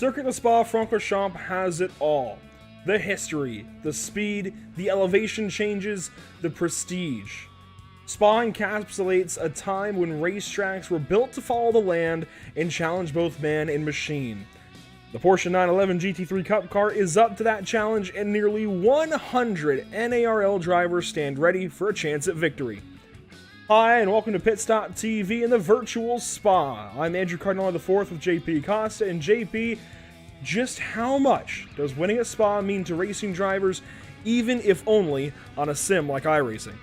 Circuit de Spa-Francorchamps has it all. The history, the speed, the elevation changes, the prestige. Spa encapsulates a time when racetracks were built to follow the land and challenge both man and machine. The Porsche 911 GT3 Cup car is up to that challenge, and nearly 100 NARL drivers stand ready for a chance at victory. Hi, and welcome to Pit Stop TV in the virtual Spa. I'm Andrew Cardinale IV with JP Costa, and JP, just how much does winning at Spa mean to racing drivers, even if only on a sim like iRacing?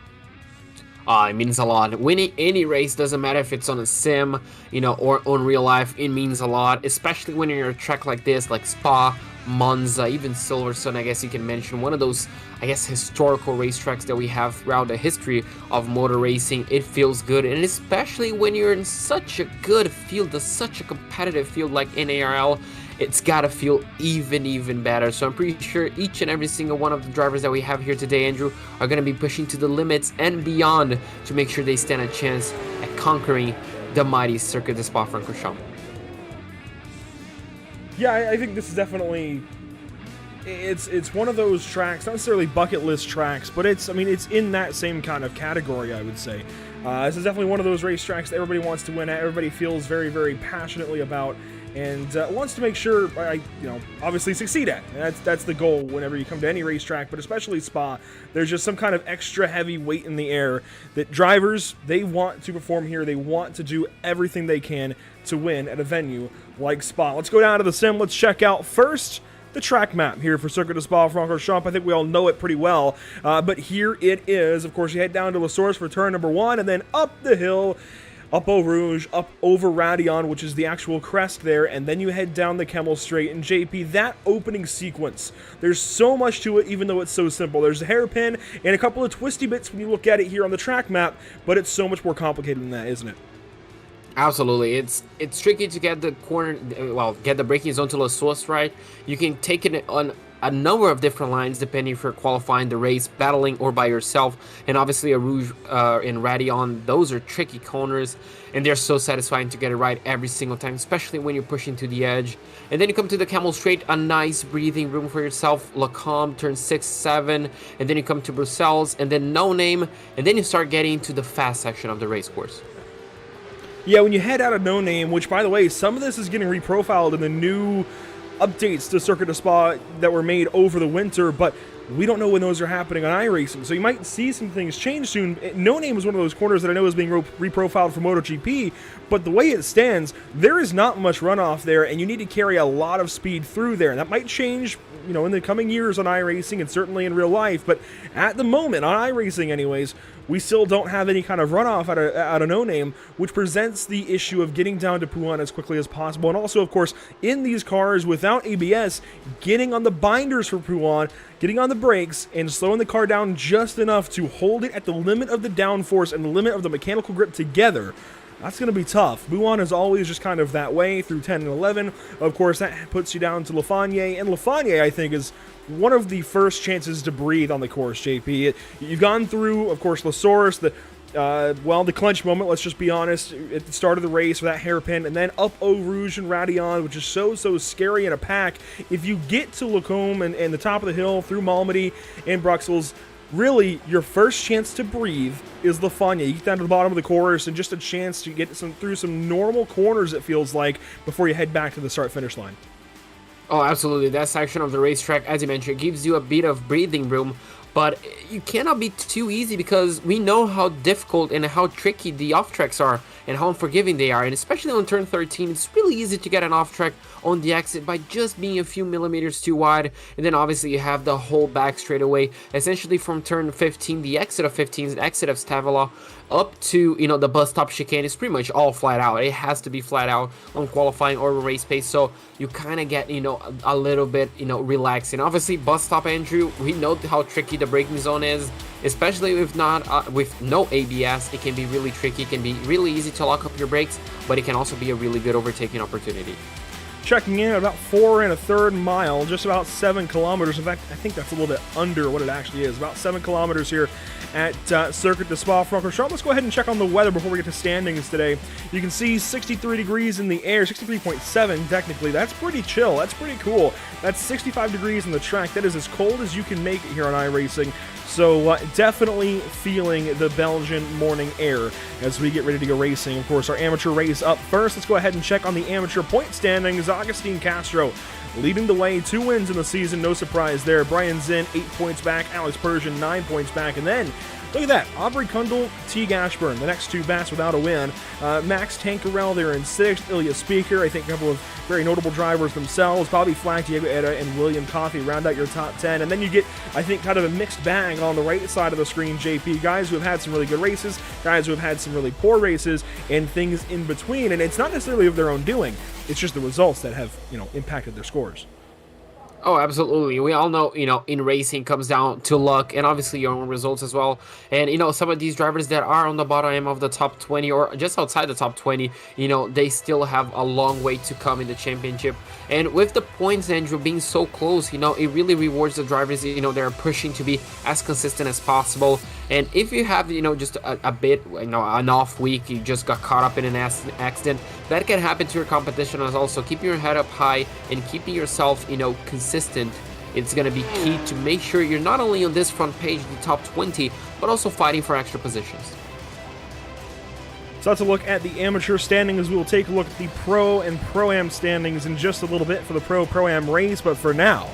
It means a lot. Winning any race, doesn't matter if it's on a sim, or on real life, it means a lot, especially when you're at a track like this, like Spa, Monza, even Silverstone, I guess you can mention. One of those, historical racetracks that we have throughout the history of motor racing. It feels good, and especially when you're in such a good field, such a competitive field like NARL, it's gotta feel even better. So I'm pretty sure each and every single one of the drivers that we have here today, Andrew, are gonna be pushing to the limits and beyond to make sure they stand a chance at conquering the mighty Circuit de Spa-Francorchamps. Yeah, I think this is definitely, it's one of those tracks, not necessarily bucket list tracks, but it's in that same kind of category, I would say. This is definitely one of those race tracks that everybody wants to win at, everybody feels very passionately about, and wants to make sure obviously succeed at. And that's the goal whenever you come to any racetrack, but especially Spa. There's just some kind of extra heavy weight in the air that drivers, they want to perform here. They want to do everything they can to win at a venue like Spa. Let's go down to the sim. Let's check out first the track map here for Circuit de Spa-Francorchamps. I think we all know it pretty well, but here it is. Of course, you head down to La Source for turn number 1, and then up the hill, up Eau Rouge, up over Radillon, which is the actual crest there, and then you head down the Kemmel Straight. And JP, that opening sequence, there's so much to it, even though it's so simple. There's a hairpin and a couple of twisty bits when you look at it here on the track map, but it's so much more complicated than that, isn't it? Absolutely, it's tricky to get the get the braking zone to La Source right. You can take it on a number of different lines depending if you're qualifying the race, battling, or by yourself. And obviously a Rouge and Radillon, those are tricky corners, and they're so satisfying to get it right every single time, especially when you're pushing to the edge. And then you come to the Kemmel Straight, a nice breathing room for yourself. La Combe, turn 6, 7, and then you come to Bruxelles, and then No Name, and then you start getting to the fast section of the race course. Yeah, when you head out of No Name, which, by the way, some of this is getting reprofiled in the new updates to Circuit de Spa that were made over the winter, but we don't know when those are happening on iRacing, so you might see some things change soon. No Name is one of those corners that I know is being reprofiled for MotoGP, but the way it stands, there is not much runoff there, and you need to carry a lot of speed through there. And that might change, in the coming years on iRacing and certainly in real life, but at the moment, on iRacing anyways, we still don't have any kind of runoff out of No Name, which presents the issue of getting down to Pouhon as quickly as possible. And also, of course, in these cars without ABS, getting on the binders for Pouhon, getting on the brakes, and slowing the car down just enough to hold it at the limit of the downforce and the limit of the mechanical grip together. That's going to be tough. Pouhon is always just kind of that way through 10 and 11. Of course, that puts you down to Lafayette, and Lafayette, I think, is one of the first chances to breathe on the course, JP. You've gone through, of course, La Source, the clinch moment, let's just be honest, at the start of the race with that hairpin, and then up Eau Rouge and Radillon, which is so scary in a pack. If you get to La Combe and the top of the hill through Malmedy and Bruxelles, really, your first chance to breathe is Lafayette. You get down to the bottom of the course and just a chance to get through some normal corners, it feels like, before you head back to the start-finish line. Oh, absolutely. That section of the racetrack, as you mentioned, gives you a bit of breathing room, but you cannot be too easy because we know how difficult and how tricky the off-tracks are and how unforgiving they are. And especially on turn 13, it's really easy to get an off-track on the exit by just being a few millimeters too wide. And then obviously you have the whole back straightaway, essentially from turn 15, the exit of 15, the exit of Stavelot, up to, the bus stop chicane is pretty much all flat out. It has to be flat out on qualifying or race pace, so you kind of get, a little bit, relaxing. Obviously, bus stop, Andrew, we know how tricky the braking zone is, especially if not with no ABS. It can be really tricky. It can be really easy to lock up your brakes, but it can also be a really good overtaking opportunity. checking in at about 4 1/3 mile, just about 7 kilometers. In fact, I think that's a little bit under what it actually is, about 7 kilometers here at Circuit de Spa-Francorchamps. Let's go ahead and check on the weather before we get to standings today. You can see 63 degrees in the air, 63.7 technically. That's pretty chill. That's pretty cool. That's 65 degrees in the track. That is as cold as you can make it here on iRacing. So definitely feeling the Belgian morning air as we get ready to go racing. Of course, our amateur race up first. Let's go ahead and check on the amateur point standings. Agustin Castro leading the way, 2 wins in the season, no surprise there. Brian Zinn, 8 points back. Alex Persian, 9 points back. And then, look at that, Aubrey Kundal, Teague Ashburn, the next 2 bats without a win. Max Tankerell there in 6th. Ilya Speaker, I think a couple of very notable drivers themselves. Bobby Flack, Diego Eda, and William Coffey round out your top 10. And then you get, I think, kind of a mixed bag on the right side of the screen, JP. Guys who have had some really good races, guys who have had some really poor races, and things in between. And it's not necessarily of their own doing. It's just the results that have, impacted their scores. Oh, absolutely. We all know, in racing comes down to luck and obviously your own results as well. And, some of these drivers that are on the bottom of the top 20 or just outside the top 20, they still have a long way to come in the championship. And with the points, Andrew, being so close, it really rewards the drivers, they're pushing to be as consistent as possible. And if you have, just a bit, an off week, you just got caught up in an accident, that can happen to your competition as well. So keeping your head up high and keeping yourself, consistent, it's going to be key to make sure you're not only on this front page, the top 20, but also fighting for extra positions. So that's a look at the amateur standings. We will take a look at the pro and pro-am standings in just a little bit for the pro-am race, but for now,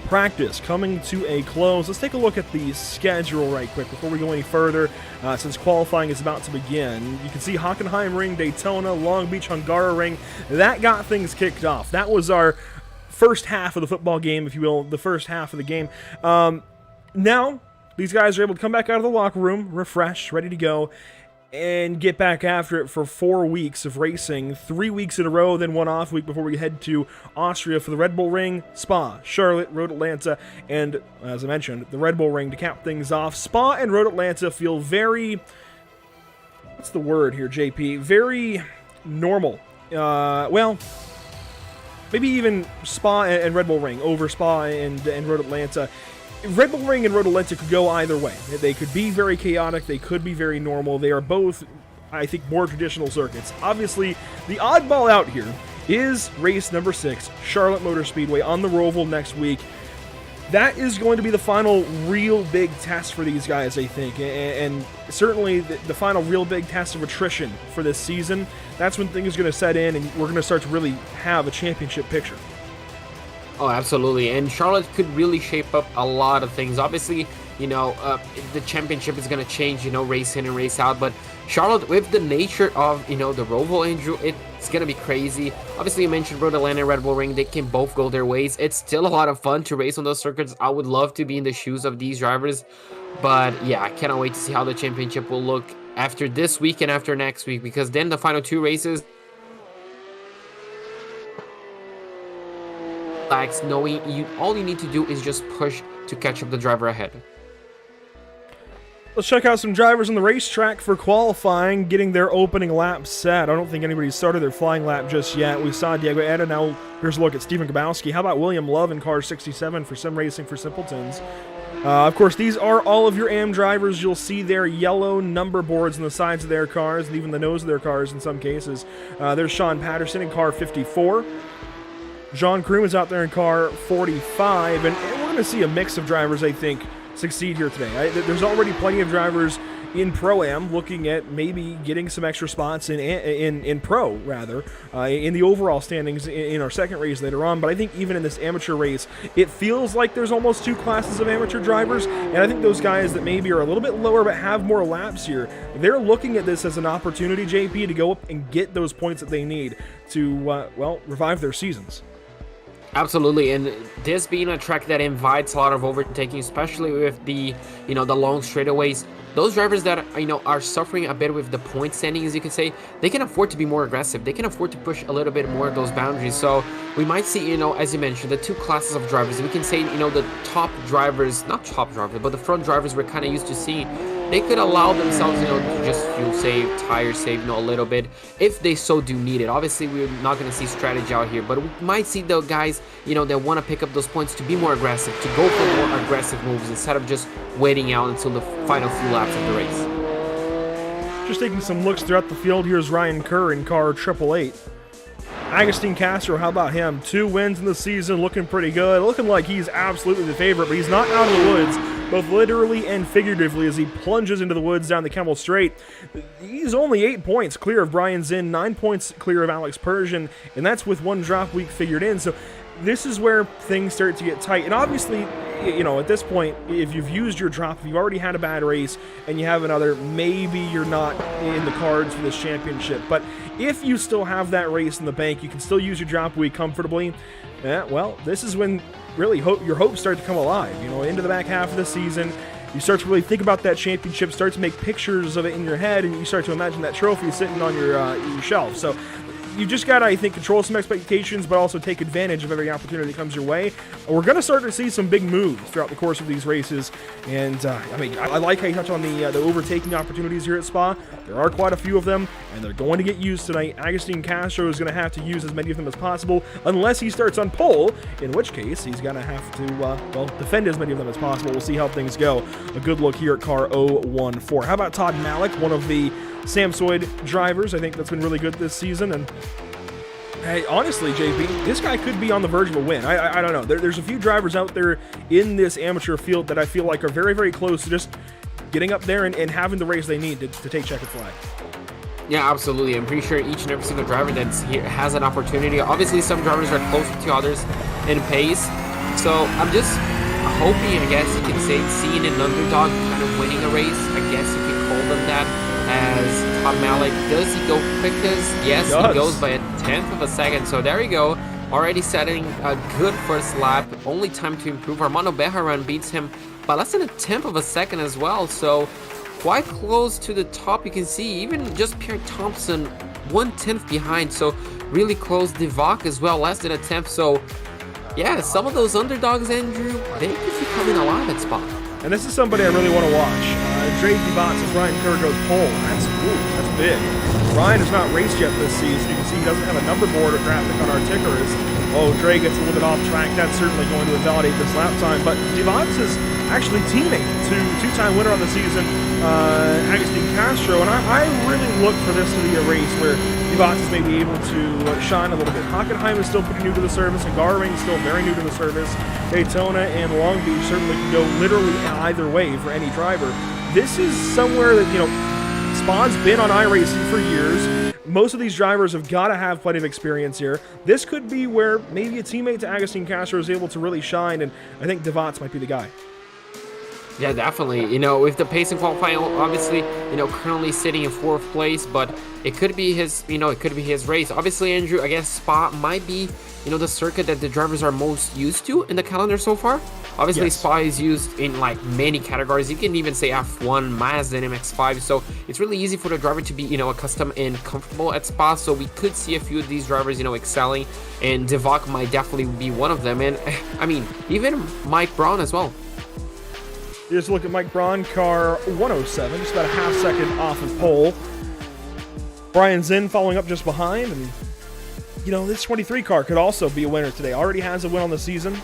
practice coming to a close. Let's take a look at the schedule right quick before we go any further, since qualifying is about to begin. You can see Hockenheim Ring, Daytona, Long Beach, Hungaroring. That got things kicked off. That was our first half of the football game, if you will, the first half of the game. Now, these guys are able to come back out of the locker room, refreshed, ready to go, and get back after it for 4 weeks of racing, 3 weeks in a row, then 1 off week before we head to Austria for the Red Bull Ring, Spa, Charlotte, Road Atlanta, and, as I mentioned, the Red Bull Ring to cap things off. Spa and Road Atlanta feel very, what's the word here, JP? Very normal. Well, maybe even Spa and Red Bull Ring over Spa and Road Atlanta. Red Bull Ring and Road Atlanta could go either way. They could be very chaotic, they could be very normal. They are both, I think, more traditional circuits. Obviously, the oddball out here is race number 6, Charlotte Motor Speedway on the Roval next week. That is going to be the final real big test for these guys, I think, and certainly the final real big test of attrition for this season. That's when things are going to set in, and we're going to start to really have a championship picture. Oh, absolutely. And Charlotte could really shape up a lot of things. Obviously, the championship is going to change, race in and race out. But Charlotte, with the nature of, the Roval, Andrew, it's going to be crazy. Obviously, you mentioned Road Atlanta and Red Bull Ring. They can both go their ways. It's still a lot of fun to race on those circuits. I would love to be in the shoes of these drivers. But, yeah, I cannot wait to see how the championship will look after this week and after next week. Because then the final 2 races, knowing all you need to do is just push to catch up the driver ahead. Let's check out some drivers on the racetrack for qualifying, getting their opening lap set. I don't think anybody's started their flying lap just yet. We saw Diego Eda. Now here's a look at Stephen Gabowski. How about William Love in car 67 for Sim Racing for Simpletons? Of course, these are all of your AM drivers. You'll see their yellow number boards on the sides of their cars and even the nose of their cars in some cases. There's Sean Patterson in car 54. John Kroom is out there in car 45, and we're going to see a mix of drivers, I think, succeed here today. There's already plenty of drivers in Pro-Am looking at maybe getting some extra spots in Pro, rather, in the overall standings in our second race later on. But I think even in this amateur race, it feels like there's almost 2 classes of amateur drivers, and I think those guys that maybe are a little bit lower but have more laps here, they're looking at this as an opportunity, JP, to go up and get those points that they need to, revive their seasons. Absolutely, and this being a track that invites a lot of overtaking, especially with the the long straightaways, those drivers that are suffering a bit with the point standings, you can say, they can afford to be more aggressive. They can afford to push a little bit more of those boundaries. So we might see, as you mentioned, the 2 classes of drivers. We can say, the top drivers, not top drivers, but the front drivers we're kind of used to seeing. they could allow themselves, to just fuel save, tire save, a little bit if they so do need it. Obviously, we're not going to see strategy out here, but we might see the guys, that want to pick up those points to be more aggressive, to go for more aggressive moves instead of just waiting out until the final few laps of the race. Just taking some looks throughout the field, here's Ryan Kerr in car 888. Agustin Castro, how about him? 2 wins in the season, looking pretty good. Looking like he's absolutely the favorite, but he's not out of the woods, both literally and figuratively, as he plunges into the woods down the Kemmel Straight. He's only 8 points clear of Brian Zinn, 9 points clear of Alex Persian, and that's with 1 drop week figured in. So this is where things start to get tight. And obviously, at this point, if you've used your drop, if you've already had a bad race and you have another, maybe you're not in the cards for this championship. But if you still have that race in the bank, you can still use your drop week comfortably. Well, this is when really your hopes start to come alive. Into the back half of the season, you start to really think about that championship, start to make pictures of it in your head, and you start to imagine that trophy sitting on your shelf. So you just got to, I think, control some expectations, but also take advantage of every opportunity that comes your way. We're going to start to see some big moves throughout the course of these races, and I like how you touch on the overtaking opportunities here at Spa. There are quite a few of them, and they're going to get used tonight. Agustin Castro is going to have to use as many of them as possible, unless he starts on pole, in which case he's going to have to, defend as many of them as possible. We'll see how things go. A good look here at car 014. How about Todd Malik, one of the Samsoid drivers? I think that's been really good this season, and hey, honestly, JP, this guy could be on the verge of a win. I don't know. There's a few drivers out there in this amateur field that I feel like are very, very close to just getting up there and having the race they need to take checkered flag. Yeah, absolutely. I'm pretty sure each and every single driver that's here has an opportunity. Obviously, some drivers are closer to others in pace. So I'm just hoping, I guess you can say, seeing an underdog kind of winning a race. I guess you could call them that. As Todd Malik, does he go quickest? Yes, he goes by a 10th of a second. So there you go. Already setting a good first lap. Only time to improve. Armando Bejarran beats him by less than a 10th of a second as well. So quite close to the top. You can see even just Pierre Thompson 1/10 behind. So really close. Divock as well, less than a 10th. So yeah, some of those underdogs, Andrew, they could be coming alive at Spa. And this is somebody I really want to watch. Dre Divock as Ryan Kerr goes pole. That's big. Ryan has not raced yet this season. You can see he doesn't have a number board or graphic on our tickers. Dre gets a little bit off track. That's certainly going to invalidate this lap time. But Divock is actually teammate to 2-time winner on the season, Agustin Castro. And I really look for this to be a race where Divock is maybe able to shine a little bit. Hockenheim is still pretty new to the service, and Garring is still very new to the service. Daytona and Long Beach certainly can go literally either way for any driver. This is somewhere that, Spa's been on iRacing for years. Most of these drivers have got to have plenty of experience here. This could be where maybe a teammate to Agustin Castro is able to really shine, and I think Divock might be the guy. Yeah, definitely. With the pace and qualifying, obviously, currently sitting in 4th place, but it could be his, it could be his race. Obviously, Andrew, I guess Spa might be, the circuit that the drivers are most used to in the calendar so far. Obviously, yes. Spa is used in many categories. You can even say F1, Mazda, and MX-5. So it's really easy for the driver to be, accustomed and comfortable at Spa. So we could see a few of these drivers, excelling, and Divock might definitely be one of them. And I mean, even Mike Braun as well. Here's a look at Mike Braun, car 107, just about a half second off of pole. Brian Zinn following up just behind, and this 23 car could also be a winner today. Already has a win on the season.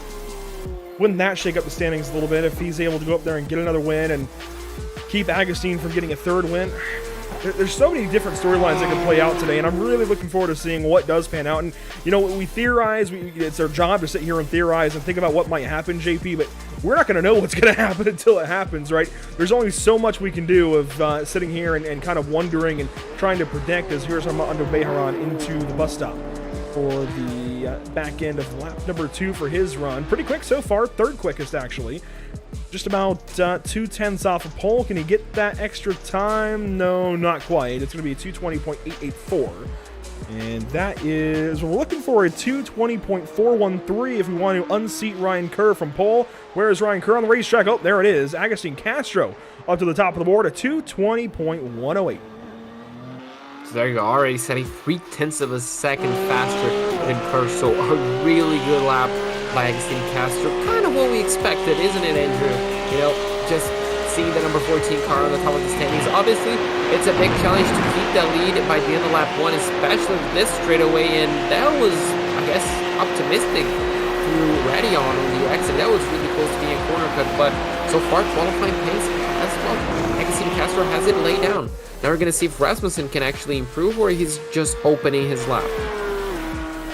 Wouldn't that shake up the standings a little bit if he's able to go up there and get another win and keep Agustin from getting a 3rd win? There's so many different storylines that can play out today, and I'm really looking forward to seeing what does pan out. And, we theorize. It's our job to sit here and theorize and think about what might happen, JP, but we're not going to know what's going to happen until it happens, right? There's only so much we can do of sitting here and kind of wondering and trying to predict as here's Armando Bejarran into the bus stop for the back end of lap number 2 for his run. Pretty quick so far, 3rd quickest actually. Just about 2/10 off of pole. Can he get that extra time? No, not quite. It's going to be a 2:20.884. And that is, we're looking for a 2:20.413 if we want to unseat Ryan Kerr from pole. Where is Ryan Kerr on the racetrack? Oh, there it is. Agustin Castro up to the top of the board at 2:20.108. So there you go, already setting 0.3 of a second faster than Kerr. So a really good lap by Agustin Castro. Kind of what we expected, isn't it, Andrew? Just seeing the number 14 car on the top of the standings. Obviously, it's a big challenge to keep that lead by the end of lap 1, especially with this straightaway, and that was, I guess, optimistic through Radion on the exit. That was really close to being a corner cut, but so far, qualifying pace as well. I can see Castro has it laid down. Now we're going to see if Rasmussen can actually improve, or he's just opening his lap.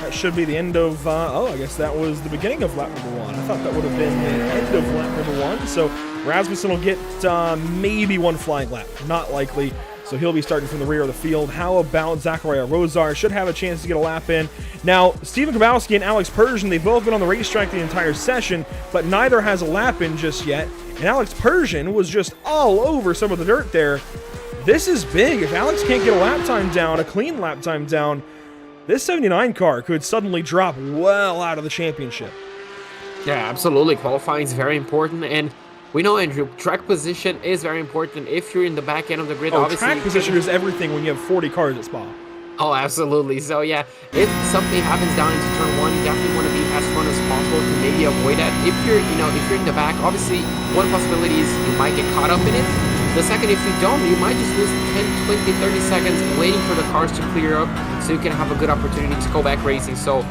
That should be the end of, I guess that was the beginning of lap number 1. I thought that would have been the end of lap number 1. So Rasmussen will get maybe one flying lap. Not likely. So he'll be starting from the rear of the field. How about Zachariah Rosar? Should have a chance to get a lap in. Now, Stephen Grabowski and Alex Persian, they've both been on the racetrack the entire session, but neither has a lap in just yet. And Alex Persian was just all over some of the dirt there. This is big. If Alex can't get a lap time down, a clean lap time down, this 79 car could suddenly drop well out of the championship. Yeah, absolutely. Qualifying is very important, and we know, Andrew, track position is very important if you're in the back end of the grid. Oh, obviously, track position is everything when you have 40 cars at Spa. Oh, absolutely. So, yeah, if something happens down into turn 1, you definitely want to be as front as possible to maybe avoid that. If you're in the back, obviously, one possibility is you might get caught up in it. The second, if you don't, you might just lose 10, 20, 30 seconds waiting for the cars to clear up so you can have a good opportunity to go back racing. So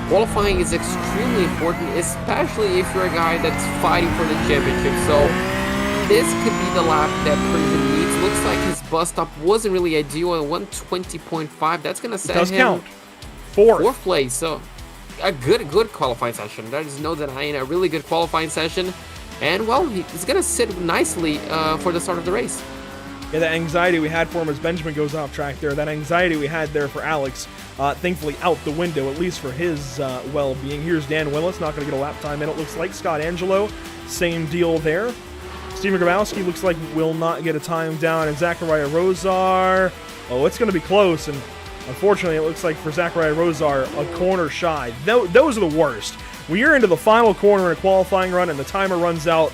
qualifying is extremely important, especially if you're a guy that's fighting for the championship. So this could be the lap that Persian needs. Looks like his bus stop wasn't really ideal at 120.5. That's going to set him count. Fourth place. So a good qualifying session. There's no denying a really good qualifying session. And, well, he's going to sit nicely for the start of the race. Yeah, that anxiety we had for him as Benjamin goes off track there, that anxiety we had there for Alex, thankfully out the window, at least for his well-being. Here's Dan Willis, not going to get a lap time in, it looks like. Scott Angelo, same deal there. Steven Grabowski looks like will not get a time down, and Zachariah Rosar, it's going to be close, and unfortunately it looks like for Zachariah Rosar, a corner shy. Those are the worst. When you're into the final corner in a qualifying run and the timer runs out,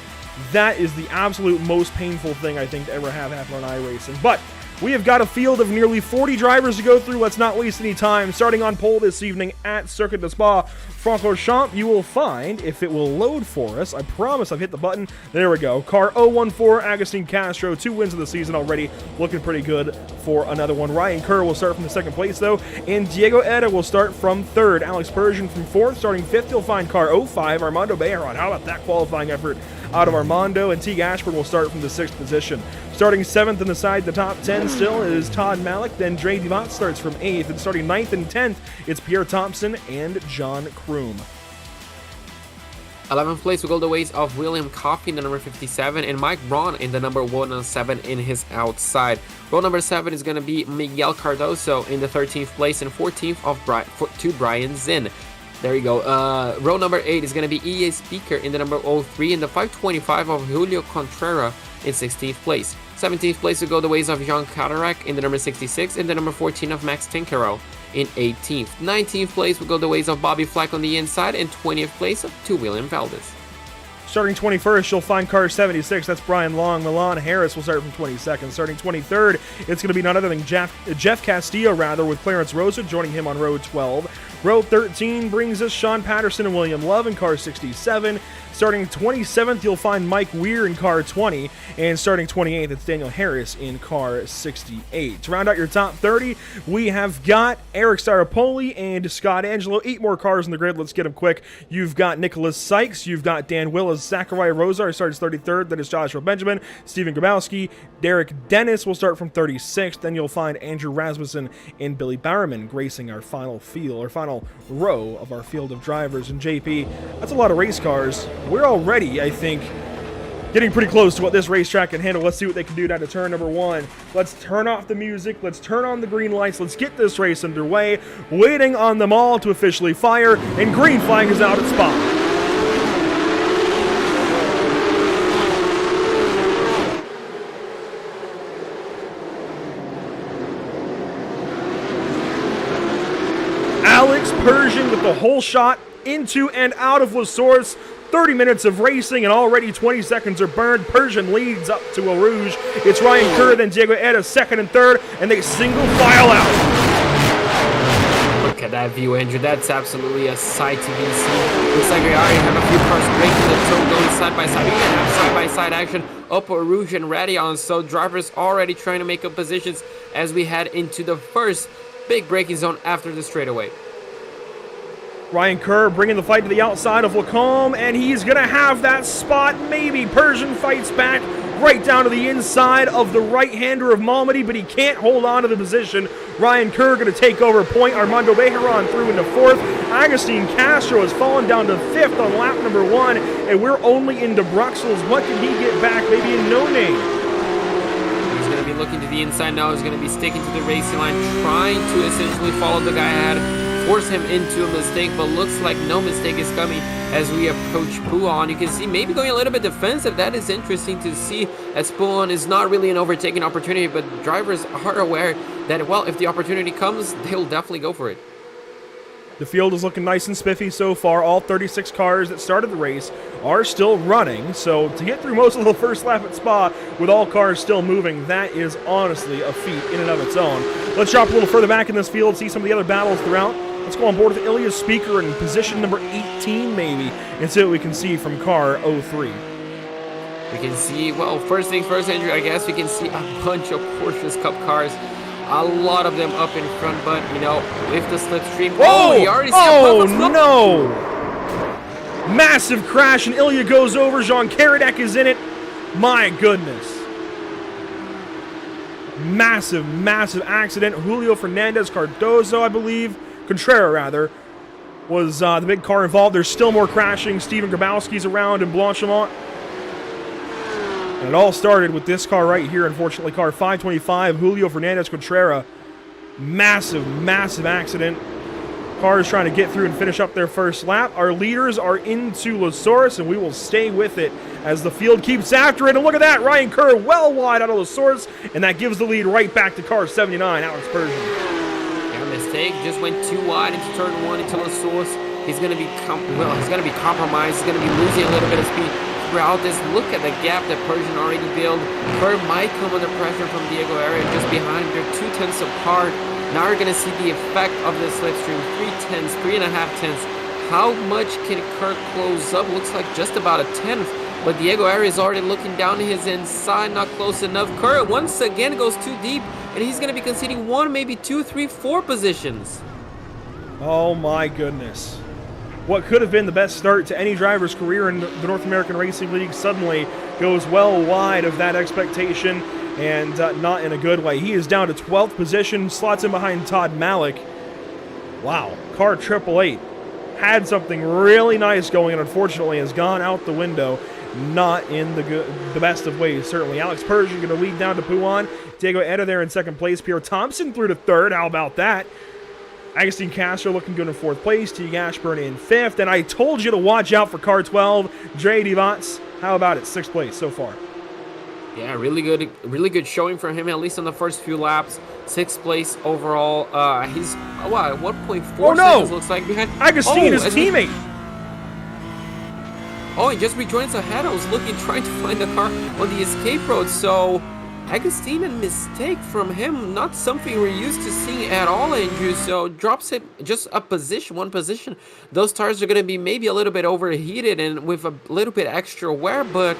that is the absolute most painful thing I think to ever have happen on iRacing. But we have got a field of nearly 40 drivers to go through. Let's not waste any time. Starting on pole this evening at Circuit de Spa Francorchamps, you will find, if it will load for us, I promise I've hit the button. There we go. Car 014, Agustin Castro, 2 wins of the season already. Looking pretty good for another one. Ryan Kerr will start from the second place, though. And Diego Eda will start from third. Alex Persian from fourth. Starting fifth, you'll find car 05, Armando Bejaron. How about that qualifying effort out of Armando? And Teague Ashford will start from the sixth position. Starting seventh in the top 10 still is Todd Malik. Then Dre Divat starts from eighth. And starting ninth and 10th, it's Pierre Thompson and John Kroom. 11th place will go the ways of William Coffey in the number 57 and Mike Braun in the number 107 in his outside. Row number 7 is going to be Miguel Cardoso in the 13th place and 14th to Brian Zinn. There you go. Row number 8 is going to be EA Speaker in the number 03 and the 525 of Julio Contreras in 16th place. 17th place will go the ways of Jean Catarac in the number 66 and the number 14 of Max Tinkero in 18th. 19th place will go the ways of Bobby Flack on the inside and 20th place to William Valdez. Starting 21st, you'll find car 76. That's Brian Long. Milan Harris will start from 22nd. Starting 23rd, it's going to be none other than Jeff Castillo, with Clarence Rosa joining him on row 12. Row 13 brings us Sean Patterson and William Love in car 67. Starting 27th, you'll find Mike Weir in car 20. And starting 28th, it's Daniel Harris in car 68. To round out your top 30, we have got Eric Staropoli and Scott Angelo. 8 more cars in the grid. Let's get them quick. You've got Nicholas Sykes. You've got Dan Willis. Zachariah Rosar starts 33rd. Then it's Joshua Benjamin. Stephen Grabowski. Derek Dennis will start from 36th. Then you'll find Andrew Rasmussen and Billy Bowerman gracing our final row of our field of drivers. And JP, that's a lot of race cars. We're already, I think, getting pretty close to what this racetrack can handle. Let's see what they can do down to turn number 1. Let's turn off the music. Let's turn on the green lights. Let's get this race underway. Waiting on them all to officially fire. And green flag is out at Spa. Alex Persian with the whole shot into and out of La Source. 30 minutes of racing and already 20 seconds are burned. Persian leads up to Eau Rouge. It's Ryan Kerr, then Diego Eda, second and third, and they single file out. Look at that view, Andrew. That's absolutely a sight to be seen. Looks like we already have a few cars breaking the toe, going side by side. We can have side-by-side action up Rouge and Radion. So drivers already trying to make up positions as we head into the first big braking zone after the straightaway. Ryan Kerr bringing the fight to the outside of Lacombe, and he's going to have that spot. Maybe Persian fights back right down to the inside of the right-hander of Malmedy, but he can't hold on to the position. Ryan Kerr going to take over point. Armando Bejaran through into fourth. Agustin Castro has fallen down to fifth on lap number 1, and we're only into Bruxelles. What can he get back? Maybe a no-name. He's going to be looking to the inside now. He's going to be sticking to the racing line, trying to essentially follow the guy ahead, force him into a mistake, but looks like no mistake is coming as we approach Pouhon. You can see maybe going a little bit defensive. That is interesting to see, as Pouhon is not really an overtaking opportunity, but drivers are aware that, well, if the opportunity comes, they'll definitely go for it. The field is looking nice and spiffy so far. All 36 cars that started the race are still running, so to get through most of the first lap at Spa with all cars still moving, that is honestly a feat in and of its own. Let's drop a little further back in this field, see some of the other battles throughout. Let's go on board with Ilya Speaker in position number 18 maybe, and see what we can see from car 03. We can see, well, first things first, Andrew, I guess we can see a bunch of Porsche Cup cars. A lot of them up in front, but, you know, with the slipstream... Oh, you already see no! Massive crash, and Ilya goes over. Jean Karadek is in it. My goodness. Massive, massive accident. Julio Fernandez Cardozo, I believe, Contreras rather, was the big car involved. There's still more crashing. Steven Grabowski's around in Blanchimont. And it all started with this car right here, unfortunately, car 525, Julio Fernandez Contreras. Massive, massive accident. Cars trying to get through and finish up their first lap. Our leaders are into Losaurus, and we will stay with it as the field keeps after it. And look at that, Ryan Kerr well wide out of Losaurus, and that gives the lead right back to car 79, Alex Persian. Yeah, mistake, just went too wide into turn 1 into Losaurus. He's going to be compromised. He's going to be losing a little bit of speed throughout this. Look at the gap that Persian already built. Kerr might come under pressure from Diego Area just behind. They're 2/10 apart. Now we're going to see the effect of the slipstream. 3/10, 3.5 tenths. How much can Kerr close up? Looks like just about a tenth. But Diego Area is already looking down his inside, not close enough. Kerr once again goes too deep, and he's going to be conceding 1, maybe 2, 3, 4 positions. Oh my goodness. What could have been the best start to any driver's career in the North American Racing League suddenly goes well wide of that expectation, and not in a good way. He is down to 12th position, slots in behind Todd Malik. Wow, car 888 had something really nice going, and unfortunately has gone out the window. Not in the best of ways, certainly. Alex Persian going to lead down to Pouhon. Diego Eda there in second place. Pierre Thompson through to third. How about that? Agustin Castro looking good in fourth place. Teague Ashburn in fifth. And I told you to watch out for car 12. Dre Devats, how about it? Sixth place so far. Yeah, really good showing for him, at least on the first few laps. Sixth place overall. He's, 1.4 seconds looks like behind. Agustin, his teammate. He just rejoins ahead. I was trying to find the car on the escape road. So, Agustin, a mistake from him. Not something we're used to seeing at all, Andrew. So, drops it just one position. Those tires are going to be maybe a little bit overheated and with a little bit extra wear. But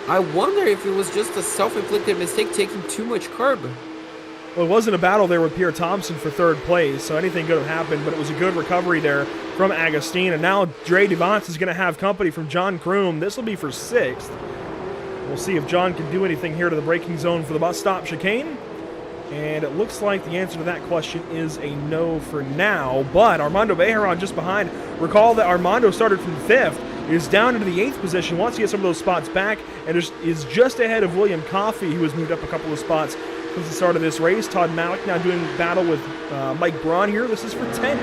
I wonder if it was just a self-inflicted mistake taking too much curb. Well, it wasn't a battle there with Pierre Thompson for third place, so anything could have happened, but it was a good recovery there from Agustin. And now Dre Devants is going to have company from John Kroom. This will be for sixth. We'll see if John can do anything here to the braking zone for the bus stop chicane. And it looks like the answer to that question is a no for now. But Armando Bejaran just behind. Recall that Armando started from fifth, is down into the 8th position, wants to get some of those spots back, and is just ahead of William Coffey, who has moved up a couple of spots since the start of this race. Todd Malik now doing battle with Mike Braun here. This is for 10th.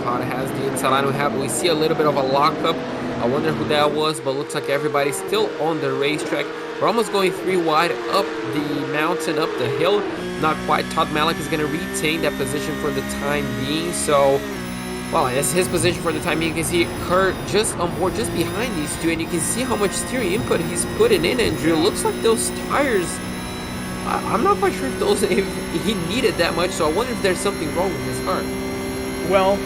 Todd has the inside line. We see a little bit of a lockup. I wonder who that was, but looks like everybody's still on the racetrack. We're almost going 3 wide up the mountain, up the hill. Not quite. Todd Malik is going to retain that position for the time being. So, well, it's his position for the time being. You can see Kurt just on board, just behind these two, and you can see how much steering input he's putting in, Andrew. Looks like those tires I'm not quite sure if he needed that much, so I wonder if there's something wrong with his car. Well,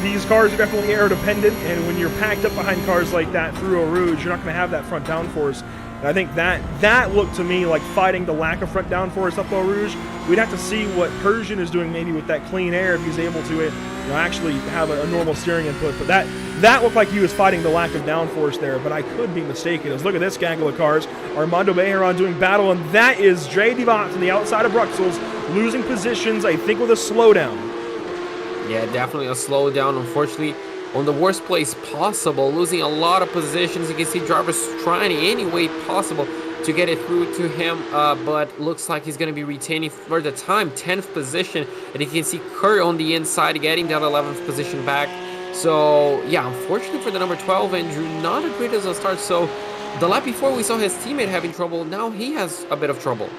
these cars are definitely aero dependent, and when you're packed up behind cars like that through Eau Rouge, you're not going to have that front downforce. And I think that looked to me like fighting the lack of front downforce up Eau Rouge. We'd have to see what Persian is doing maybe with that clean air if he's able to actually have a normal steering input. But that looked like he was fighting the lack of downforce there, but I could be mistaken. As look at this gaggle of cars. Armando Bejeron doing battle, and that is Jay Devat on the outside of Bruxelles, losing positions, I think, with a slowdown. Yeah, definitely a slowdown, unfortunately. On the worst place possible, losing a lot of positions. You can see drivers trying any way possible to get it through to him, but looks like he's going to be retaining for the time 10th position. And you can see Cryo on the inside getting that 11th position back. So, yeah, unfortunately for the number 12, Andrew, not a great as a start. So, the lap before we saw his teammate having trouble, now he has a bit of trouble.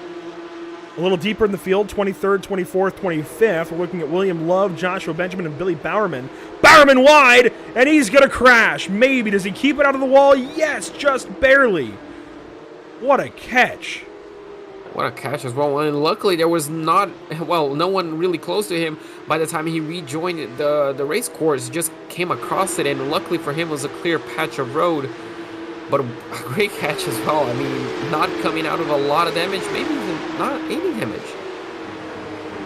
A little deeper in the field, 23rd, 24th, 25th. We're looking at William Love, Joshua Benjamin, and Billy Bowerman. Bowerman wide, and he's going to crash. Maybe. Does he keep it out of the wall? Yes, just barely. What a catch. What a catch as well. And luckily, there was no one really close to him by the time he rejoined the race course. Just came across it, and luckily for him, it was a clear patch of road. But a great catch as well. I mean, not coming out of a lot of damage, maybe even not any damage.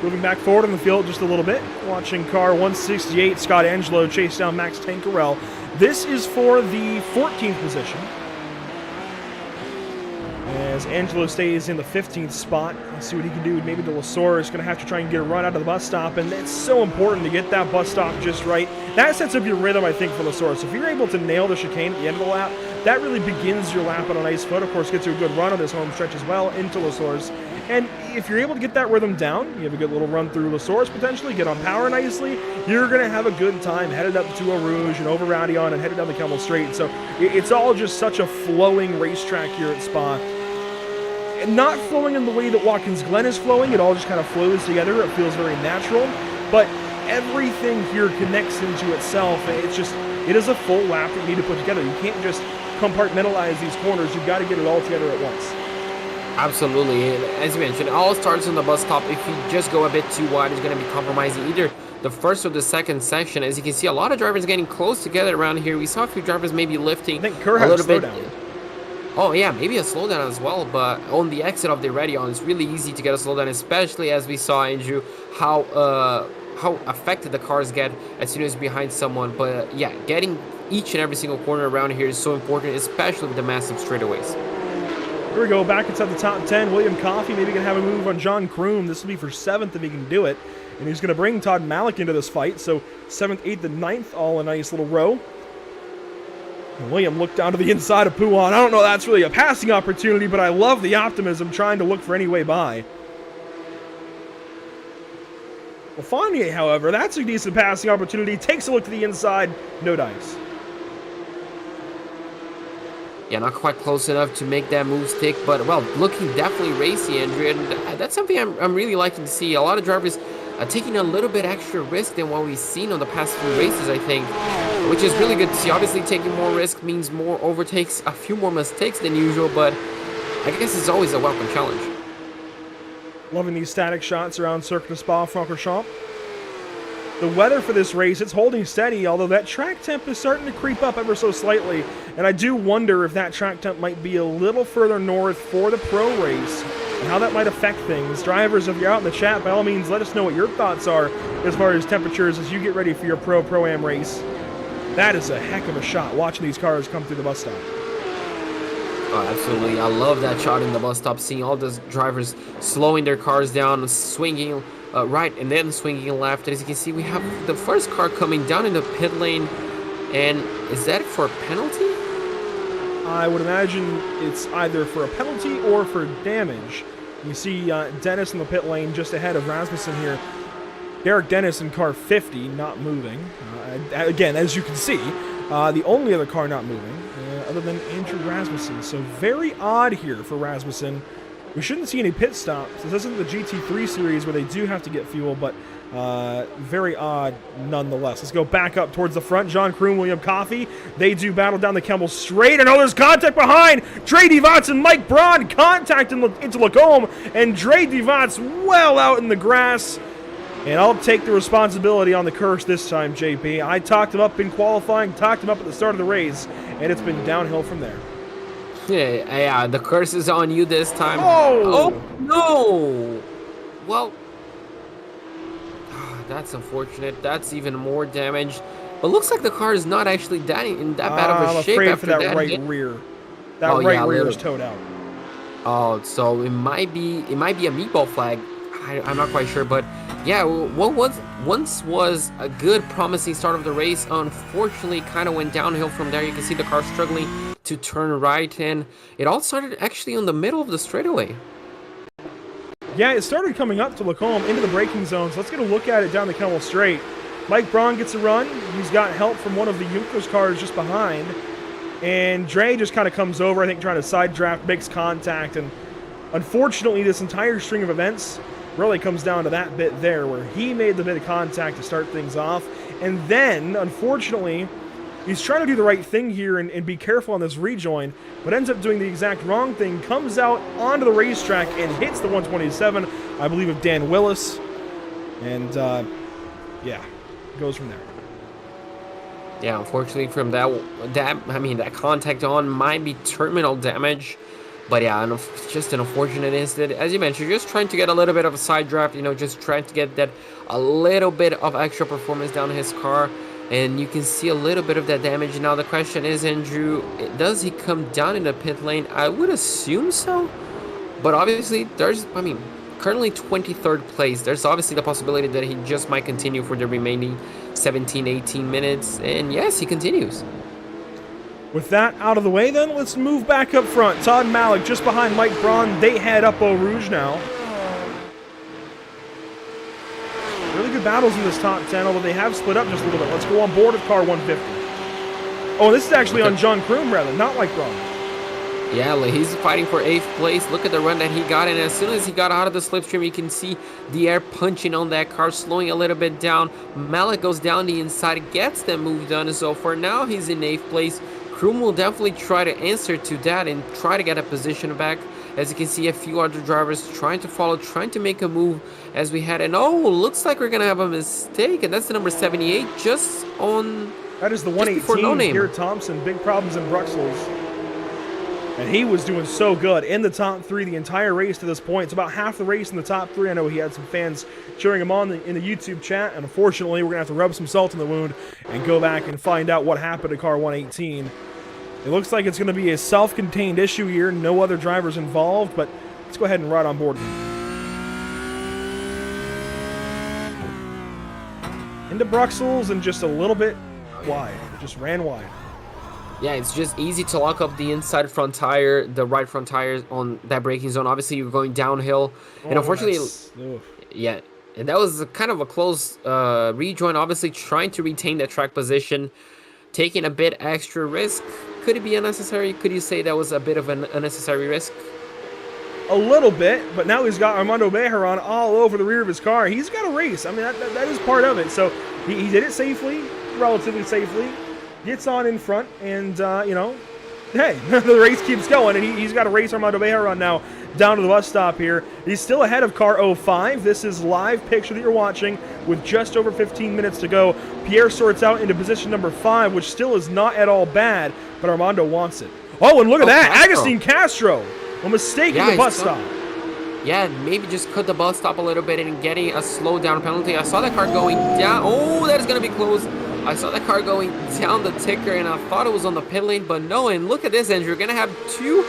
Moving back forward in the field just a little bit. Watching car 168, Scott Angelo chase down Max Tankerell. This is for the 14th position, as Angelo stays in the 15th spot. Let's see what he can do. Maybe the Lasor is going to have to try and get a run out of the bus stop, and it's so important to get that bus stop just right. That sets up your rhythm, I think, for Lasor. So if you're able to nail the chicane at the end of the lap, that really begins your lap on a nice foot. Of course, gets you a good run on this home stretch as well into Lasor's. And if you're able to get that rhythm down, you have a good little run through Lasor's potentially, get on power nicely, you're going to have a good time headed up to Eau Rouge and over Radion and headed down the Kemmel Straight. So it's all just such a flowing racetrack here at Spa. And not flowing in the way that Watkins Glen is flowing, it all just kind of flows together. It feels very natural, but everything here connects into itself. It is a full lap that you need to put together. You can't just compartmentalize these corners. You've got to get it all together at once. Absolutely. As you mentioned, it all starts on the bus stop. If you just go a bit too wide, it's going to be compromising either the first or the second section. As you can see, a lot of drivers getting close together around here. We saw a few drivers maybe lifting I think Kerr had a little bit. Down. Oh yeah, maybe a slowdown as well, but on the exit of the Radion, it's really easy to get a slowdown, especially as we saw, Andrew, how affected the cars get as soon as behind someone. But yeah, getting each and every single corner around here is so important, especially with the massive straightaways. Here we go, back inside the top 10. William Coffey maybe going to have a move on John Kroom. This will be for 7th if he can do it. And he's going to bring Todd Malik into this fight. So 7th, 8th, and 9th, all a nice little row. And William looked down to the inside of Pouan. I don't know if that's really a passing opportunity, but I love the optimism trying to look for any way by. Well, Fournier, however, that's a decent passing opportunity. Takes a look to the inside. No dice. Yeah, not quite close enough to make that move stick, but, well, looking definitely racy, Andrew, and that's something I'm really liking to see. A lot of drivers taking a little bit extra risk than what we've seen on the past few races, I think, which is really good to see. Obviously, taking more risk means more overtakes, a few more mistakes than usual, but I guess it's always a welcome challenge. Loving these static shots around Circuit de Spa-Francorchamps. The weather for this race, it's holding steady, although that track temp is starting to creep up ever so slightly. And I do wonder if that track temp might be a little further north for the pro race and how that might affect things. Drivers, if you're out in the chat, by all means, let us know what your thoughts are as far as temperatures as you get ready for your Pro-Am race. That is a heck of a shot, watching these cars come through the bus stop. Oh, absolutely. I love that shot in the bus stop, seeing all those drivers slowing their cars down, swinging right and then swinging left. As you can see, we have the first car coming down in the pit lane. And is that for a penalty? I would imagine it's either for a penalty or for damage. You see Dennis in the pit lane just ahead of Rasmussen here. Derek Dennis in car 50, not moving. Again, as you can see, the only other car not moving, other than Andrew Rasmussen. So very odd here for Rasmussen. We shouldn't see any pit stops. This isn't the GT3 series where they do have to get fuel, but Very odd nonetheless. Let's go back up towards the front. John Kroom, William Coffey. They do battle down the Kemmel straight. And oh, there's contact behind. Dre DeVotts and Mike Braun contact into Lacombe. And Dre DeVotts well out in the grass. And I'll take the responsibility on the curse this time, JP. I talked him up in qualifying, talked him up at the start of the race, and it's been downhill from there. Yeah, the curse is on you this time. Oh! Oh, no! Well, that's unfortunate. That's even more damage. But looks like the car is not actually in that bad of a shape. I'm afraid after for that right rear. That right rear is towed out. Oh, so it might be a meatball flag. I'm not quite sure, but yeah, what once was a good, promising start of the race, unfortunately, kind of went downhill from there. You can see the car struggling to turn right, and it all started actually on the middle of the straightaway. Yeah, it started coming up to Lacombe into the braking zone, so let's get a look at it down the Kemmel straight. Mike Braun gets a run. He's got help from one of the Junkers cars just behind, and Dre just kind of comes over, I think, trying to side draft, makes contact, and unfortunately, this entire string of events really comes down to that bit there where he made the bit of contact to start things off. And then, unfortunately, he's trying to do the right thing here and be careful on this rejoin, but ends up doing the exact wrong thing, comes out onto the racetrack and hits the 127, I believe, of Dan Willis. And, yeah, goes from there. Yeah, unfortunately from that contact on might be terminal damage. But yeah, just an unfortunate incident. As you mentioned, just trying to get a little bit of a side draft, just trying to get that a little bit of extra performance down his car. And you can see a little bit of that damage. Now the question is, Andrew, does he come down in the pit lane? I would assume so. But obviously, currently 23rd place. There's obviously the possibility that he just might continue for the remaining 17, 18 minutes. And yes, he continues. With that out of the way, then, let's move back up front. Todd Malik just behind Mike Braun. They head up Eau Rouge now. Really good battles in this top 10, although they have split up just a little bit. Let's go on board with car 150. Oh, this is actually on John Kroom, rather, not Mike Braun. Yeah, he's fighting for 8th place. Look at the run that he got, and as soon as he got out of the slipstream, you can see the air punching on that car, slowing a little bit down. Malik goes down the inside, gets the move done, and so for now, he's in 8th place. Kroom will definitely try to answer to that and try to get a position back. As you can see, a few other drivers trying to follow, trying to make a move as we head. And oh, looks like we're going to have a mistake. And that's the number 78 just on... That is the 118, here Thompson. Big problems in Bruxelles. And he was doing so good in the top 3 the entire race to this point. It's about half the race in the top 3. I know he had some fans cheering him on in the YouTube chat. And unfortunately, we're going to have to rub some salt in the wound and go back and find out what happened to car 118. It looks like it's going to be a self-contained issue here. No other drivers involved, but let's go ahead and ride on board. Into Bruxelles and just a little bit wide. It just ran wide. Yeah, it's just easy to lock up the inside front tire, the right front tires on that braking zone. Obviously, you're going downhill. And unfortunately, yeah, and that was kind of a close rejoin. Obviously, trying to retain that track position, taking a bit extra risk. Could it be unnecessary? Could you say that was a bit of an unnecessary risk? A little bit, but now he's got Armando Bejaran all over the rear of his car. He's got a race. I mean, that is part of it. So he did it safely, relatively safely. Gets on in front, and, hey, the race keeps going, and he's got to race Armando Bejaran now down to the bus stop here. He's still ahead of car 05. This is live picture that you're watching with just over 15 minutes to go. Pierre sorts out into position number 5, which still is not at all bad, but Armando wants it. Oh, and look at that. Castro. Agustin Castro. A mistake in the bus stop. Yeah, maybe just cut the bus stop a little bit and getting a slowdown penalty. I saw that car going down. Oh, that is going to be close. I saw that car going down the ticker, and I thought it was on the pit lane, but no. And look at this, Andrew. You're going to have two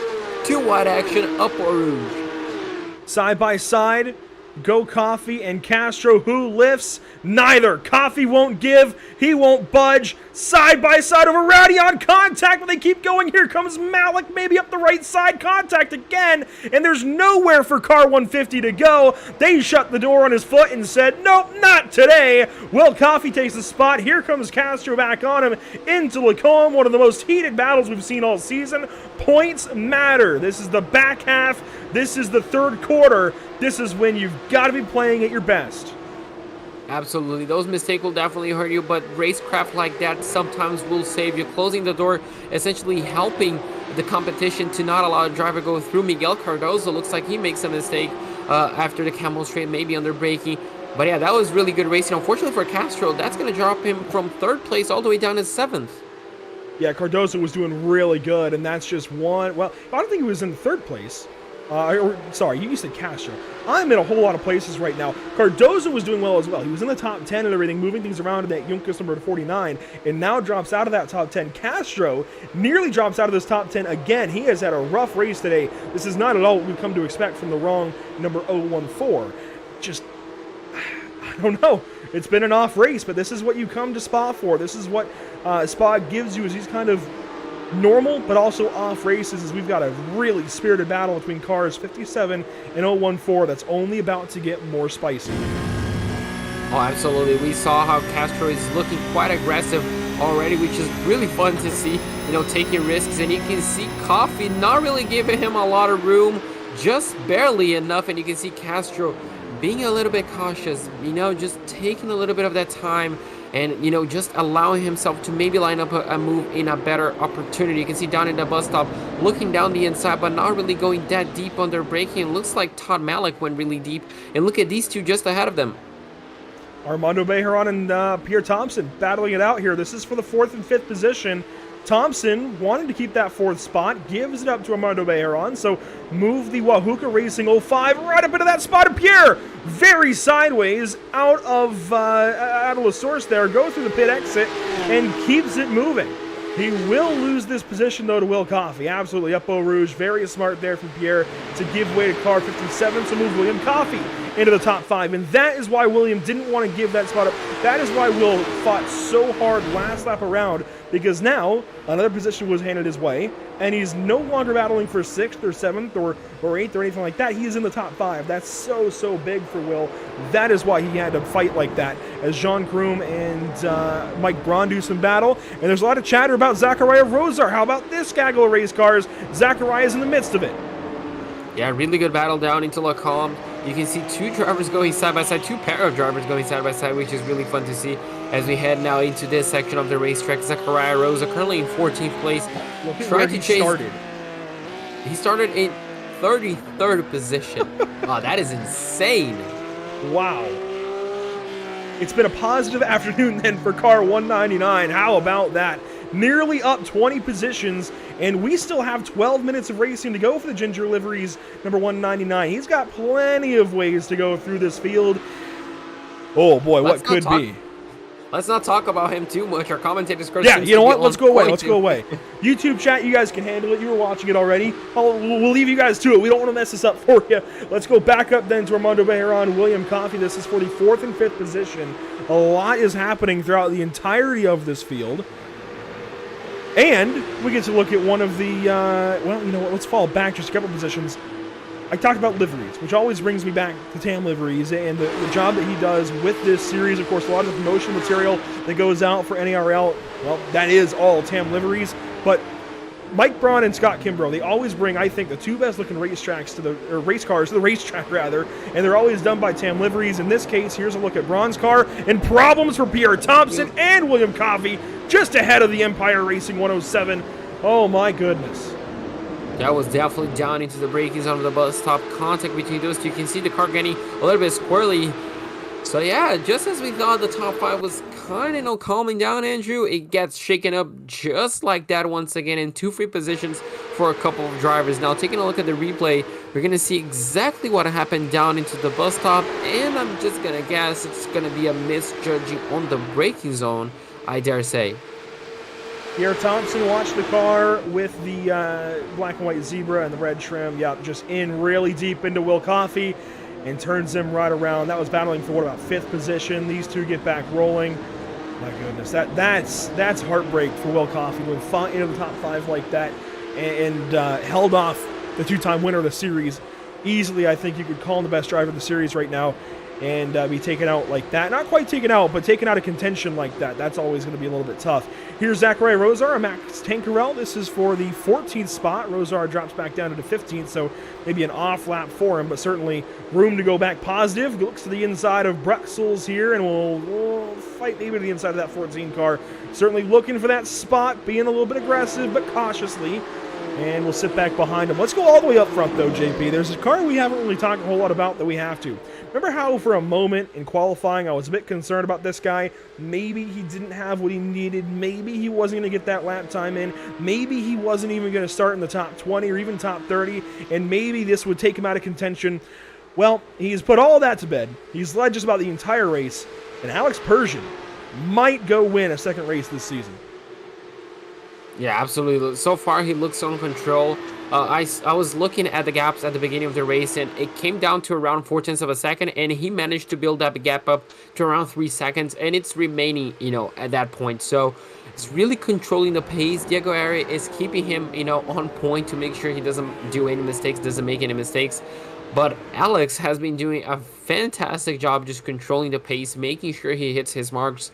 wide action up Eau Rouge. Side by side, go Coffey and Castro. Who lifts? Neither. Coffey won't give. He won't budge. Side by side over Radion. Contact, but they keep going. Here comes Malik, maybe up the right side. Contact again, and there's nowhere for car 150 to go. They shut the door on his foot and said, nope, not today. Will Coffey takes the spot. Here comes Castro back on him into Lacombe. One of the most heated battles we've seen all season. Points matter. This is the back half. This is the third quarter. This is when you've got to be playing at your best. Absolutely. Those mistakes will definitely hurt you, but racecraft like that sometimes will save you. Closing the door, essentially helping the competition to not allow a driver go through. Miguel Cardozo looks like he makes a mistake after the camel straight, maybe under braking. But yeah, that was really good racing. Unfortunately for Castro, that's going to drop him from 3rd place all the way down to 7th. Yeah, Cardozo was doing really good, and that's just one. Well, I don't think he was in 3rd place. Sorry, you said Castro. I'm in a whole lot of places right now. Cardozo was doing well as well. He was in the top 10 and everything, moving things around in that Juncos number 49, and now drops out of that top 10. Castro nearly drops out of this top 10 again. He has had a rough race today. This is not at all what we've come to expect from the wrong number 014. Just, I don't know. It's been an off race, but this is what you come to Spa for. This is what Spa gives you, is these kind of normal but also off races, as we've got a really spirited battle between cars 57 and 014 that's only about to get more spicy. Oh, absolutely. We saw how Castro is looking quite aggressive already, which is really fun to see, you know, taking risks. And you can see Coffee not really giving him a lot of room, just barely enough. And you can see Castro being a little bit cautious, you know, just taking a little bit of that time and, you know, just allowing himself to maybe line up a move in a better opportunity. You can see down in the bus stop, looking down the inside, but not really going that deep under braking. It looks like Todd Malik went really deep. And look at these two just ahead of them. Armando Bejeron and Pierre Thompson battling it out here. This is for the 4th and 5th position. Thompson, wanting to keep that 4th spot, gives it up to Armando Bejeron. So move the Wahuka Racing 05 right up into that spot. And Pierre, very sideways out of La Source there, goes through the pit exit and keeps it moving. He will lose this position, though, to Will Coffey. Absolutely, up Eau Rouge. Very smart there from Pierre to give way to car 57, so move William Coffey into the top 5. And that is why William didn't want to give that spot up. That is why Will fought so hard last lap around, because now another position was handed his way, and he's no longer battling for 6th or 7th or 8th or anything like that. He is in the top 5. That's so big for Will. That is why he had to fight like that, as Jean Kroom and Mike Braun do some battle. And there's a lot of chatter about Zachariah Rosar. How about this gaggle of race cars? Zachariah is in the midst of it. Yeah, really good battle down into La Combe. You can see two drivers going side by side, two pair of drivers going side by side, which is really fun to see as we head now into this section of the racetrack. Zachariah Rosa currently in 14th place. Trying to chase. He started in 33rd position. Wow, that is insane. Wow. It's been a positive afternoon then for car 199. How about that? Nearly up 20 positions, and we still have 12 minutes of racing to go for the Ginger Liveries number 199. He's got plenty of ways to go through this field. Oh boy, what could be? Let's not talk about him too much. Our commentators. Yeah, you know what? Let's go away. Let's go away. YouTube chat, you guys can handle it. You were watching it already. We'll leave you guys to it. We don't want to mess this up for you. Let's go back up then to Armando Bejeron, William Coffey. This is for the 4th and 5th position. A lot is happening throughout the entirety of this field. And we get to look at one of the, well, you know what, let's fall back just a couple positions. I talked about liveries, which always brings me back to Tam Liveries and the job that he does with this series. Of course, a lot of the promotional material that goes out for NARL, well, that is all Tam Liveries. But Mike Braun and Scott Kimbrough, they always bring, I think, the two best looking race cars to the racetrack, rather, and they're always done by Tam Liveries. In this case, here's a look at Braun's car, and problems for Pierre Thompson and William Coffey, just ahead of the Empire Racing 107. Oh my goodness. That was definitely down into the braking zone of the bus stop. Contact between those two. You can see the car getting a little bit squirrely. So yeah, just as we thought the top 5 was kind of calming down, Andrew, it gets shaken up just like that once again in 2 free positions for a couple of drivers. Now taking a look at the replay, we're going to see exactly what happened down into the bus stop, and I'm just going to guess it's going to be a misjudging on the braking zone, I dare say. Pierre Thompson watched the car with the black and white zebra and the red trim. Yep, just in really deep into Will Coffey and turns him right around. That was battling for, what, about 5th position. These two get back rolling. My goodness, that's heartbreak for Will Coffey to have into the top 5 like that and held off the 2-time winner of the series. Easily, I think you could call him the best driver of the series right now. and be taken out like that. Not quite taken out, but taken out of contention like that. That's always going to be a little bit tough. Here's Zachariah Rosar, Max Tankerell. This is for the 14th spot. Rosar drops back down to the 15th, so maybe an off lap for him, but certainly room to go back positive. Looks to the inside of Bruxelles here, and we'll fight maybe to the inside of that 14 car. Certainly looking for that spot, being a little bit aggressive, but cautiously. And we'll sit back behind him. Let's go all the way up front, though, JP. There's a car we haven't really talked a whole lot about that we have to. Remember how for a moment in qualifying I was a bit concerned about this guy? Maybe he didn't have what he needed. Maybe he wasn't going to get that lap time in. Maybe he wasn't even going to start in the top 20 or even top 30. And maybe this would take him out of contention. Well, he's put all that to bed. He's led just about the entire race. And Alex Persian might go win a second race this season. Yeah, absolutely. So far, he looks on control. I was looking at the gaps at the beginning of the race, and it came down to around 0.4 of a second, and he managed to build that gap up to around 3 seconds, and it's remaining, at that point. So it's really controlling the pace. Diego Ari is keeping him, on point to make sure he doesn't do any mistakes, doesn't make any mistakes. But Alex has been doing a fantastic job just controlling the pace, making sure he hits his marks.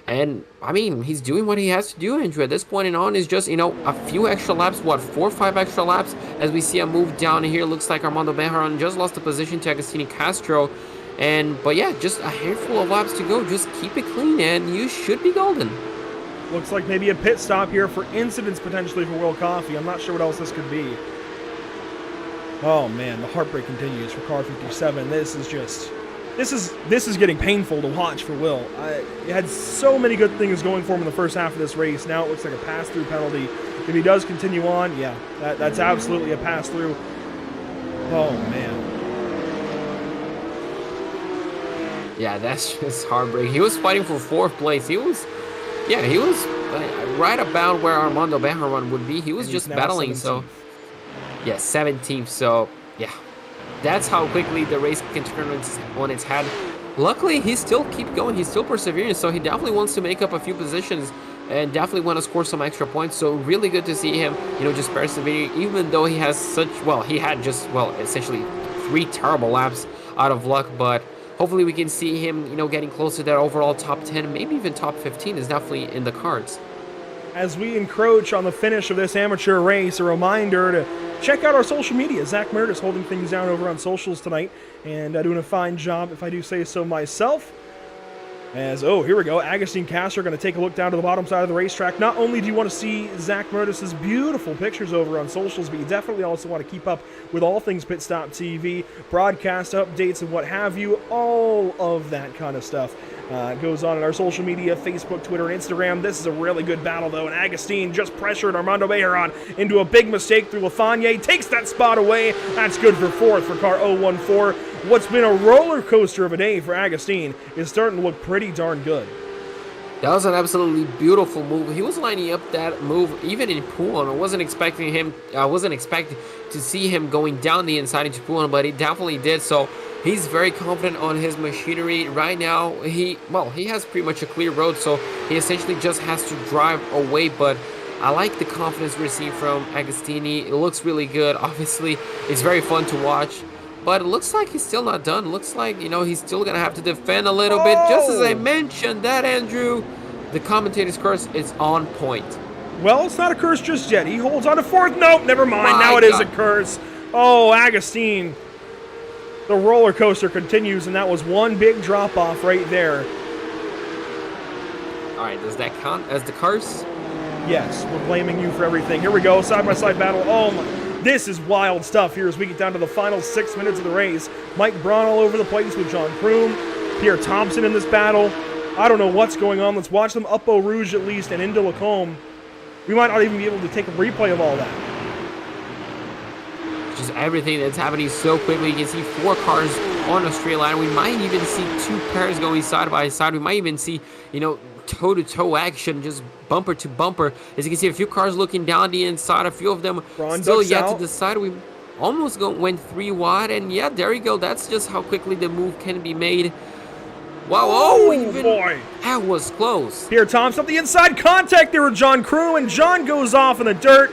And, I mean, he's doing what he has to do, Andrew. At this point on, is just, a few extra laps, 4 or 5 extra laps, as we see a move down here. Looks like Armando Bejaran just lost the position to Agostini Castro. But yeah, just a handful of laps to go. Just keep it clean, and you should be golden. Looks like maybe a pit stop here for incidents potentially for Will Coffey. I'm not sure what else this could be. Oh, man, the heartbreak continues for car 57. This is getting painful to watch for Will. He had so many good things going for him in the first half of this race. Now it looks like a pass-through penalty. If he does continue on, yeah, that's absolutely a pass-through. Oh, man. Yeah, that's just heartbreaking. He was fighting for 4th place. He was right about where Armando Bejaran would be. He was just battling, 17th. So... yeah, 17th, so, yeah. That's how quickly the race can turn on its head. Luckily, he still keeps going. He's still persevering, so he definitely wants to make up a few positions and definitely want to score some extra points. So really good to see him, just persevering, even though he has he had just, essentially 3 terrible laps out of luck. But hopefully we can see him, getting close to that overall top 10, maybe even top 15 is definitely in the cards. As we encroach on the finish of this amateur race, a reminder to check out our social media. Zach Merritt is holding things down over on socials tonight and doing a fine job, if I do say so myself. Here we go. Agustin Castro going to take a look down to the bottom side of the racetrack. Not only do you want to see Zach Mertis' beautiful pictures over on socials, but you definitely also want to keep up with all things Pit Stop TV, broadcast updates and what have you. All of that kind of stuff goes on in our social media, Facebook, Twitter, and Instagram. This is a really good battle, though, and Agustin just pressured Armando Bejaran into a big mistake through Lafayette. Takes that spot away. That's good for 4th for car 014. What's been a roller coaster of a day for Agustin is starting to look pretty darn good. That was an absolutely beautiful move. He was lining up that move even in Pool. I wasn't expecting to see him going down the inside into Pool, but he definitely did. So he's very confident on his machinery right now. He has pretty much a clear road, so he essentially just has to drive away. But I like the confidence we see from Agostini. It looks really good. Obviously, it's very fun to watch. But it looks like he's still not done. It looks like, he's still going to have to defend a little bit. Just as I mentioned that, Andrew, the commentator's curse is on point. Well, it's not a curse just yet. He holds on to 4th. Nope, never mind. Now it is a curse. Oh, Agustin. The roller coaster continues, and that was one big drop-off right there. All right, does that count as the curse? Yes, we're blaming you for everything. Here we go, side-by-side battle. Oh, my. This is wild stuff here as we get down to the final 6 minutes of the race. Mike Braun all over the place with John Kroom. Pierre Thompson in this battle. I don't know what's going on. Let's watch them up Eau Rouge at least and into Lacombe. We might not even be able to take a replay of all that. Just everything that's happening so quickly. You can see 4 cars on a straight line. We might even see 2 pairs going side by side. We might even see, toe-to-toe action, just bumper to bumper. As you can see, a few cars looking down the inside, a few of them Braun still yet out to decide. We almost went 3 wide, and yeah, there you go. That's just how quickly the move can be made. Wow, boy. That was close. Pierre Thompson up the inside, contact there with John Kroom, and John goes off in the dirt.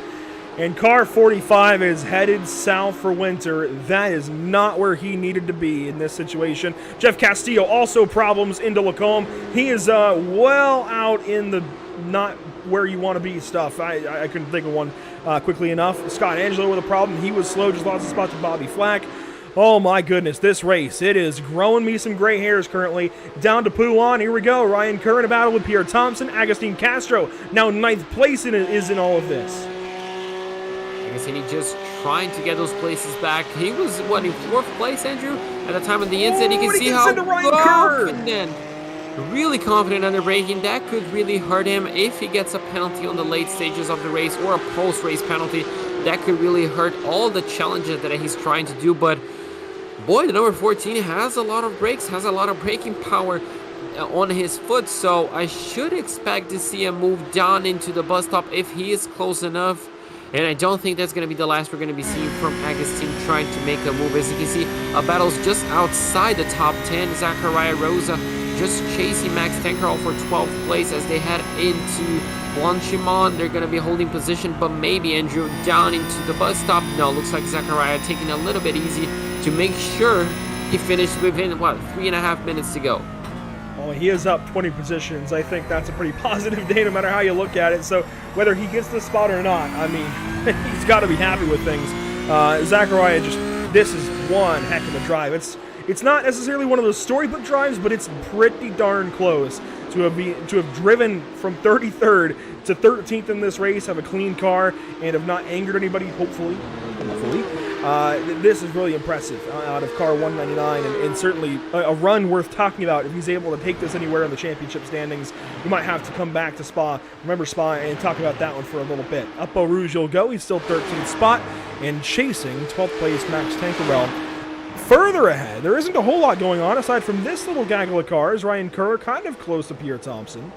And car 45 is headed south for winter. That is not where he needed to be in this situation. Jeff Castillo also problems into Lacombe. He is well out in the not where you want to be stuff. I couldn't think of one quickly enough. Scott Angelo with a problem. He was slow, just lost a spot to Bobby Flack. Oh my goodness, this race, it is growing me some gray hairs currently. Down to Poulan, here we go. Ryan Kerr in a battle with Pierre Thompson. Agustin Castro now 9th place is in all of this. Agostini just trying to get those places back. He was, what, in 4th place, Andrew? At the time of the incident, you can see how confident, really confident under braking. That could really hurt him if he gets a penalty on the late stages of the race or a post-race penalty. That could really hurt all the challenges that he's trying to do. But boy, the number 14 has a lot of brakes, has a lot of braking power on his foot. So I should expect to see him move down into the bus stop if he is close enough. And I don't think that's going to be the last we're going to be seeing from Agustin trying to make a move. As you can see, battle's just outside the top 10. Zachariah Rosa just chasing Max Tankerall for 12th place as they head into Blanchimont. They're going to be holding position, but maybe Andrew down into the bus stop. No, looks like Zachariah taking a little bit easy to make sure he finished within, what, 3.5 minutes to go. Well, he is up 20 positions. I think that's a pretty positive day no matter how you look at it. So whether he gets the spot or not, I mean, he's got to be happy with things. Zachariah this is one heck of a drive. It's not necessarily one of those storybook drives, but it's pretty darn close to have driven from 33rd to 13th in this race, have a clean car, and have not angered anybody, hopefully. This is really impressive out of car 199, and certainly a run worth talking about. If he's able to take this anywhere in the championship standings, we might have to come back to Spa, remember Spa, and talk about that one for a little bit. Up Eau Rouge he'll go. He's still 13th spot, and chasing 12th place Max Tankerell. Further ahead, there isn't a whole lot going on aside from this little gaggle of cars. Ryan Kerr kind of close to Pierre Thompson.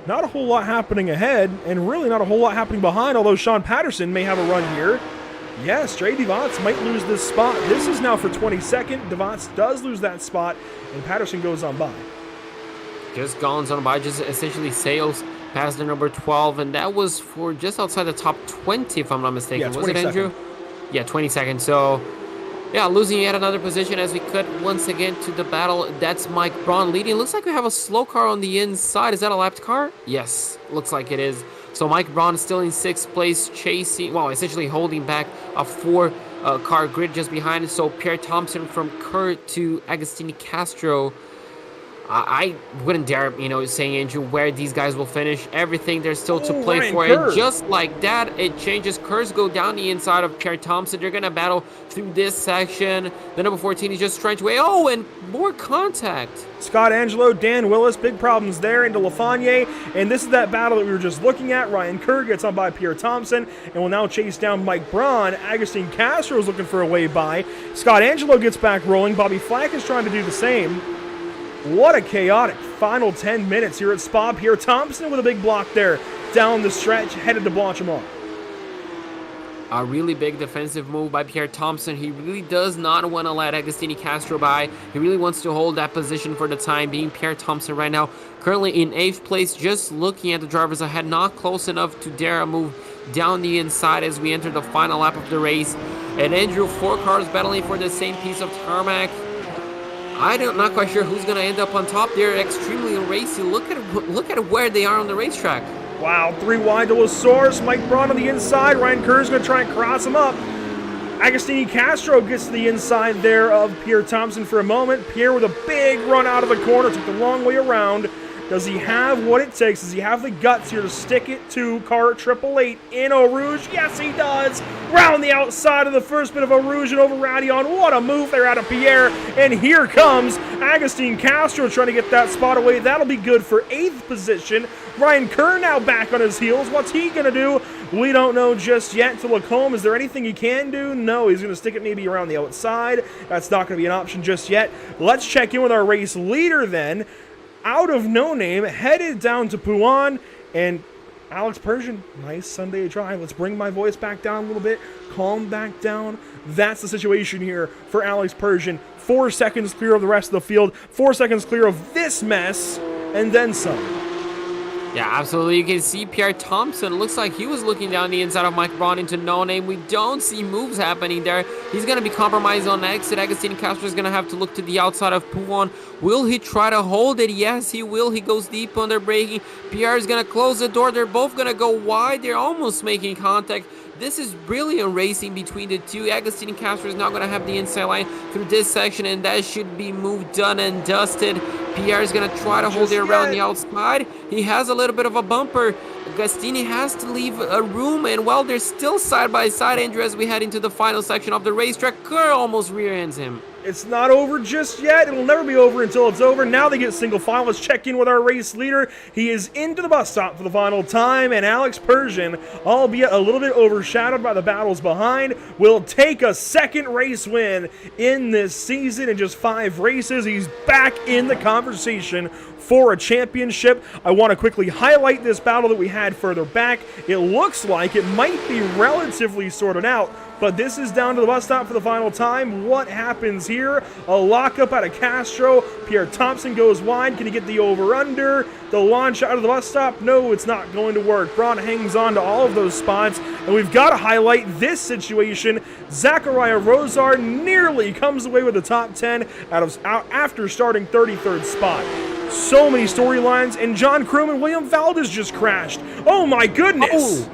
Not a whole lot happening ahead, and really not a whole lot happening behind, although Sean Patterson may have a run here. Yes, Trey Devats might lose this spot. This is now for 22nd. Devats does lose that spot, and Patterson goes on by. Just gone on by, just essentially sails past the number 12, and that was for just outside the top 20, if I'm not mistaken. Yeah, was it, Andrew? Yeah, 22nd. So, yeah, losing yet another position as we cut once again to the battle. That's Mike Braun leading. Looks like we have a slow car on the inside. Is that a lapped car? Yes, looks like it is. So Mike Braun still in 6th place, chasing, well, essentially holding back a 4-car grid just behind. So Pierre Thompson from Kerr to Agustini Castro. I wouldn't dare, saying, Andrew, where these guys will finish. Everything there's still to play Ryan for. Kerr. And just like that, it changes. Kerrs go down the inside of Pierre Thompson. They're going to battle through this section. The number 14 is just trying to... Oh, and more contact. Scott Angelo, Dan Willis, big problems there into Lafreniere. And this is that battle that we were just looking at. Ryan Kerr gets on by Pierre Thompson and will now chase down Mike Braun. Agustin Castro is looking for a way by. Scott Angelo gets back rolling. Bobby Flack is trying to do the same. What a chaotic final 10 minutes here at Spa. Pierre Thompson with a big block there down the stretch, headed to Blanchimont. A really big defensive move by Pierre Thompson. He really does not want to let Agustini Castro by. He really wants to hold that position for the time being. Pierre Thompson right now currently in 8th place, just looking at the drivers ahead, not close enough to dare a move down the inside as we enter the final lap of the race. And Andrew, 4 cars battling for the same piece of tarmac. I'm not quite sure who's going to end up on top. They're extremely racy. Look at where they are on the racetrack. Wow, 3 wide to Lasource. Mike Braun on the inside. Ryan Kerr's going to try and cross him up. Agustini Castro gets to the inside there of Pierre Thompson for a moment. Pierre with a big run out of the corner. Took the long way around. Does he have what it takes? Does he have the guts here to stick it to car 888 in Eau Rouge? Yes, he does. Round the outside of the first bit of Eau Rouge and over Radion. What a move there out of Pierre. And here comes Agustin Castro trying to get that spot away. That'll be good for 8th position. Ryan Kerr now back on his heels. What's he going to do? We don't know just yet. To Lacombe, is there anything he can do? No, he's going to stick it maybe around the outside. That's not going to be an option just yet. Let's check in with our race leader then. Out of No Name, headed down to Poulan, and Alex Persian, nice Sunday drive. Let's bring my voice back down a little bit, calm back down. That's the situation here for Alex Persian. 4 seconds clear of the rest of the field, 4 seconds clear of this mess, and then some. Yeah, absolutely. You can see Pierre Thompson. Looks like he was looking down the inside of Mike Braun into no name. We don't see moves happening there. He's going to be compromised on exit. Agustin Castro is going to have to look to the outside of Pouon. Will he try to hold it? Yes, he will. He goes deep under braking. Pierre is going to close the door. They're both going to go wide. They're almost making contact. This is brilliant racing between the two. Agustin Castro is now going to have the inside line through this section, and that should be moved done and dusted. Pierre is going to try to hold it around the outside. He has a little bit of a bumper. Agustini has to leave a room, and well, they're still side by side, Andrew, as we head into the final section of the racetrack. Kerr almost rear ends him. It's not over just yet. It'll never be over until it's over. Now they get single file. Let's check in with our race leader. He is into the bus stop for the final time, and Alex Persian, albeit a little bit overshadowed by the battles behind, will take a second race win in this season in just 5 races. He's back in the conversation for a championship. I want to quickly highlight this battle that we had further back. It looks like it might be relatively sorted out, but this is down to the bus stop for the final time. What happens here? A lockup out of Castro. Pierre Thompson goes wide. Can he get the over-under? The launch out of the bus stop? No, it's not going to work. Braun hangs on to all of those spots, and we've got to highlight this situation. Zachariah Rosar nearly comes away with the top 10 after starting 33rd spot. So many storylines, and John Kroom and William Valdez just crashed. Oh my goodness! Oh.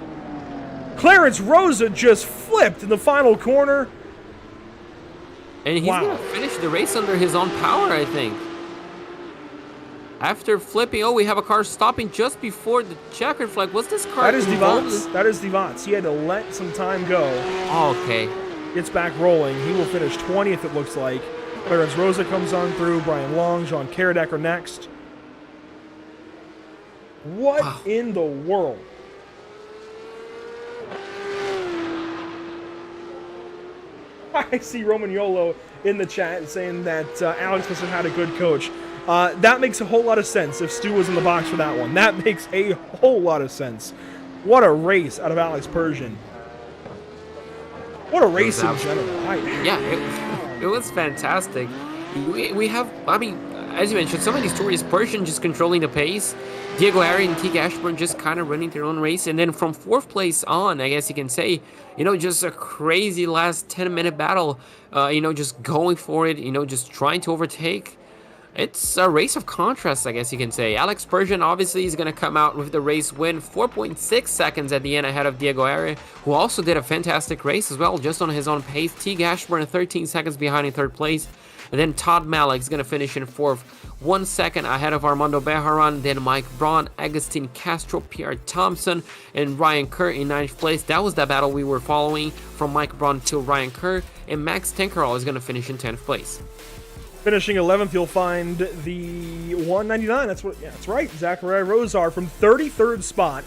Clarence Rosa just flipped in the final corner. And he's going to finish the race under his own power, I think. After flipping, we have a car stopping just before the checkered flag. What's this car? That is Devance. That is Devance. He had to let some time go. Oh, okay. Gets back rolling. He will finish 20th, it looks like. Clarence Rosa comes on through. Brian Long, Jean Karadec are next. What in the world? I see Roman Yolo in the chat saying that Alex must have had a good coach. That makes a whole lot of sense if Stu was in the box for that one. That makes a whole lot of sense. What a race out of Alex Persian. What a race in general. Yeah, it was fantastic. We have, I mean, as you mentioned, so many stories. Persian just controlling the pace. Diego Ari and Teague Ashburn just kind of running their own race. And then from 4th place on, I guess you can say, just a crazy last 10-minute battle. Just going for it, just trying to overtake. It's a race of contrasts, I guess you can say. Alex Persian obviously is going to come out with the race win, 4.6 seconds at the end ahead of Diego Ari, who also did a fantastic race as well, just on his own pace. Teague Ashburn 13 seconds behind in 3rd place. And then Todd Malik is going to finish in 4th, 1 second ahead of Armando Bejaran. Then Mike Braun, Agustin Castro, Pierre Thompson, and Ryan Kerr in 9th place. That was the battle we were following from Mike Braun to Ryan Kerr. And Max Tenkerall is going to finish in 10th place. Finishing 11th, you'll find the 199. That's right. Zachariah Rosar from 33rd spot,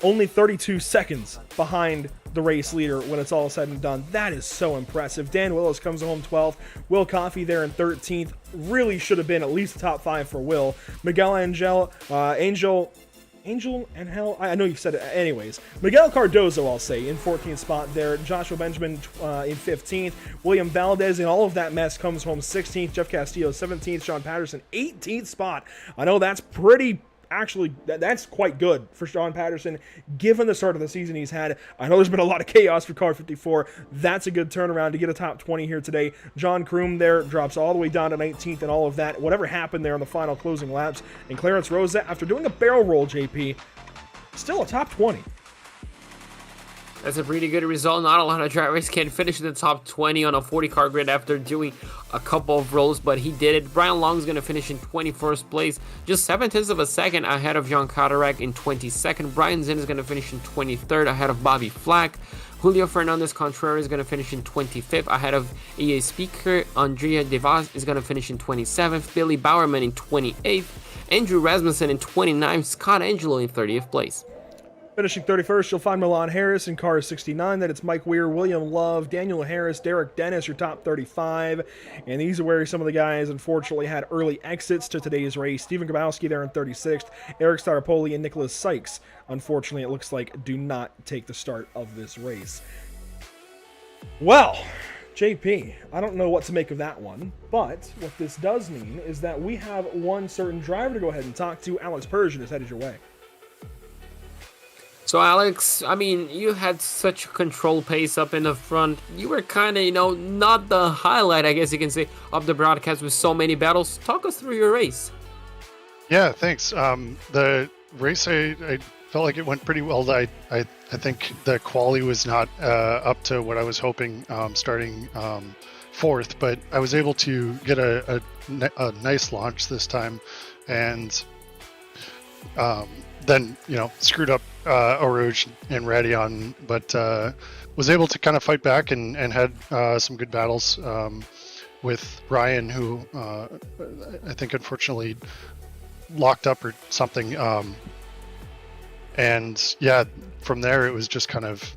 only 32 seconds behind the race leader when it's all said and done. That is so impressive. Dan Willis comes home 12th. Will Coffey there in 13th. Really should have been at least the top 5 for Will. Miguel Angel, I know you've said it. Anyways, Miguel Cardozo, I'll say, in 14th spot there. Joshua Benjamin in 15th. William Valdez in all of that mess comes home 16th. Jeff Castillo 17th. Sean Patterson 18th spot. I know that's that's quite good for Sean Patterson, given the start of the season he's had. I know there's been a lot of chaos for Car 54. That's a good turnaround to get a top 20 here today. John Kroom there drops all the way down to 19th and all of that. Whatever happened there in the final closing laps. And Clarence Rosa, after doing a barrel roll, JP, still a top 20. That's a pretty good result. Not a lot of drivers can finish in the top 20 on a 40-car grid after doing a couple of rolls, but he did it. Brian Long is going to finish in 21st place, just 0.7 of a second ahead of John Kadarek in 22nd. Brian Zinn is going to finish in 23rd ahead of Bobby Flack. Julio Fernandez Contreras is going to finish in 25th ahead of EA Speaker. Andrea Devas is going to finish in 27th. Billy Bowerman in 28th. Andrew Rasmussen in 29th. Scott Angelo in 30th place. Finishing 31st, you'll find Milan Harris in car 69. Then it's Mike Weir, William Love, Daniel Harris, Derek Dennis, your top 35. And these are where some of the guys, unfortunately, had early exits to today's race. Stephen Grabowski there in 36th. Eric Staropoli and Nicholas Sykes, unfortunately, it looks like, do not take the start of this race. Well, JP, I don't know what to make of that one. But what this does mean is that we have one certain driver to go ahead and talk to. Alex Persian is headed your way. So Alex, I mean, you had such a controlled pace up in the front. You were kind of, not the highlight, I guess you can say, of the broadcast with so many battles. Talk us through your race. Yeah, thanks. The race, I felt like it went pretty well. I think the quali was not up to what I was hoping, starting fourth, but I was able to get a nice launch this time, and then screwed up Orouge and Radion, but was able to kind of fight back and had some good battles with Ryan, who I think unfortunately locked up or something, and yeah, from there it was just kind of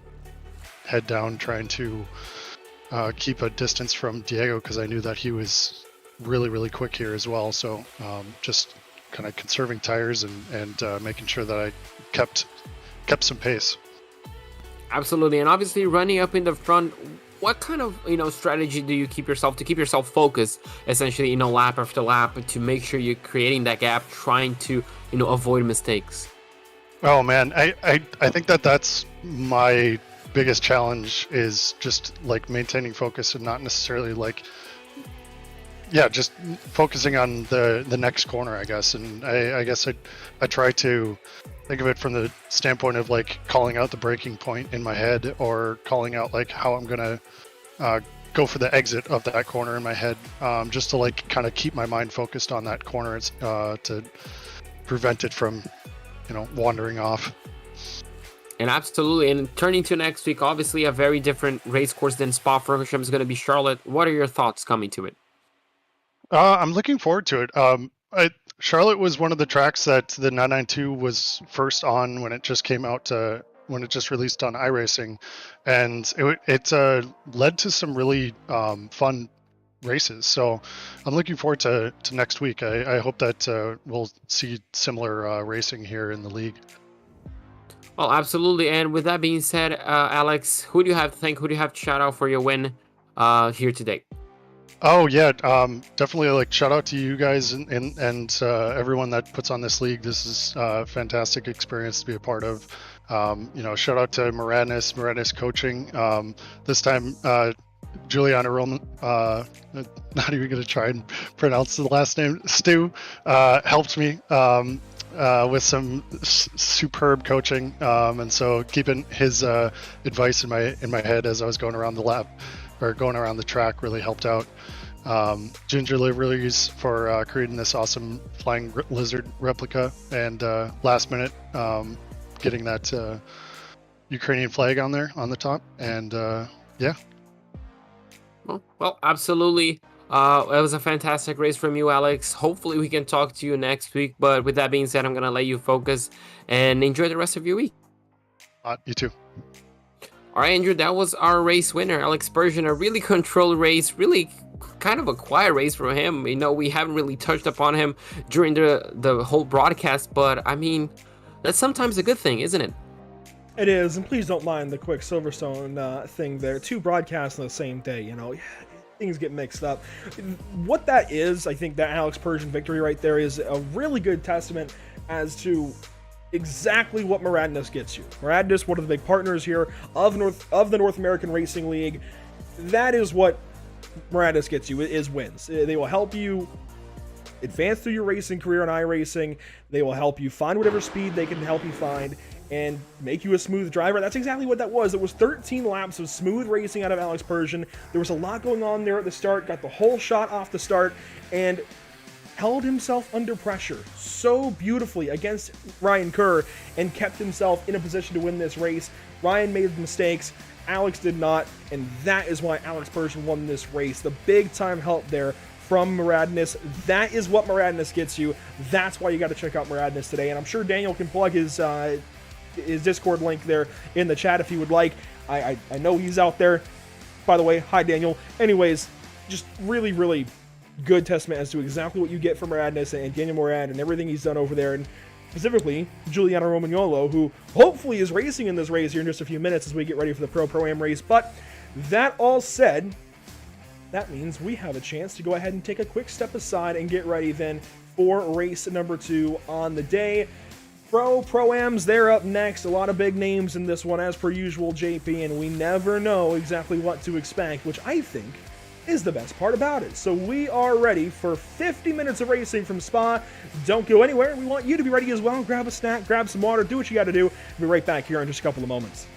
head down trying to keep a distance from Diego, because I knew that he was really quick here as well, so just kind of conserving tires and making sure that I kept some pace. Absolutely, and obviously running up in the front, what kind of strategy do you keep yourself focused, essentially lap after lap, to make sure you're creating that gap, trying to avoid mistakes? Oh man, I think that's my biggest challenge, is just like maintaining focus and not necessarily just focusing on the next corner, I guess. And I guess I try to think of it from the standpoint of like calling out the breaking point in my head, or calling out like how I'm gonna go for the exit of that corner in my head, just to like kind of keep my mind focused on that corner, to prevent it from wandering off. And absolutely, and turning to next week, obviously a very different race course than Spa-Francorchamps is going to be Charlotte. What are your thoughts coming to it? I'm looking forward to it. Charlotte was one of the tracks that the 992 was first on when it just came out, when it just released on iRacing, and it led to some really fun races. So I'm looking forward to next week. I hope that we'll see similar racing here in the league. Well, absolutely. And with that being said, Alex, who do you have to thank? Who do you have to shout out for your win here today? Oh yeah, definitely. Like, shout out to you guys and everyone that puts on this league. This is a fantastic experience to be a part of. Shout out to Moradnis Coaching. This time, Juliana Roman, not even going to try and pronounce the last name, Stu, helped me with some superb coaching, and so keeping his advice in my head as I was going around the lap, or going around the track, really helped out. Ginger Liveries for creating this awesome flying lizard replica, and last minute getting that Ukrainian flag on there on the top, and yeah. Well, absolutely. It was a fantastic race from you, Alex. Hopefully we can talk to you next week. But with that being said, I'm going to let you focus and enjoy the rest of your week. You too. All right, Andrew, that was our race winner, Alex Persian. A really controlled race, really kind of a quiet race for him. We haven't really touched upon him during the whole broadcast, but I mean, that's sometimes a good thing, isn't it? It is, and please don't mind the quick Silverstone thing there. 2 broadcasts on the same day, things get mixed up. What that is, I think that Alex Persian victory right there is a really good testament as to exactly what Moradnis gets you. Moradnis, one of the big partners here of the North American Racing League. That is what Moradnis gets you, is wins. They will help you advance through your racing career in iRacing. They will help you find whatever speed they can help you find and make you a smooth driver. That's exactly what that was. It was 13 laps of smooth racing out of Alex Persian. There was a lot going on there at the start, got the whole shot off the start, and held himself under pressure so beautifully against Ryan Kerr and kept himself in a position to win this race. Ryan made mistakes, Alex did not, and that is why Alex Persian won this race. The big time help there from Moradnis. That is what Moradnis gets you. That's why you got to check out Moradnis today, and I'm sure Daniel can plug his Discord link there in the chat if he would like. I know he's out there. By the way, hi Daniel. Anyways, just really good testament as to exactly what you get from Moradnis and Daniel Morad and everything he's done over there, and specifically Giuliano Romagnolo, who hopefully is racing in this race here in just a few minutes as we get ready for the Pro-Am race. But that all said, that means we have a chance to go ahead and take a quick step aside and get ready then for race number 2 on the day. Pro-Ams, they're up next. A lot of big names in this one, as per usual, JP, and we never know exactly what to expect, which I think is the best part about it. So we are ready for 50 minutes of racing from Spa. Don't go anywhere. We want you to be ready as well. Grab a snack, grab some water, do what you got to do. We'll be right back here in just a couple of moments.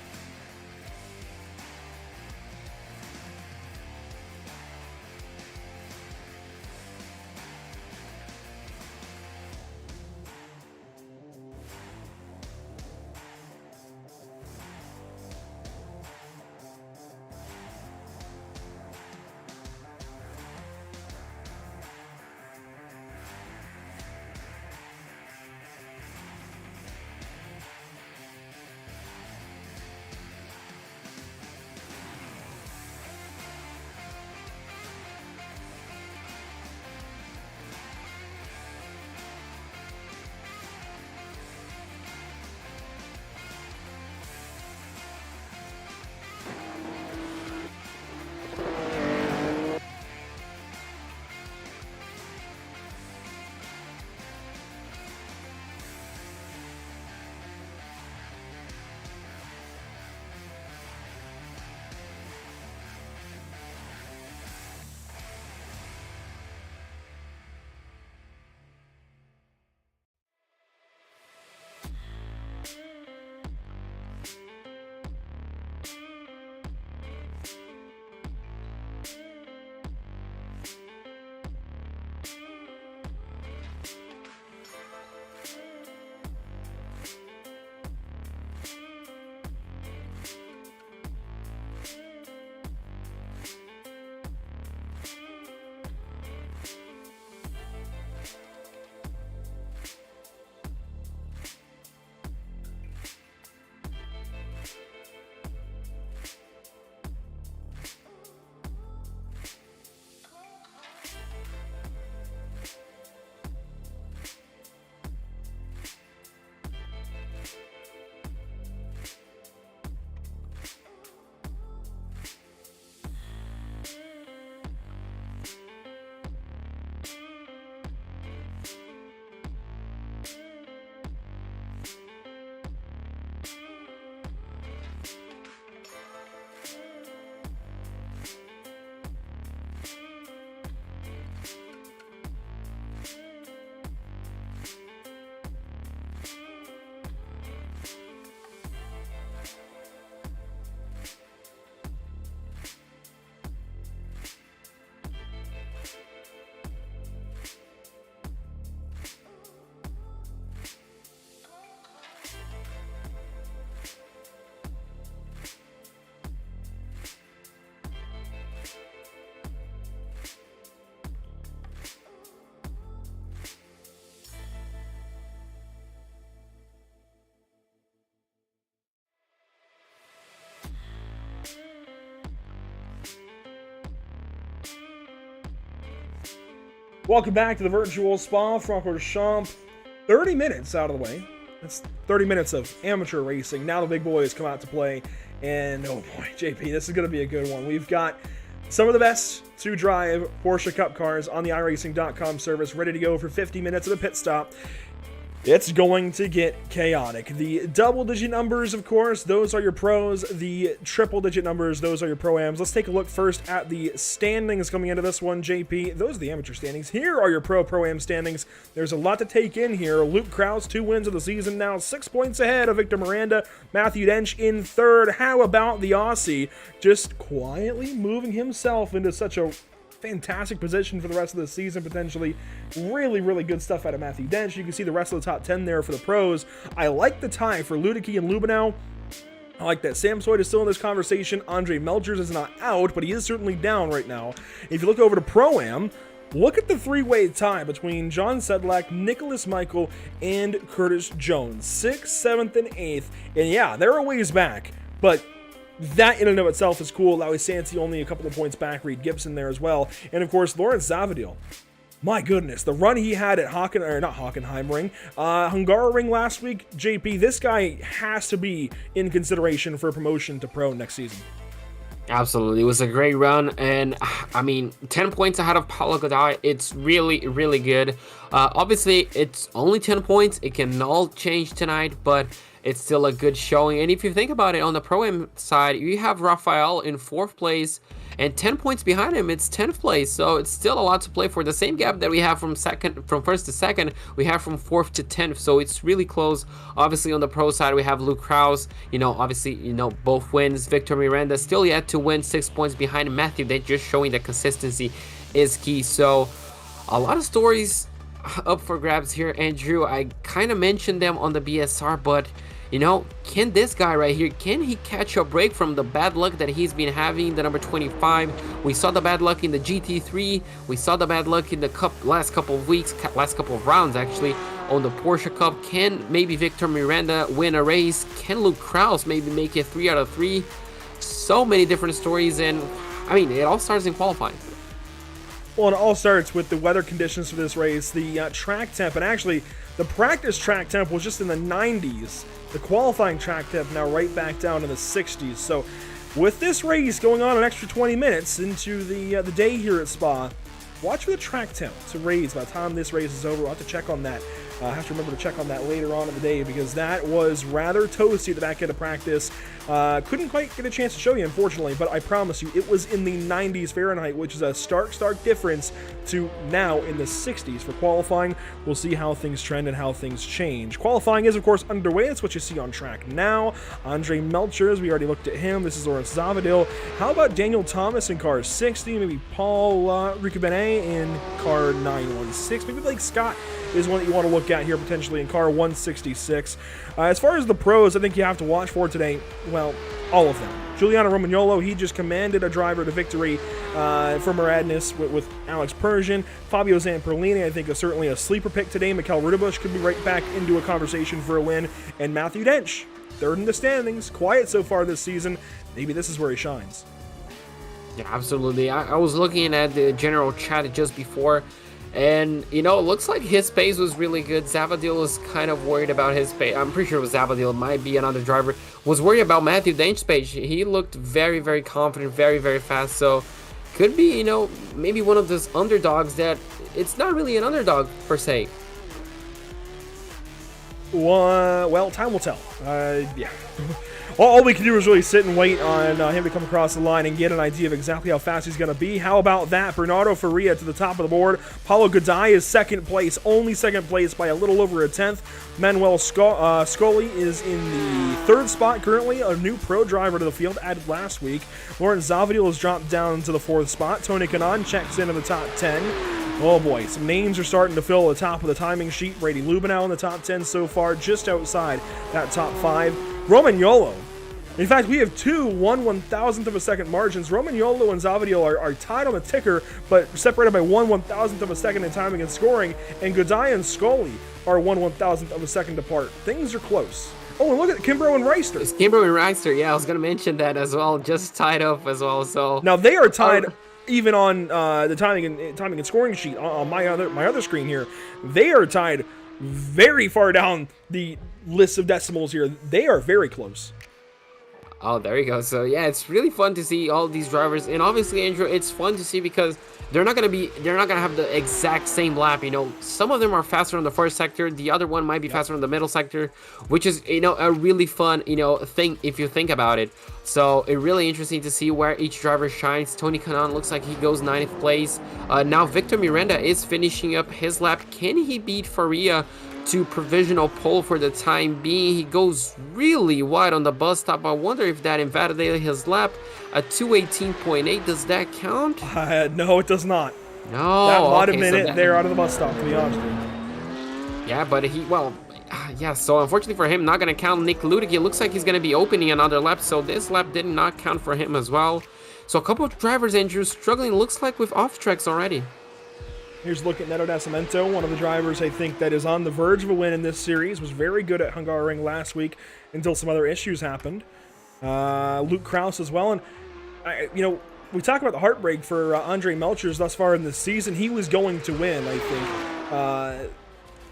Welcome back to the virtual Spa Francorchamps. 30 minutes out of the way. That's 30 minutes of amateur racing. Now the big boys come out to play. And oh boy, JP, this is going to be a good one. We've got some of the best to drive Porsche Cup cars on the iRacing.com service ready to go for 50 minutes at a pit stop. It's going to get chaotic. The double-digit numbers, of course, those are your pros. The triple-digit numbers, those are your pro-ams. Let's take a look first at the standings coming into this one, JP. Those are the amateur standings. Here are your pro-am standings. There's a lot to take in here. Luke Krause, 2 wins of the season now, 6 points ahead of Victor Miranda. Matthew Dench in third. How about the Aussie just quietly moving himself into such a fantastic position for the rest of the season, potentially. Really, really good stuff out of Matthew Dench. You can see the rest of the top 10 there for the pros. I like the tie for Ludicky and Lubenow. I like that Sam Swoyd is still in this conversation. Andre Melchers is not out, but he is certainly down right now. If you look over to Pro-Am, look at the three-way tie between John Sedlak, Nicholas Michael, and Curtis Jones. 6th, 7th, and 8th. And yeah, they're a ways back, but that in and of itself is cool. Lowy Santi only a couple of points back. Reed Gibson there as well. And of course, Lawrence Zavadil. My goodness, the run he had at Hungaroring last week, JP, this guy has to be in consideration for promotion to pro next season. Absolutely. It was a great run. And I mean, 10 points ahead of Paulo Godoy. It's really, really good. Obviously, it's only 10 points. It can all change tonight, but it's still a good showing. And if you think about it, on the Pro-Am side, you have Rafael in 4th place. And 10 points behind him, it's 10th place. So it's still a lot to play for. The same gap that we have from first to second, we have from 4th to 10th. So it's really close. Obviously, on the pro side, we have Luke Krause. Obviously, both wins. Victor Miranda still yet to win, 6 points behind Matthew. They're just showing that consistency is key. So a lot of stories up for grabs here, Andrew. I kind of mentioned them on the BSR, but can this guy right here, can he catch a break from the bad luck that he's been having, the number 25? We saw the bad luck in the GT3. We saw the bad luck in the last couple of weeks, last couple of rounds, actually, on the Porsche Cup. Can maybe Victor Miranda win a race? Can Luke Krause maybe make it 3 out of 3? So many different stories, and, I mean, it all starts in qualifying. Well, it all starts with the weather conditions for this race, the track temp, and actually, the practice track temp was just in the 90s. The qualifying track temp now right back down in the 60s. So with this race going on an extra 20 minutes into the day here at Spa, watch for the track temp to raise by the time this race is over. We'll have to check on that. I have to remember to check on that later on in the day because that was rather toasty at the back end of practice. Couldn't quite get a chance to show you, unfortunately, but I promise you it was in the 90s Fahrenheit, which is a stark difference to now in the 60s for qualifying. We'll see how things trend and how things change. Qualifying is, of course, underway. That's what you see on track now. Andre Melcher, as we already looked at him. This is Lorenz Zavadil. How about Daniel Thomas in car 60? Maybe Paul Riccobene in car 916. Maybe Blake Scott is one that you want to look at here potentially in car 166. As far as the pros, I think you have to watch for today, well, all of them. Giuliano Romagnolo, he just commanded a driver to victory for Maradness with Alex Persian. Fabio Zamperlini, I think, is certainly a sleeper pick today. Mikael Ritterbusch could be right back into a conversation for a win. And Matthew Dench, third in the standings, quiet so far this season. Maybe this is where he shines. Yeah, absolutely. I was looking at the general chat just before, and, it looks like his pace was really good. Zavadil was kind of worried about his pace. I'm pretty sure it was Zavadil. It might be another driver. Was worried about Matthew Dench's pace. He looked very, very confident, very, very fast. So, could be, maybe one of those underdogs that it's not really an underdog, per se. Well, time will tell. Yeah. All we can do is really sit and wait on him to come across the line and get an idea of exactly how fast he's going to be. How about that? Bernardo Faria to the top of the board. Paulo Godoy is second place, only second place by a little over a tenth. Manuel Scully is in the third spot currently, a new pro driver to the field added last week. Lorenz Zavadil has dropped down to the fourth spot. Tony Kanaan checks in the top 10. Oh boy, some names are starting to fill the top of the timing sheet. Brady Lubenow in the top 10 so far, just outside that top 5. Romagnolo. In fact, we have two 1/1000th of a second margins. Romagnolo and Zavadil are tied on the ticker, but separated by 1/1000th of a second in timing and scoring. And Godoy and Scully are 1/1000th of a second apart. Things are close. Oh, and look at Kimbrough and Reister. It's Kimbrough and Reister, yeah, I was going to mention that as well. Just tied up as well, so... Now, they are tied... Even on the timing and scoring sheet on my other screen here, they are tied very far down the list of decimals here. They are very close. Oh, there you go. So yeah, it's really fun to see all these drivers, and obviously, Andrew, it's fun to see because they're not gonna have the exact same lap. Some of them are faster on the first sector, the other one might be faster on the middle sector, which is a really fun thing if you think about it. So it's really interesting to see where each driver shines. Tony Kanaan looks like he goes 9th place. Now Victor Miranda is finishing up his lap. Can he beat Faria to provisional pole for the time being? He goes really wide on the bus stop. I wonder if that invalidated his lap. A 218.8, does that count? No, it does not. No. That might have been it there out of the bus stop, to be honest with you. Yeah, but yeah, so unfortunately for him, not going to count. Nick Ludick, looks like he's going to be opening another lap, so this lap did not count for him as well. So a couple of drivers, Andrew, struggling, looks like, with off tracks already. Here's a look at Neto Nascimento, one of the drivers I think that is on the verge of a win in this series. Was very good at Hungaroring last week until some other issues happened. Luke Krause as well. And, we talk about the heartbreak for Andre Melchers thus far in this season. He was going to win, I think,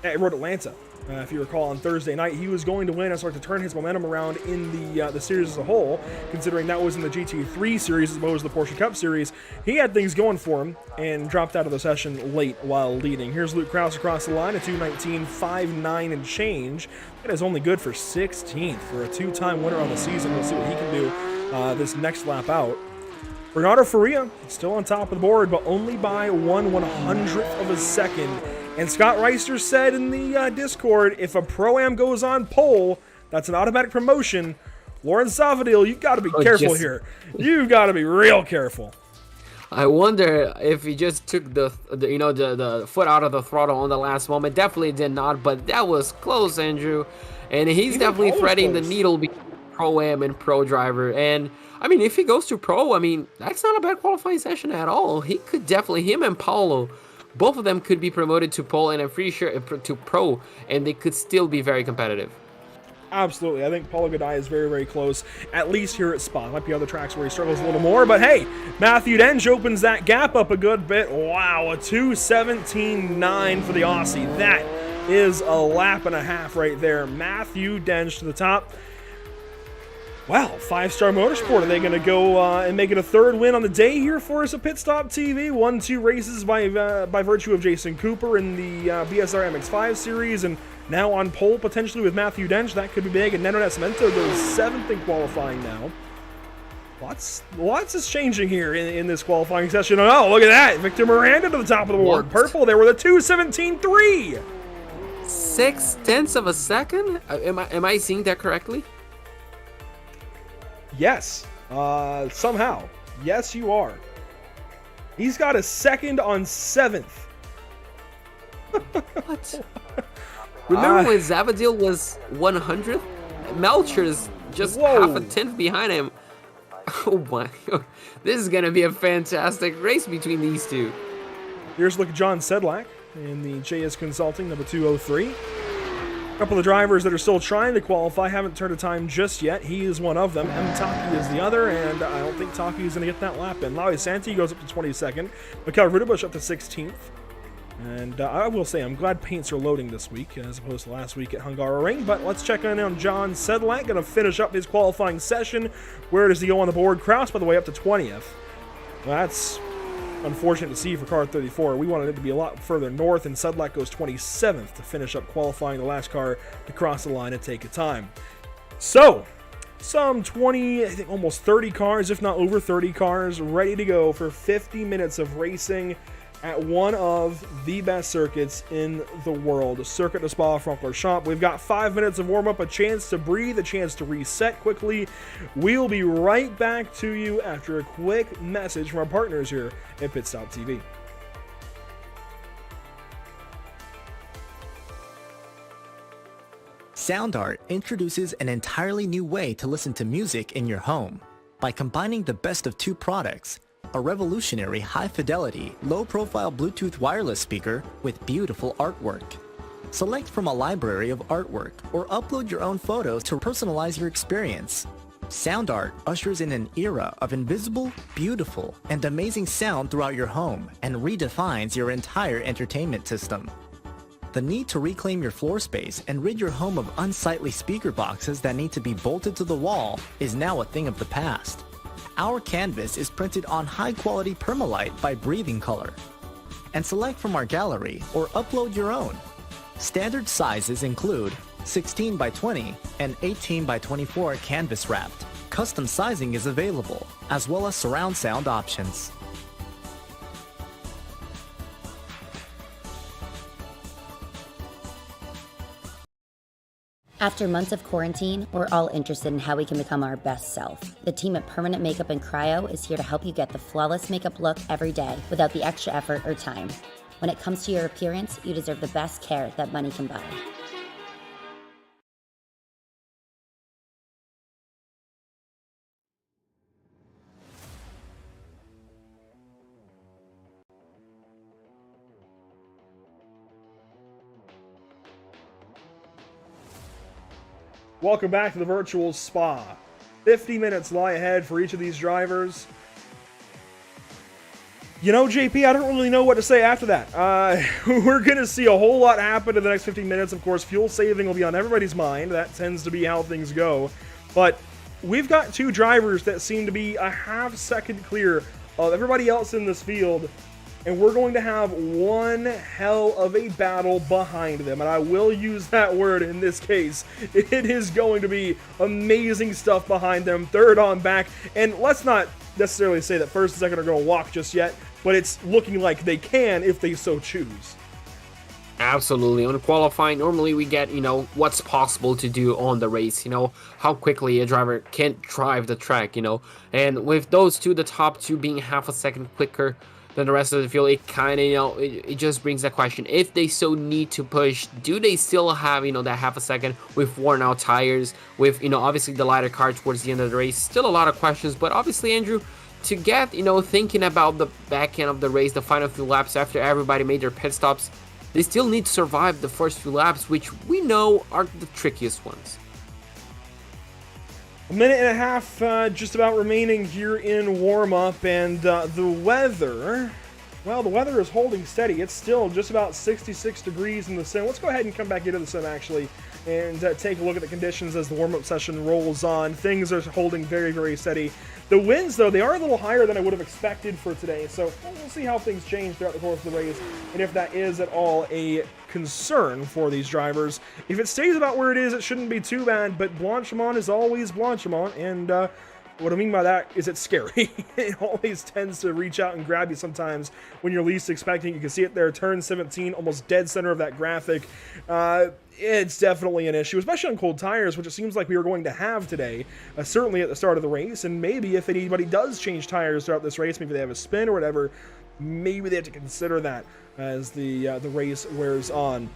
at Road Atlanta. If you recall, on Thursday night, he was going to win and start to turn his momentum around in the series as a whole, considering that was in the GT3 series as opposed to the Porsche Cup series. He had things going for him and dropped out of the session late while leading. Here's Luke Krause across the line, a 2:19.59 and change. That is only good for 16th for a two-time winner on the season. We'll see what he can do this next lap out. Bernardo Faria still on top of the board, but only by 1/100th of a second. And Scott Reister said in the Discord, if a Pro-Am goes on pole, that's an automatic promotion. Lauren Savadil, you've got to be careful here. You've got to be real careful. I wonder if he just took the foot out of the throttle on the last moment. Definitely did not, but that was close, Andrew. And he's definitely threading the needle between Pro-Am and Pro driver. And I mean, if he goes to Pro, I mean, that's not a bad qualifying session at all. He could definitely, him and Paulo, both of them could be promoted to pole, and I'm pretty sure to Pro, and they could still be very competitive. Absolutely. I think Paulo Godai is very, very close, at least here at Spa. Might be other tracks where he struggles a little more, but hey, Matthew Denge opens that gap up a good bit. Wow, a 2:17.9 for the Aussie. That is a lap and a half right there. Matthew Denge to the top. Wow, 5-Star Motorsport. Are they going to go and make it a third win on the day here for us at Pit Stop TV? 1-2 races by virtue of Jason Cooper in the BSR MX-5 series, and now on pole potentially with Matthew Denge. That could be big. And Neno Nascimento goes 7th in qualifying now. Lots is changing here in this qualifying session. Oh, look at that. Victor Miranda to the top of the board. Purple there with a 2:17.3. 0.6 of a second? Am I seeing that correctly? Yes, somehow. Yes, you are. He's got a second on 7th. What? Remember when Zavadil was 100th? Melcher's just half a tenth behind him. Oh my God. This is going to be a fantastic race between these two. Here's look at John Sedlak in the JS Consulting number 203. A couple of drivers that are still trying to qualify haven't turned a time just yet. He is one of them. M. Taki is the other, and I don't think Taki is going to get that lap in. Laue Santi goes up to 22nd. Mikhail Rudebush up to 16th. And I will say, I'm glad paints are loading this week as opposed to last week at Hungaroring. But let's check in on John Sedlak. Going to finish up his qualifying session. Where does he go on the board? Krause, by the way, up to 20th. Well, that's unfortunate to see for car 34. We wanted it to be a lot further north, and Sedlak goes 27th to finish up qualifying the last car to cross the line and take a time. So, some 20, I think almost 30 cars, if not over 30 cars, ready to go for 50 minutes of racing at one of the best circuits in the world, Circuit de Spa-Francorchamps. We've got 5 minutes of warm-up, a chance to breathe, a chance to reset quickly. We'll be right back to you after a quick message from our partners here at Pit Stop TV. Sound Art introduces an entirely new way to listen to music in your home by combining the best of two products: a revolutionary high-fidelity, low-profile Bluetooth wireless speaker with beautiful artwork. Select from a library of artwork or upload your own photos to personalize your experience. Sound Art ushers in an era of invisible, beautiful, and amazing sound throughout your home and redefines your entire entertainment system. The need to reclaim your floor space and rid your home of unsightly speaker boxes that need to be bolted to the wall is now a thing of the past. Our canvas is printed on high-quality permalite by Breathing Color. And select from our gallery or upload your own. Standard sizes include 16 by 20 and 18 by 24 canvas wrapped. Custom sizing is available, as well as surround sound options. After months of quarantine, we're all interested in how we can become our best self. The team at Permanent Makeup and Cryo is here to help you get the flawless makeup look every day without the extra effort or time. When it comes to your appearance, you deserve the best care that money can buy. Welcome back to the virtual spa. 50 minutes lie ahead for each of these drivers. You know, JP, I don't really know what to say after that. We're going to see a whole lot happen in the next 15 minutes. Of course, fuel saving will be on everybody's mind. That tends to be how things go. But we've got two drivers that seem to be a half second clear of everybody else in this field. And we're going to have one hell of a battle behind them. And I will use that word in this case. It is going to be amazing stuff behind them. Third on back. And let's not necessarily say that first and second are going to walk just yet, but it's looking like they can if they so choose. Absolutely. On qualifying, normally we get, what's possible to do on the race, how quickly a driver can drive the track, and with those two, the top two being half a second quicker than the rest of the field, it kind of, it just brings that question. If they so need to push, do they still have, that half a second with worn out tires, with, obviously the lighter car towards the end of the race? Still a lot of questions, but obviously, Andrew, to get, thinking about the back end of the race, the final few laps after everybody made their pit stops, they still need to survive the first few laps, which we know are the trickiest ones. A minute and a half just about remaining here in warm-up, and the weather, well, the weather is holding steady. It's still just about 66 degrees in the sim. Let's go ahead and come back into the sim, actually, and take a look at the conditions as the warm-up session rolls on. Things are holding very, very steady. The winds, though, they are a little higher than I would have expected for today, so we'll see how things change throughout the course of the race, and if that is at all a concern for these drivers. If it stays about where it is, it shouldn't be too bad, but Blanchimont is always Blanchimont, and what I mean by that is it's scary. It always tends to reach out and grab you sometimes when you're least expecting. You can see it there, turn 17, almost dead center of that graphic. It's definitely an issue, especially on cold tires, which it seems like we are going to have today, certainly at the start of the race, and maybe if anybody does change tires throughout this race, maybe they have a spin or whatever, maybe they have to consider that as the race wears on.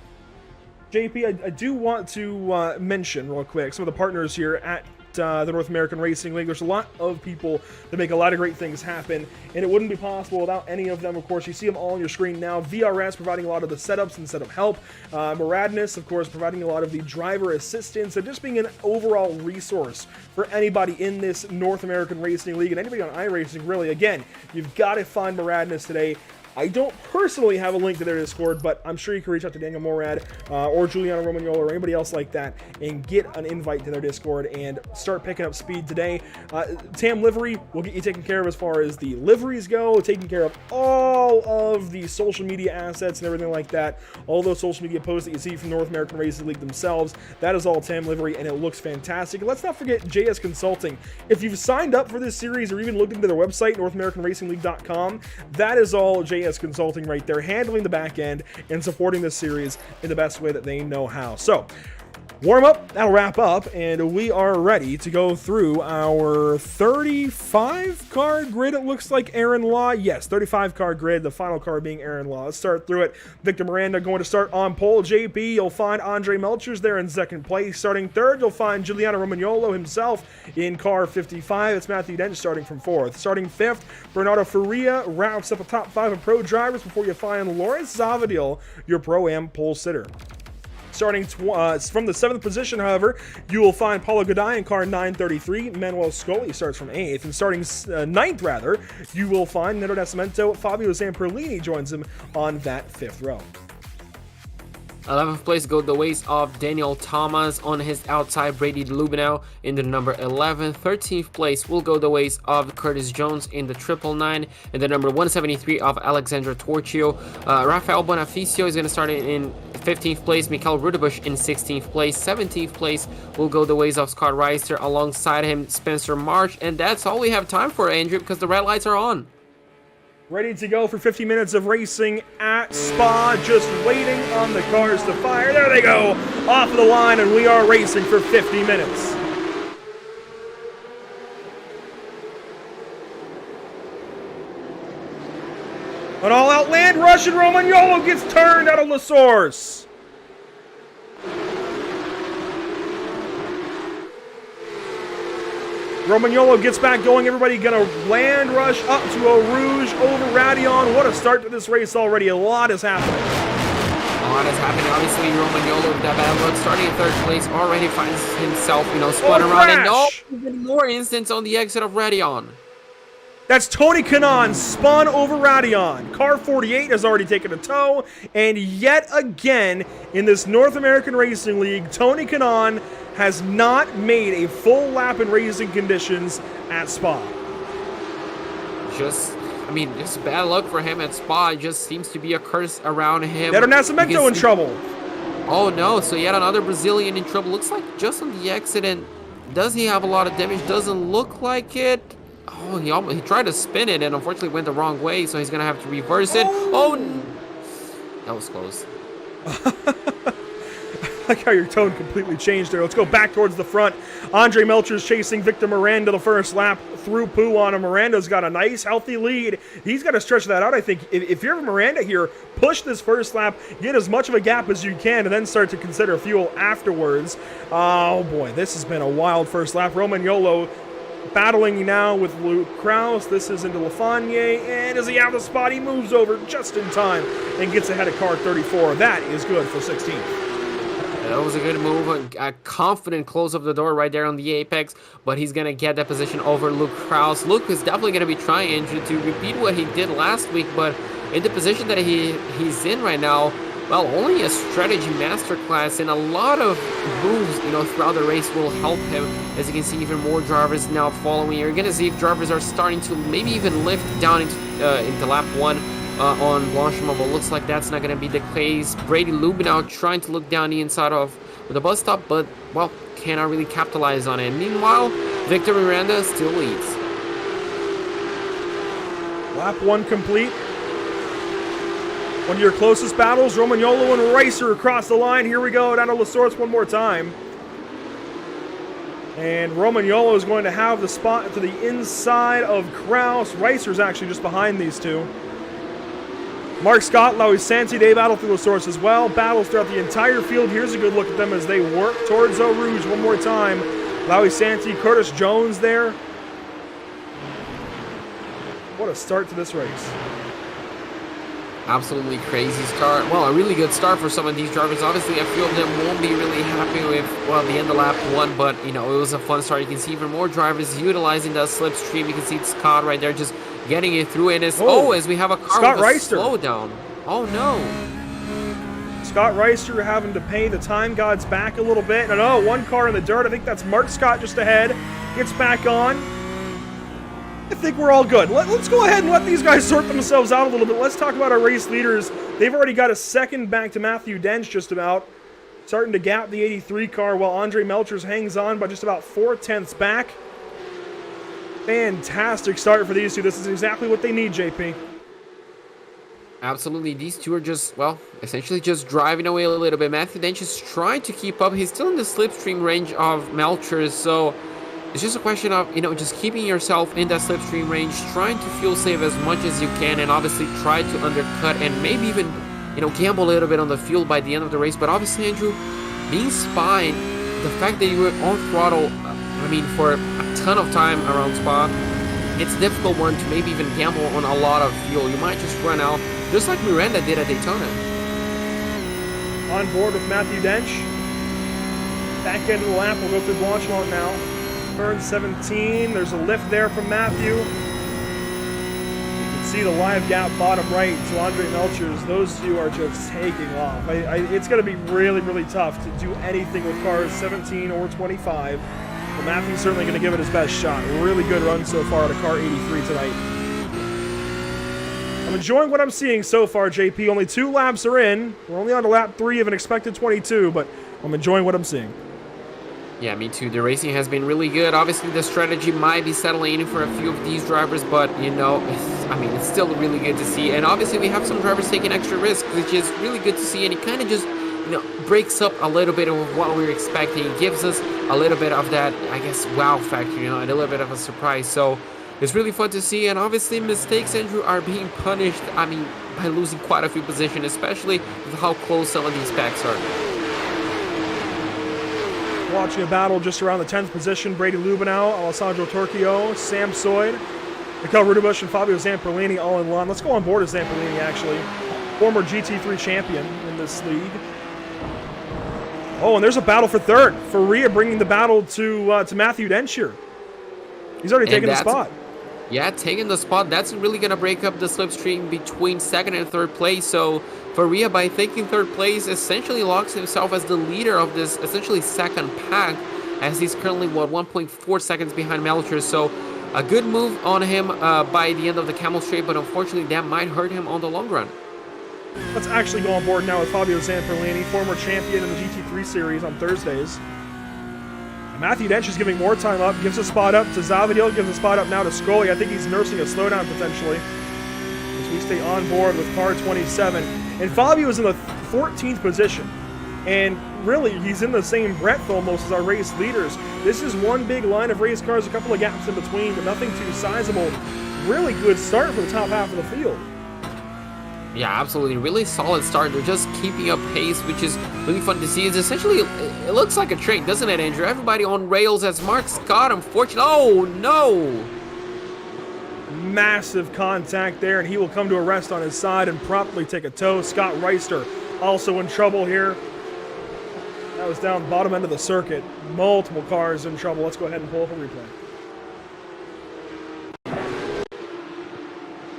JP, I do want to mention real quick some of the partners here at the North American Racing League. There's a lot of people that make a lot of great things happen, and it wouldn't be possible without any of them. Of course, you see them all on your screen now. VRS providing a lot of the setups and setup help. Maradness, of course, providing a lot of the driver assistance and just being an overall resource for anybody in this North American Racing League and anybody on iRacing, really. Again, you've got to find Maradness today. I don't personally have a link to their Discord, but I'm sure you can reach out to Daniel Morad or Giuliano Romagnolo or anybody else like that and get an invite to their Discord and start picking up speed today. Tam Livery will get you taken care of as far as the liveries go, taking care of all of the social media assets and everything like that. All those social media posts that you see from North American Racing League themselves, that is all Tam Livery, and it looks fantastic. And let's not forget JS Consulting. If you've signed up for this series or even looked into their website, NorthAmericanRacingLeague.com, that is all JS Consulting right there, handling the back end and supporting this series in the best way that they know how. So, warm up, that'll wrap up, and we are ready to go through our 35 card grid. It looks like Aaron Law. Yes, 35 card grid, the final card being Aaron Law. Let's start through it. Victor Miranda going to start on pole. JP, you'll find Andre Melchers there in second place. Starting third, you'll find Giuliano Romagnolo himself in car 55. It's Matthew Dent starting from fourth. Starting fifth, Bernardo Faria wraps up the top 5 of pro drivers before you find Lawrence Zavadil, your Pro-Am pole sitter. Starting from the 7th position, however, you will find Paulo Goday in car 933. Manuel Scully starts from 8th. And starting 9th, rather, you will find Neto Nascimento. Fabio Zamperlini joins him on that 5th row. 11th place go the ways of Daniel Thomas on his outside. Brady Lubinow in the number 11. 13th place will go the ways of Curtis Jones in the 999, and the number 173 of Alexandra Torchio. Rafael Bonaficio is going to start in 15th place. Mikael Rudebusch in 16th place. 17th place will go the ways of Scott Reister. Alongside him, Spencer March. And that's all we have time for, Andrew, because the red lights are on. Ready to go for 50 minutes of racing at Spa, just waiting on the cars to fire. There they go, off of the line, and we are racing for 50 minutes. An all-out land rush, and Romagnolo gets turned out of La Source. Romagnolo gets back going. Everybody gonna land rush up to Eau Rouge over Radion. What a start to this race already. A lot is happening. A lot is happening. Obviously, Romagnolo with that bad look, starting in 3rd place, already finds himself, spun around, and even more instance on the exit of Radion. That's Tony Kanaan spun over Radion. Car 48 has already taken a tow, and yet again in this North American Racing League, Tony Kanaan has not made a full lap in racing conditions at Spa. Just bad luck for him at Spa. It just seems to be a curse around him. Pedro Nascimento in trouble. Oh no, so yet another Brazilian in trouble. Looks like just on the accident. Does he have a lot of damage? Doesn't look like it. Oh, he tried to spin it and unfortunately went the wrong way, so he's going to have to reverse it. Oh, that was close. I like how your tone completely changed there. Let's go back towards the front. Andre Melcher's chasing Victor Miranda the first lap through Pooh on him. Miranda's got a nice, healthy lead. He's got to stretch that out, I think. If you're Miranda here, push this first lap, get as much of a gap as you can, and then start to consider fuel afterwards. Oh, boy, this has been a wild first lap. Romagnolo battling now with Luke Kraus. This is into Lafayette, and as he out of the spot, he moves over just in time and gets ahead of car 34. That is good for 16th. That was a good move, a confident close of the door right there on the apex, but he's going to get that position over Luke Kraus. Luke is definitely going to be trying to repeat what he did last week, but in the position that he's in right now, well, only a strategy masterclass and a lot of moves, throughout the race will help him. As you can see, even more drivers now following. You're going to see if drivers are starting to maybe even lift down into lap 1 on Blanchimont, but looks like that's not going to be the case. Brady Lubinow trying to look down the inside of the bus stop, but, well, cannot really capitalize on it. Meanwhile, Victor Miranda still leads. Lap 1 complete. One of your closest battles, Romagnolo and Ricer across the line. Here we go, down to La Source one more time. And Romagnolo is going to have the spot to the inside of Kraus. Ricer's actually just behind these two. Mark Scott, Lowy Santi, they battle through La Source as well. Battles throughout the entire field. Here's a good look at them as they work towards Eau Rouge one more time. Lowy Santi, Curtis Jones there. What a start to this race. Absolutely crazy start. Well, a really good start for some of these drivers. Obviously, a few of them won't be really happy with, well, the end of lap 1, but, it was a fun start. You can see even more drivers utilizing that slipstream. You can see Scott right there just getting it through, and as we have a car Scott with a Ricer. slowdown. Oh, no. Scott Ricer having to pay the time gods back a little bit. And one car in the dirt. I think that's Mark Scott just ahead. Gets back on. I think we're all good. Let's go ahead and let these guys sort themselves out a little bit. Let's talk about our race leaders. They've already got a second back to Matthew Dench just about. Starting to gap the 83 car while Andre Melchers hangs on by just about 4/10 back. Fantastic start for these two. This is exactly what they need, JP. Absolutely. These two are just, essentially just driving away a little bit. Matthew Dench is trying to keep up. He's still in the slipstream range of Melchers, so it's just a question of, just keeping yourself in that slipstream range, trying to fuel save as much as you can, and obviously try to undercut and maybe even, gamble a little bit on the fuel by the end of the race. But obviously, Andrew, being Spa, the fact that you were on throttle, for a ton of time around Spa, it's a difficult one to maybe even gamble on a lot of fuel. You might just run out, just like Miranda did at Daytona. On board with Matthew Dench. Back end of the lap, we'll go through Blanchimont now. Turn 17, there's a lift there from Matthew. You can see the live gap bottom right to Andre Melchers. Those two are just taking off. It's going to be really, really tough to do anything with cars 17 or 25. But Matthew's certainly going to give it his best shot. Really good run so far out of car 83 tonight. I'm enjoying what I'm seeing so far, JP. Only 2 laps are in. We're only on to lap 3 of an expected 22, but I'm enjoying what I'm seeing. Yeah, me too. The racing has been really good. Obviously, the strategy might be settling in for a few of these drivers, but, it's still really good to see. And obviously, we have some drivers taking extra risks, which is really good to see. And it kind of just, breaks up a little bit of what we were expecting. It gives us a little bit of that, wow factor, and a little bit of a surprise. So it's really fun to see. And obviously, mistakes, Andrew, are being punished, by losing quite a few positions, especially with how close some of these packs are. Watching a battle just around the 10th position. Brady Lubinow, Alessandro Torchio, Sam Soyd, Mikel Rudebush, and Fabio Zamperlini all in line. Let's go on board as Zamperlini, actually. Former GT3 champion in this league. Oh, and there's a battle for third. Faria bringing the battle to Matthew Dench here. He's already taken the spot. Yeah, taking the spot, that's really going to break up the slipstream between second and third place. So Faria, by taking third place, essentially locks himself as the leader of this essentially second pack, as he's currently, 1.4 seconds behind Melcher. So a good move on him by the end of the Camel Straight, but unfortunately that might hurt him on the long run. Let's actually go on board now with Fabio Zanfrolini, former champion in the GT3 series on Thursdays. Matthew Dench is giving more time up, gives a spot up to Zavadil, gives a spot up now to Scully. I think he's nursing a slowdown potentially as we stay on board with car 27. And Fabio is in the 14th position. And really, he's in the same breadth almost as our race leaders. This is one big line of race cars, a couple of gaps in between, but nothing too sizable. Really good start for the top half of the field. Yeah, absolutely. Really solid start. They're just keeping up pace, which is really fun to see. It's essentially, it looks like a train, doesn't it, Andrew? Everybody on rails as Mark Scott, unfortunately. Oh, no! Massive contact there, and he will come to a rest on his side and promptly take a tow. Scott Reister also in trouble here. That was down bottom end of the circuit. Multiple cars in trouble. Let's go ahead and pull up a replay.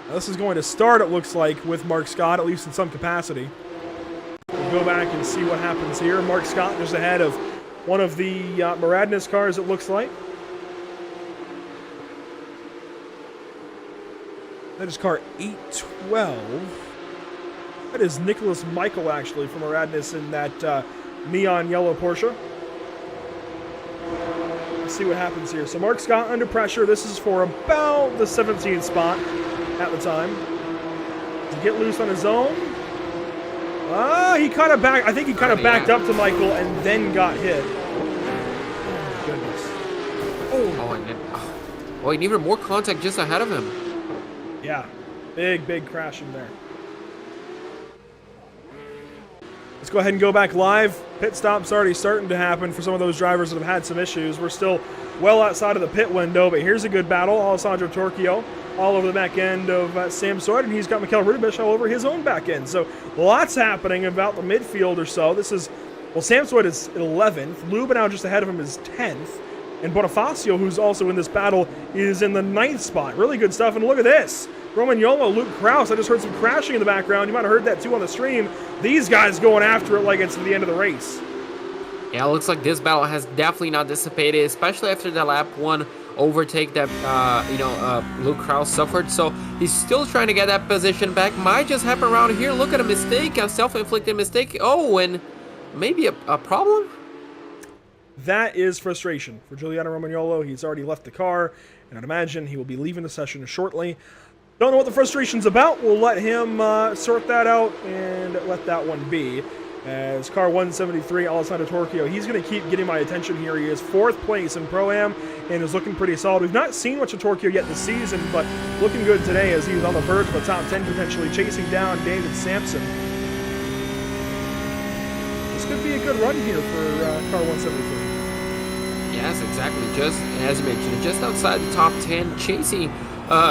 Now, this is going to start, it looks like, with Mark Scott, at least in some capacity. We'll go back and see what happens here. Mark Scott just ahead of one of the Maradness cars, it looks like. That is car 812. That is Nicholas Michael, actually, from Maradness in that neon yellow Porsche. Let's see what happens here. So Mark Scott under pressure. This is for about the 17th spot at the time. To get loose on his own. He kind of backed. I think he kind of backed up to Michael and then got hit. Oh, goodness. Oh, and even more contact just ahead of him. Yeah, big crash in there. Let's go ahead and go back live. Pit stop's already starting to happen for some of those drivers that have had some issues. We're still well outside of the pit window, but here's a good battle. Alessandro Torchio all over the back end of Sam Sawyer, and he's got Mikhail Rudibish all over his own back end. So lots happening about the midfield or so. This is, well, Sam Sawyer is 11th. Lubinow just ahead of him is 10th. And Bonifacio, who's also in this battle, is in the 9th spot. Really good stuff. And look at this. Romagnolo, Luke Krause. I just heard some crashing in the background. You might have heard that too on the stream. These guys going after it like it's the end of the race. Yeah, it looks like this battle has definitely not dissipated, especially after the lap 1 overtake that, Luke Krause suffered. So he's still trying to get that position back. Might just happen around here. Look at a mistake, a self-inflicted mistake. Oh, and maybe a problem? That is frustration for Giuliano Romagnolo. He's already left the car, and I'd imagine he will be leaving the session shortly. Don't know what the frustration's about. We'll let him sort that out and let that one be. As car 173, Alessandro Torchio, he's going to keep getting my attention here. He is 4th place in Pro-Am and is looking pretty solid. We've not seen much of Torchio yet this season, but looking good today as he's on the verge of a top 10 potentially, chasing down David Sampson. This could be a good run here for car 173. Yes, exactly. Just as you mentioned, just outside the top 10, chasing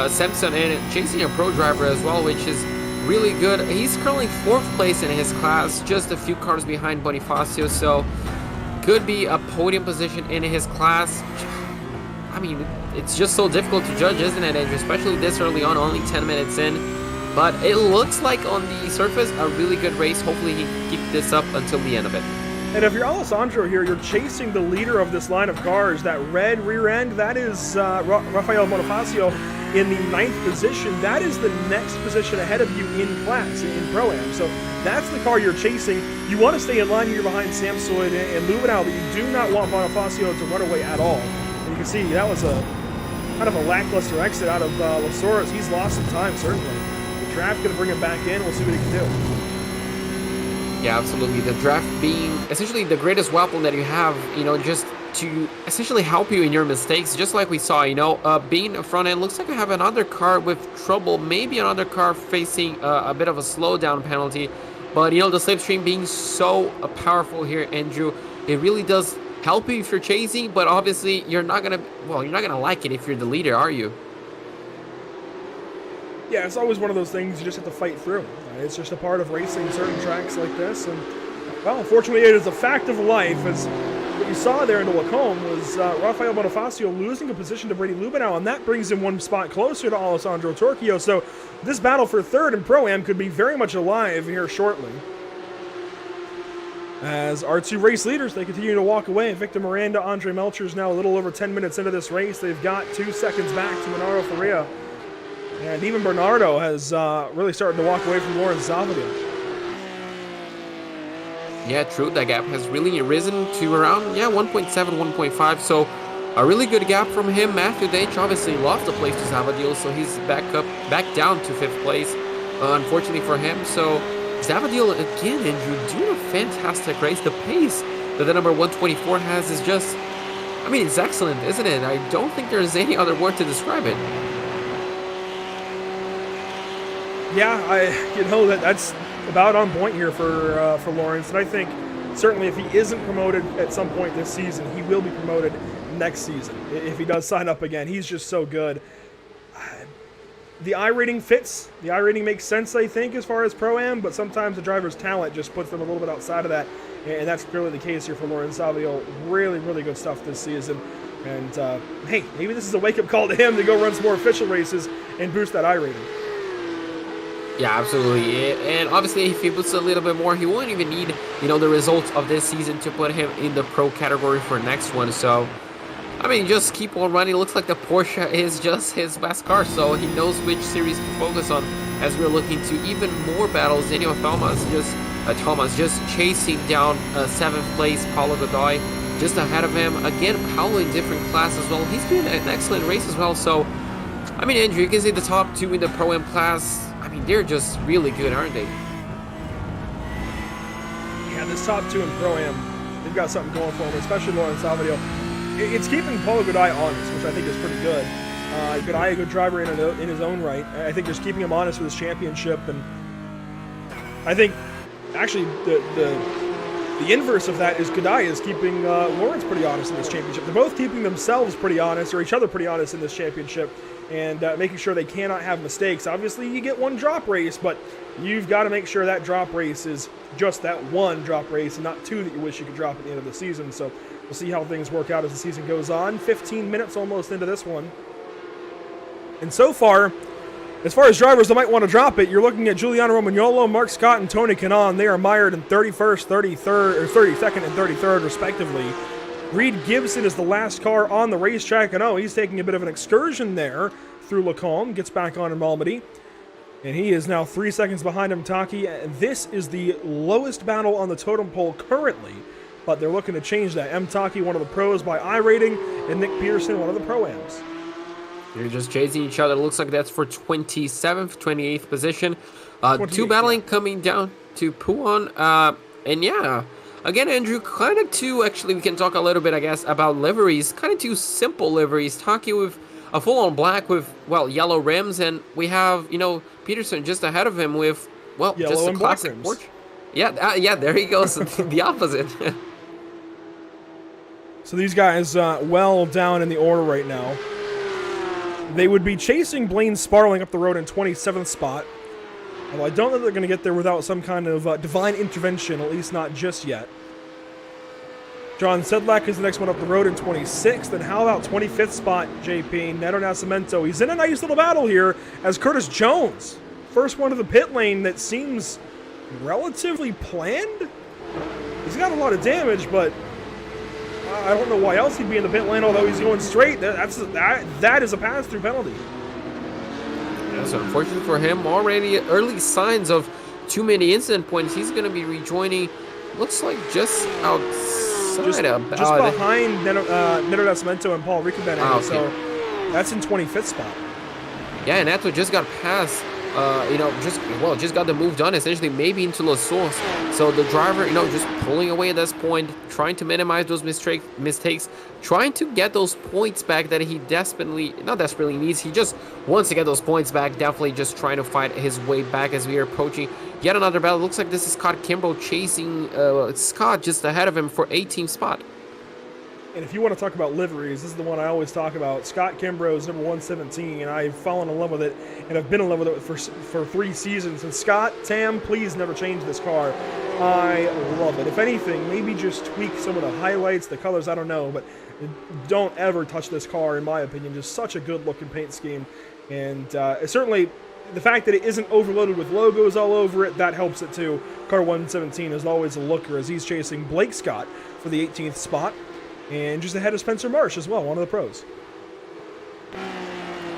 Sampson and chasing a pro driver as well, which is really good. He's currently 4th place in his class, just a few cars behind Bonifacio, so could be a podium position in his class. I mean, it's just so difficult to judge, isn't it, Andrew? Especially this early on, only 10 minutes in. But it looks like on the surface, a really good race. Hopefully he can keep this up until the end of it. And if you're Alessandro here, you're chasing the leader of this line of cars. That red rear end, that is Rafael Bonifacio in the 9th position. That is the next position ahead of you in class, in Pro-Am. So that's the car you're chasing. You want to stay in line here behind Samsoid and Lubinow, but you do not want Bonifacio to run away at all. And you can see that was a kind of a lackluster exit out of Lasoros. He's lost some time, certainly. The draft going to bring him back in. We'll see what he can do. Yeah, absolutely. The draft being essentially the greatest weapon that you have, just to essentially help you in your mistakes, just like we saw, being a front end. Looks like we have another car with trouble, maybe another car facing a bit of a slowdown penalty. But, the slipstream being so powerful here, Andrew, it really does help you if you're chasing, but obviously you're not going to like it if you're the leader, are you? Yeah, it's always one of those things you just have to fight through. It's just a part of racing certain tracks like this. And, well, unfortunately, it is a fact of life as what you saw there into Lacombe was Rafael Bonifacio losing a position to Brady Lubenow, and that brings him one spot closer to Alessandro Torchio. So this battle for third in Pro-Am could be very much alive here shortly. As our two race leaders, they continue to walk away. Victor Miranda, Andre Melcher is now a little over 10 minutes into this race. They've got 2 seconds back to Manaro Faria. And even Bernardo has really started to walk away from Lawrence Zavadil. Yeah, true. That gap has really risen to around 1.7, 1.5. So a really good gap from him. Matthew Deitch obviously lost the place to Zavadil, so he's back down to 5th place. Unfortunately for him. So Zavadil again, Andrew, doing a fantastic race. The pace that the number 124 has is just, I mean, it's excellent, isn't it? I don't think there's any other word to describe it. Yeah, that's about on point here for Lawrence, and I think certainly if he isn't promoted at some point this season, he will be promoted next season if he does sign up again. He's just so good. The I rating fits. The I rating makes sense, I think, as far as Pro-Am, but sometimes the driver's talent just puts them a little bit outside of that, and that's clearly the case here for Lawrence Savio. Really, really good stuff this season. And hey, maybe this is a wake-up call to him to go run some more official races and boost that I rating. Yeah, absolutely. And obviously, if he puts a little bit more, he won't even need, the results of this season to put him in the pro category for next one. So, I mean, just keep on running. It looks like the Porsche is just his best car, so he knows which series to focus on as we're looking to even more battles. Daniel Thomas just chasing down 7th place. Paulo Godoy just ahead of him. Again, Paulo in different class as well. He's doing an excellent race as well. So, I mean, Andrew, you can see the top 2 in the Pro-Am class. I mean, they're just really good, aren't they? Yeah, this top 2 in Pro-Am, they've got something going for them, especially Lawrence Salvadio. It's keeping Paulo Godoy honest, which I think is pretty good. Godoy, a good driver in his own right. I think just keeping him honest with his championship, and I think actually the inverse of that is Godoy is keeping Lawrence pretty honest in this championship. They're both keeping themselves pretty honest, or each other pretty honest in this championship, and making sure they cannot have mistakes. Obviously, you get one drop race, but you've got to make sure that drop race is just that one drop race and not 2 that you wish you could drop at the end of the season. So we'll see how things work out as the season goes on. 15 minutes almost into this one. And so far as drivers that might want to drop it, you're looking at Giuliano Romagnolo, Mark Scott, and Tony Kanaan. They are mired in 31st, 33rd, or 32nd and 33rd, respectively. Reed Gibson is the last car on the racetrack, and he's taking a bit of an excursion there through Lacombe, gets back on in Malmedy, and he is now 3 seconds behind him, Taki. This is the lowest battle on the totem pole currently, but they're looking to change that. M. Taki, one of the pros by I rating, and Nick Peterson, one of the Pro-Ams. They're just chasing each other. Looks like that's for 27th, 28th position. 2 battling coming down to Puan, and yeah. Again, Andrew, kind of two, actually, we can talk a little bit, I guess, about liveries. Kind of 2 simple liveries. Taki with a full-on black with, yellow rims, and we have, Peterson just ahead of him with, yellow just a and classic black rims. Porsche. Yeah, there he goes, the opposite. So these guys well down in the order right now. They would be chasing Blaine Sparling up the road in 27th spot. Although I don't know they're going to get there without some kind of divine intervention, at least not just yet. John Sedlak is the next one up the road in 26th. And how about 25th spot, JP? Neto Nascimento. He's in a nice little battle here as Curtis Jones. First one to the pit lane that seems relatively planned. He's got a lot of damage, but I don't know why else he'd be in the pit lane, although he's going straight. That is a pass-through penalty. That's unfortunate for him. Already early signs of too many incident points. He's going to be rejoining, looks like just outside. Just behind Neto Nascimento and Paul Rickenbene. Okay. So that's in 25th spot. Yeah, and Neto just got past, just got the move done, essentially, maybe into La Source. So the driver, just pulling away at this point, trying to minimize those mistakes, trying to get those points back that he not desperately needs. He just wants to get those points back, definitely just trying to fight his way back as we are approaching yet another battle. Looks like this is Scott Kimbrough chasing Scott just ahead of him for 18th spot. And if you want to talk about liveries, this is the one I always talk about. Scott Kimbrough's number 117, and I've fallen in love with it, and I've been in love with it for 3 seasons. And Scott, Tam, please never change this car. I love it. If anything, maybe just tweak some of the highlights, the colors, I don't know, but don't ever touch this car, in my opinion. Just such a good-looking paint scheme. And certainly, the fact that it isn't overloaded with logos all over it, that helps it too. Car 117 is always a looker as he's chasing Blake Scott for the 18th spot. And just ahead of Spencer Marsh as well, one of the pros.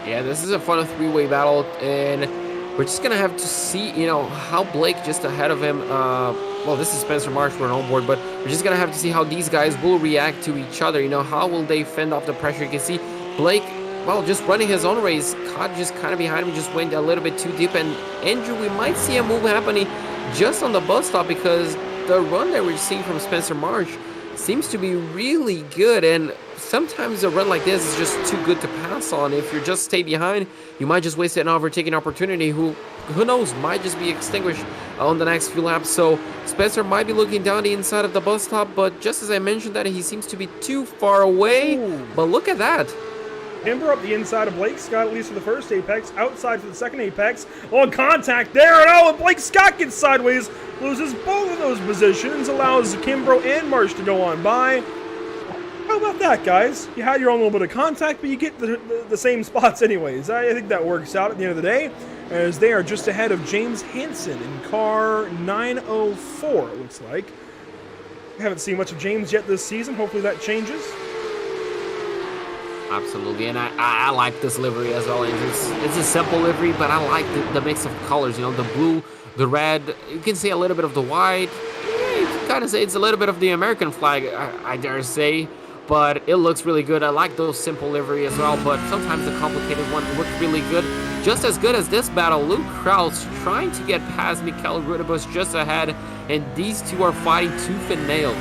Yeah, this is a fun 3-way battle, and we're just going to have to see, how Blake just ahead of him, well, this is Spencer Marsh, we're on board, but we're just going to have to see how these guys will react to each other. How will they fend off the pressure? You can see Blake, well, just running his own race, caught just kind of behind him, just went a little bit too deep, and Andrew, we might see a move happening just on the bus stop because the run that we're seeing from Spencer Marsh seems to be really good, and sometimes a run like this is just too good to pass on. If you just stay behind, you might just waste an overtaking opportunity who knows, might just be extinguished on the next few laps. So Spencer might be looking down the inside of the bus stop, but just as I mentioned that, he seems to be too far away. Ooh. But look at that. Kimber up the inside of Blake Scott, at least for the first apex, outside for the second apex. On contact there, and Blake Scott gets sideways, loses both of those positions, allows Kimbrough and Marsh to go on by. How about that, guys? You had your own little bit of contact, but you get the same spots anyways. I think that works out at the end of the day, as they are just ahead of James Hansen in car 904, it looks like. We haven't seen much of James yet this season. Hopefully that changes. Absolutely, and I like this livery as well. It's a simple livery, but I like the mix of colors. The blue, the red. You can see a little bit of the white. You can kind of say it's a little bit of the American flag, I dare say. But it looks really good. I like those simple livery as well, but sometimes the complicated one looks really good. Just as good as this battle, Luke Krause trying to get past Mikael Rudebus just ahead, and these two are fighting tooth and nail.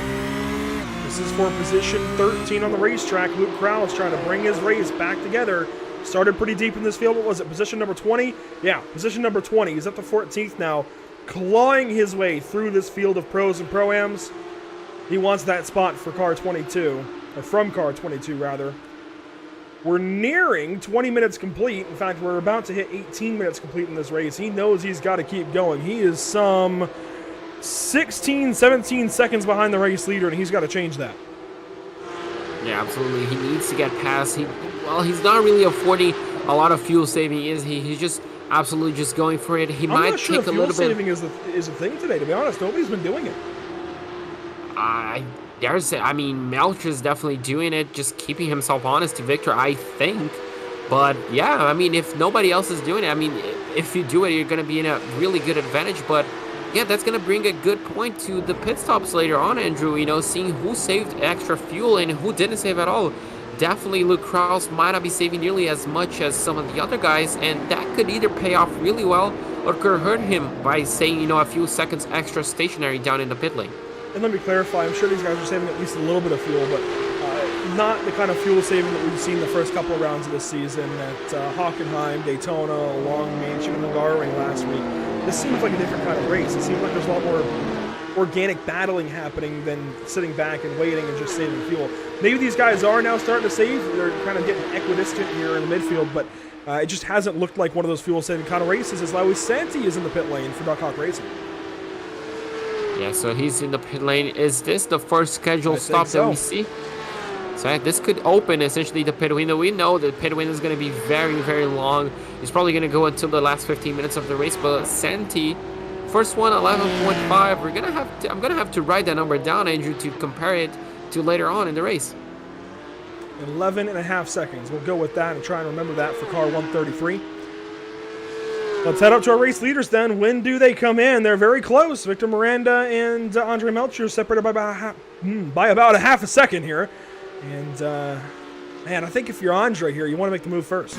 This is for position 13 on the racetrack. Luke Krause trying to bring his race back together. Started pretty deep in this field. What was it, position number 20? Yeah, position number 20. He's up to 14th now, clawing his way through this field of pros and pro-ams. He wants that spot for car 22, or from car 22, rather. We're nearing 20 minutes complete. In fact, we're about to hit 18 minutes complete in this race. He knows he's got to keep going. He is some 16, 17 seconds behind the race leader, and he's got to change that. Yeah, absolutely. He needs to get past. He's not really affording a lot of fuel saving. He's just absolutely just going for it. He might take a little bit. I'm not sure fuel saving is a thing today, to be honest. Nobody's been doing it. I dare say, Melcher's definitely doing it, just keeping himself honest to Victor, I think. But yeah, if nobody else is doing it, if you do it, you're going to be in a really good advantage. But yeah, that's going to bring a good point to the pit stops later on, Andrew. Seeing who saved extra fuel and who didn't save at all. Definitely Luke Krause might not be saving nearly as much as some of the other guys, and that could either pay off really well or could hurt him by saying, a few seconds extra stationary down in the pit lane. And let me clarify, I'm sure these guys are saving at least a little bit of fuel, but not the kind of fuel saving that we've seen the first couple of rounds of this season at Hockenheim, Daytona, Long Beach, and Hungaroring last week. This seems like a different kind of race. It seems like there's a lot more organic battling happening than sitting back and waiting and just saving fuel. Maybe these guys are now starting to save. They're kind of getting equidistant here in the midfield, but it just hasn't looked like one of those fuel-saving kind of races as Lois Santi is in the pit lane for Duck Hawk Racing. Yeah, so he's in the pit lane. Is this the first scheduled stop that we see? So this could open essentially the pit window. We know the pit window is going to be very, very long. It's probably going to go until the last 15 minutes of the race. But Santi, first one, 11.5. I'm gonna have to write that number down, Andrew, to compare it to later on in the race. 11 and a half seconds. We'll go with that and try and remember that for car 133. Let's head up to our race leaders then. When do they come in? They're very close. Victor Miranda and Andre Melcher separated by about a half a second here. And, man, I think if you're Andre here, you want to make the move first.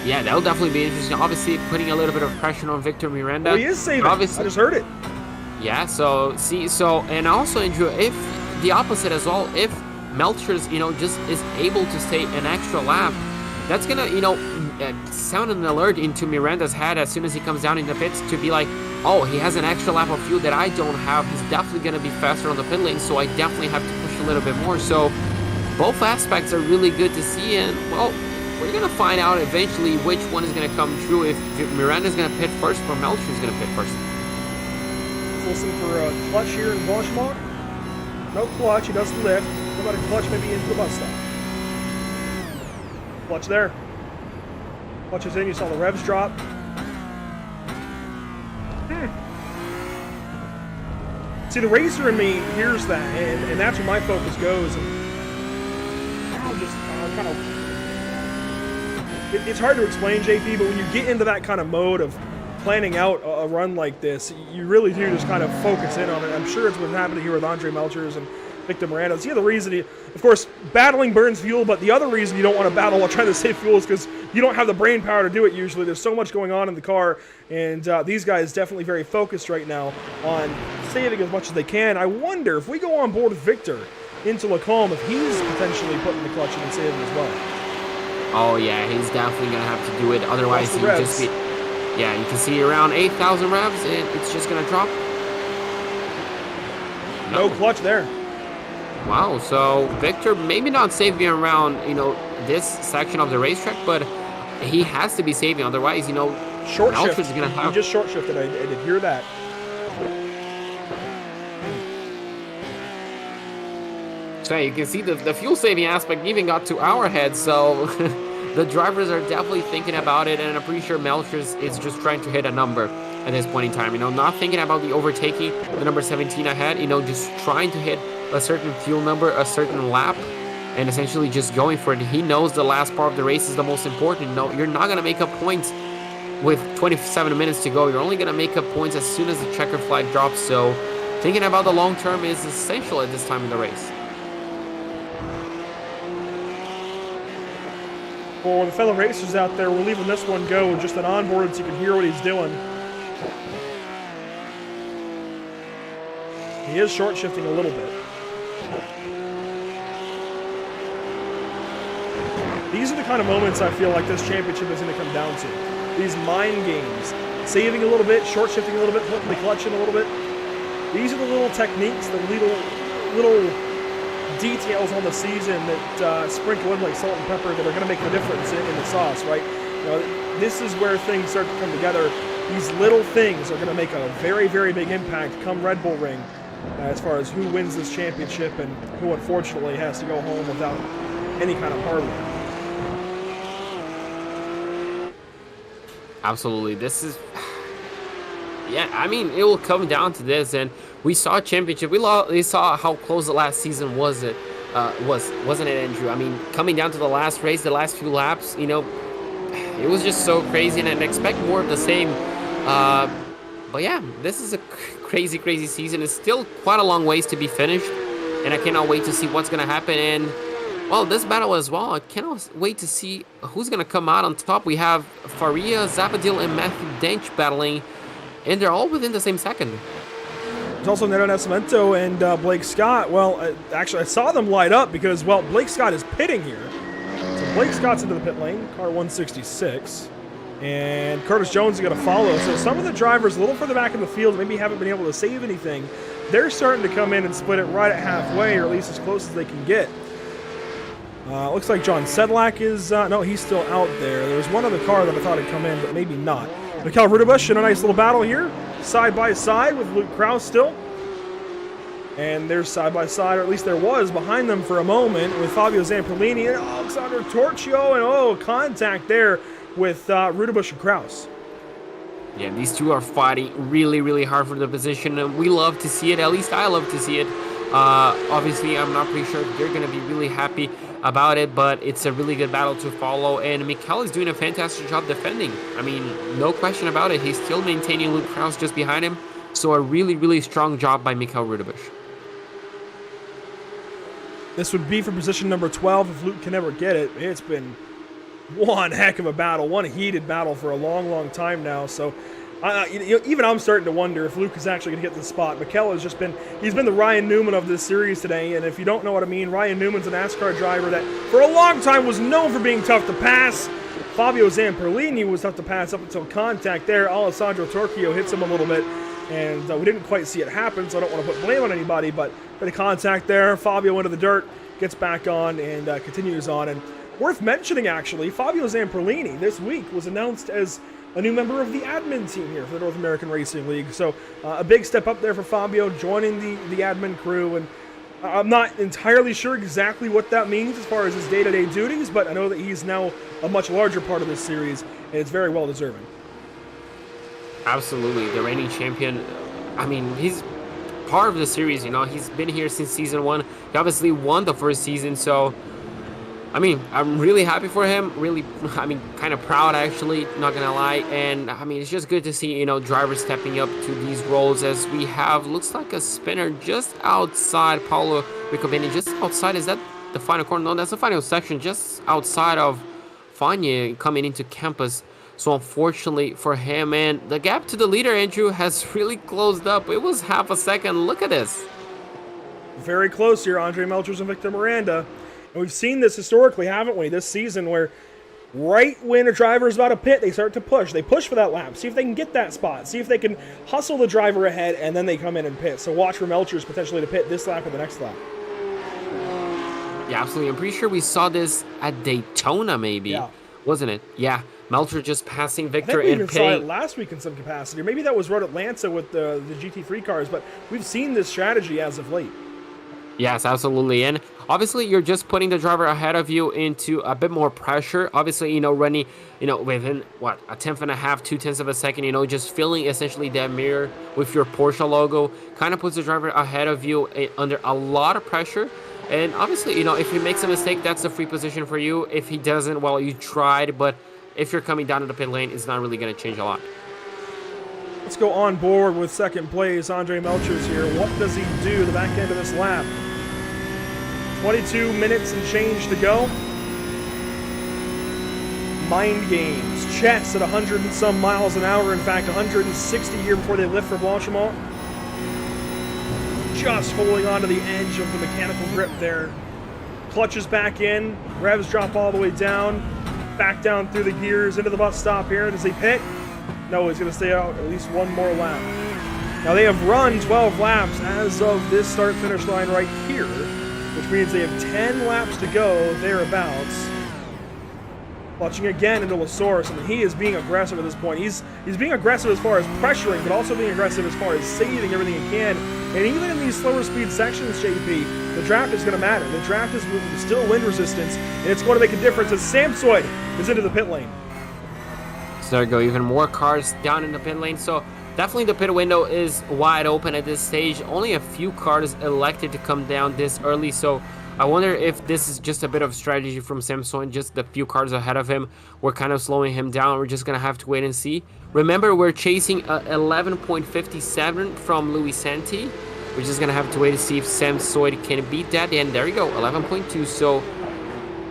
Yeah, that'll definitely be interesting. Obviously, putting a little bit of pressure on Victor Miranda. Well, he is saving. Obviously, I just heard it. Yeah, and also, Andrew, if the opposite as well, if Melcher's, just is able to stay an extra lap, that's gonna, sound an alert into Miranda's head as soon as he comes down in the pits to be like, oh, he has an extra lap of fuel that I don't have. He's definitely gonna be faster on the pit lane, so I definitely have to push a little bit more. So both aspects are really good to see, and well, we're gonna find out eventually which one is gonna come true, if Miranda's gonna pit first or Melcher's gonna pit first. Let's listen for a clutch here in Blanchemont. No clutch, he doesn't lift. What about a clutch maybe into the bus stop? Clutch there. Clutch is in, you saw the revs drop. See, the racer in me hears that, and that's where my focus goes. And I'll just kind of... It's hard to explain, JP, but when you get into that kind of mode of planning out a run like this, you really do just kind of focus in on it. I'm sure it's what's happening here with Andre Melchers and Victor Miranda. The other reason, of course, battling burns fuel, but the other reason you don't want to battle while trying to save fuel is because you don't have the brain power to do it usually. There's so much going on in the car, and these guys definitely very focused right now on saving as much as they can. I wonder if we go on board with Victor into Lacombe, if he's potentially putting the clutch in and saving as well. Oh yeah, he's definitely going to have to do it, otherwise he would just be... Yeah, you can see around 8,000 revs, it's just going to drop. No clutch there. Wow, so Victor maybe not saving around, this section of the racetrack, but he has to be saving, otherwise, Short shift. Is gonna have... He just short shifted, I did hear that. So you can see the fuel saving aspect even got to our head, so the drivers are definitely thinking about it, and I'm pretty sure Melchers is just trying to hit a number at this point in time, not thinking about the overtaking, the number 17 ahead, just trying to hit a certain fuel number, a certain lap, and essentially just going for it. He knows the last part of the race is the most important. You're not going to make up points with 27 minutes to go. You're only going to make up points as soon as the checker flag drops, so thinking about the long term is essential at this time in the race. For the fellow racers out there, we're leaving this one go with just an onboard so you can hear what he's doing. He is short shifting a little bit. These are the kind of moments I feel like this championship is going to come down to. These mind games. Saving a little bit, short shifting a little bit, putting the clutch in a little bit. These are the little techniques, the little details on the season that sprinkle in like salt and pepper that are going to make the difference in the sauce, right? This is where things start to come together. These little things are going to make a very, very big impact come Red Bull Ring as far as who wins this championship and who unfortunately has to go home without any kind of hardware. Absolutely. This is... Yeah, I mean, it will come down to this, and we saw a championship. We saw how close the last season wasn't it, Andrew? I mean, coming down to the last race, the last few laps, it was just so crazy, and I'd expect more of the same. But yeah, this is a crazy, crazy season. It's still quite a long ways to be finished, and I cannot wait to see what's going to happen. And, well, this battle as well, I cannot wait to see who's going to come out on top. We have Faria, Zabadil, and Matthew Dench battling, and they're all within the same second. There's also Neto Nascimento and Blake Scott. Well, actually, I saw them light up because, well, Blake Scott is pitting here. So Blake Scott's into the pit lane, car 166. And Curtis Jones is going to follow. So some of the drivers a little further back in the field maybe haven't been able to save anything. They're starting to come in and split it right at halfway, or at least as close as they can get. Looks like John Sedlak is... no, he's still out there. There's one other car that I thought had come in, but maybe not. Mikkel Rudebusch in a nice little battle here, side by side with Luke Krause still. And there's side by side, or at least there was behind them for a moment, with Fabio Zamperlini and Alexander Torchio, and contact there with Rudebusch and Krause. Yeah, these two are fighting really, really hard for the position, and we love to see it. At least I love to see it. Obviously, I'm not pretty sure if they're going to be really happy about it, but it's a really good battle to follow, and Mikkel is doing a fantastic job defending. I mean, no question about it. He's still maintaining Luke Krause just behind him, so a really, really strong job by Mikkel Rudebusch. This would be for position number 12 if Luke can ever get it. It's been one heck of a battle, one heated battle for a long, long time now, so even I'm starting to wonder if Luke is actually going to get the spot. Mikkel has just been, he's been the Ryan Newman of this series today, and if you don't know what I mean, Ryan Newman's a NASCAR driver that for a long time was known for being tough to pass. Fabio Zamperlini was tough to pass up until contact there. Alessandro Torchio hits him a little bit. and we didn't quite see it happen, so I don't want to put blame on anybody, but bit of contact there. Fabio into the dirt, gets back on, and continues on. And worth mentioning, actually, Fabio Zamperlini this week was announced as a new member of the admin team here for the North American Racing League. So a big step up there for Fabio, joining the admin crew. And I'm not entirely sure exactly what that means as far as his day-to-day duties, but I know that he's now a much larger part of this series, and it's very well deserving. Absolutely, the reigning champion. I mean, he's part of the series, you know. He's been here since season 1. He obviously won the first season, so I mean, I'm really happy for him. Really, I mean, kind of proud, actually, not gonna lie. And I mean, it's just good to see, you know, drivers stepping up to these roles, as we have, looks like a spinner just outside Paulo Riccobetti, just outside. Is that the final corner? No, that's the final section, just outside of Fania coming into campus. So unfortunately for him, and the gap to the leader, Andrew, has really closed up. It was half a second. Look at this. Very close here, Andre Melchers and Victor Miranda. And we've seen this historically, haven't we, this season, where right when a driver is about to pit, they start to push. They push for that lap, see if they can get that spot, see if they can hustle the driver ahead, and then they come in and pit. So watch for Melchers potentially to pit this lap or the next lap. Yeah, absolutely. I'm pretty sure we saw this at Daytona, maybe. Yeah. Wasn't it? Yeah. Melcher just passing Victor I think we and even saw it pitting. last week in some capacity. Or maybe that was Road Atlanta with the GT3 cars, but we've seen this strategy as of late. Yes, absolutely. And obviously, you're just putting the driver ahead of you into a bit more pressure. Obviously, you know, running, you know, within, what, a tenth and a half, 0.2 of a second, you know, just filling essentially that mirror with your Porsche logo kind of puts the driver ahead of you under a lot of pressure. And obviously, you know, if he makes a mistake, that's a free position for you. If he doesn't, well, you tried. But if you're coming down to the pit lane, it's not really going to change a lot. Let's go on board with second place, Andre Melchers here. What does he do the back end of this lap? 22 minutes and change to go. Mind games. Chess at 100 and some miles an hour. In fact, 160 here before they lift for Blanchimont. Just holding on to the edge of the mechanical grip there. Clutches back in. Revs drop all the way down. Back down through the gears into the bus stop here. Does he pit? No, he's going to stay out at least one more lap. Now they have run 12 laps as of this start-finish line right here, which means they have 10 laps to go, thereabouts. Clutching again into Lasource, and he is being aggressive at this point. He's being aggressive as far as pressuring, but also being aggressive as far as saving everything he can. And even in these slower speed sections, JP, the draft is going to matter. The draft is still wind resistance, and it's going to make a difference as Samsoid is into the pit lane. So there you go, even more cars down in the pit lane. So definitely the pit window is wide open at this stage. Only a few cars elected to come down this early. So I wonder if this is just a bit of strategy from Samson, just the few cars ahead of him. We're kind of slowing him down. We're just going to have to wait and see. Remember, we're chasing 11.57 from Louis Santi. We're just going to have to wait to see if Samsoid can beat that. And there you go, 11.2. So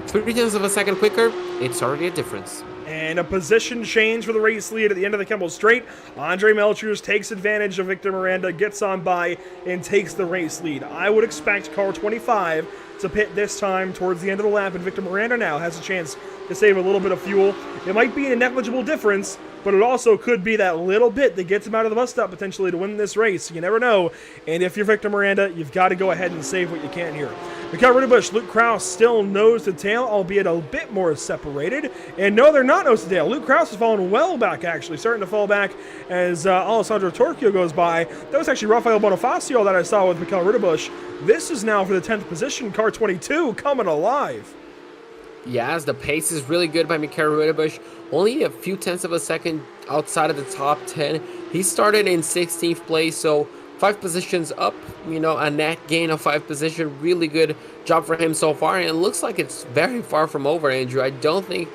0.3 of a second quicker, it's already a difference. And a position change for the race lead at the end of the Kemmel Straight. Andre Melchers takes advantage of Victor Miranda, gets on by, and takes the race lead. I would expect car 25 to pit this time towards the end of the lap, and Victor Miranda now has a chance to save a little bit of fuel. It might be a negligible difference, but it also could be that little bit that gets him out of the bus stop potentially to win this race. You never know. And if you're Victor Miranda, you've got to go ahead and save what you can here. Mikhail Ritterbusch, Luke Krause still nose to tail, albeit a bit more separated. And no, they're not nose to tail. Luke Krause is falling well back, actually, starting to fall back as Alessandro Torchio goes by. That was actually Rafael Bonifacio that I saw with Mikhail Ritterbusch. This is now for the 10th position, car 22, coming alive. Yes, the pace is really good by Mikhail Ritterbusch. Only a few tenths of a second outside of the top 10. He started in 16th place, so 5 positions up, you know, a net gain of 5 positions. Really good job for him so far, and it looks like it's very far from over, Andrew. I don't think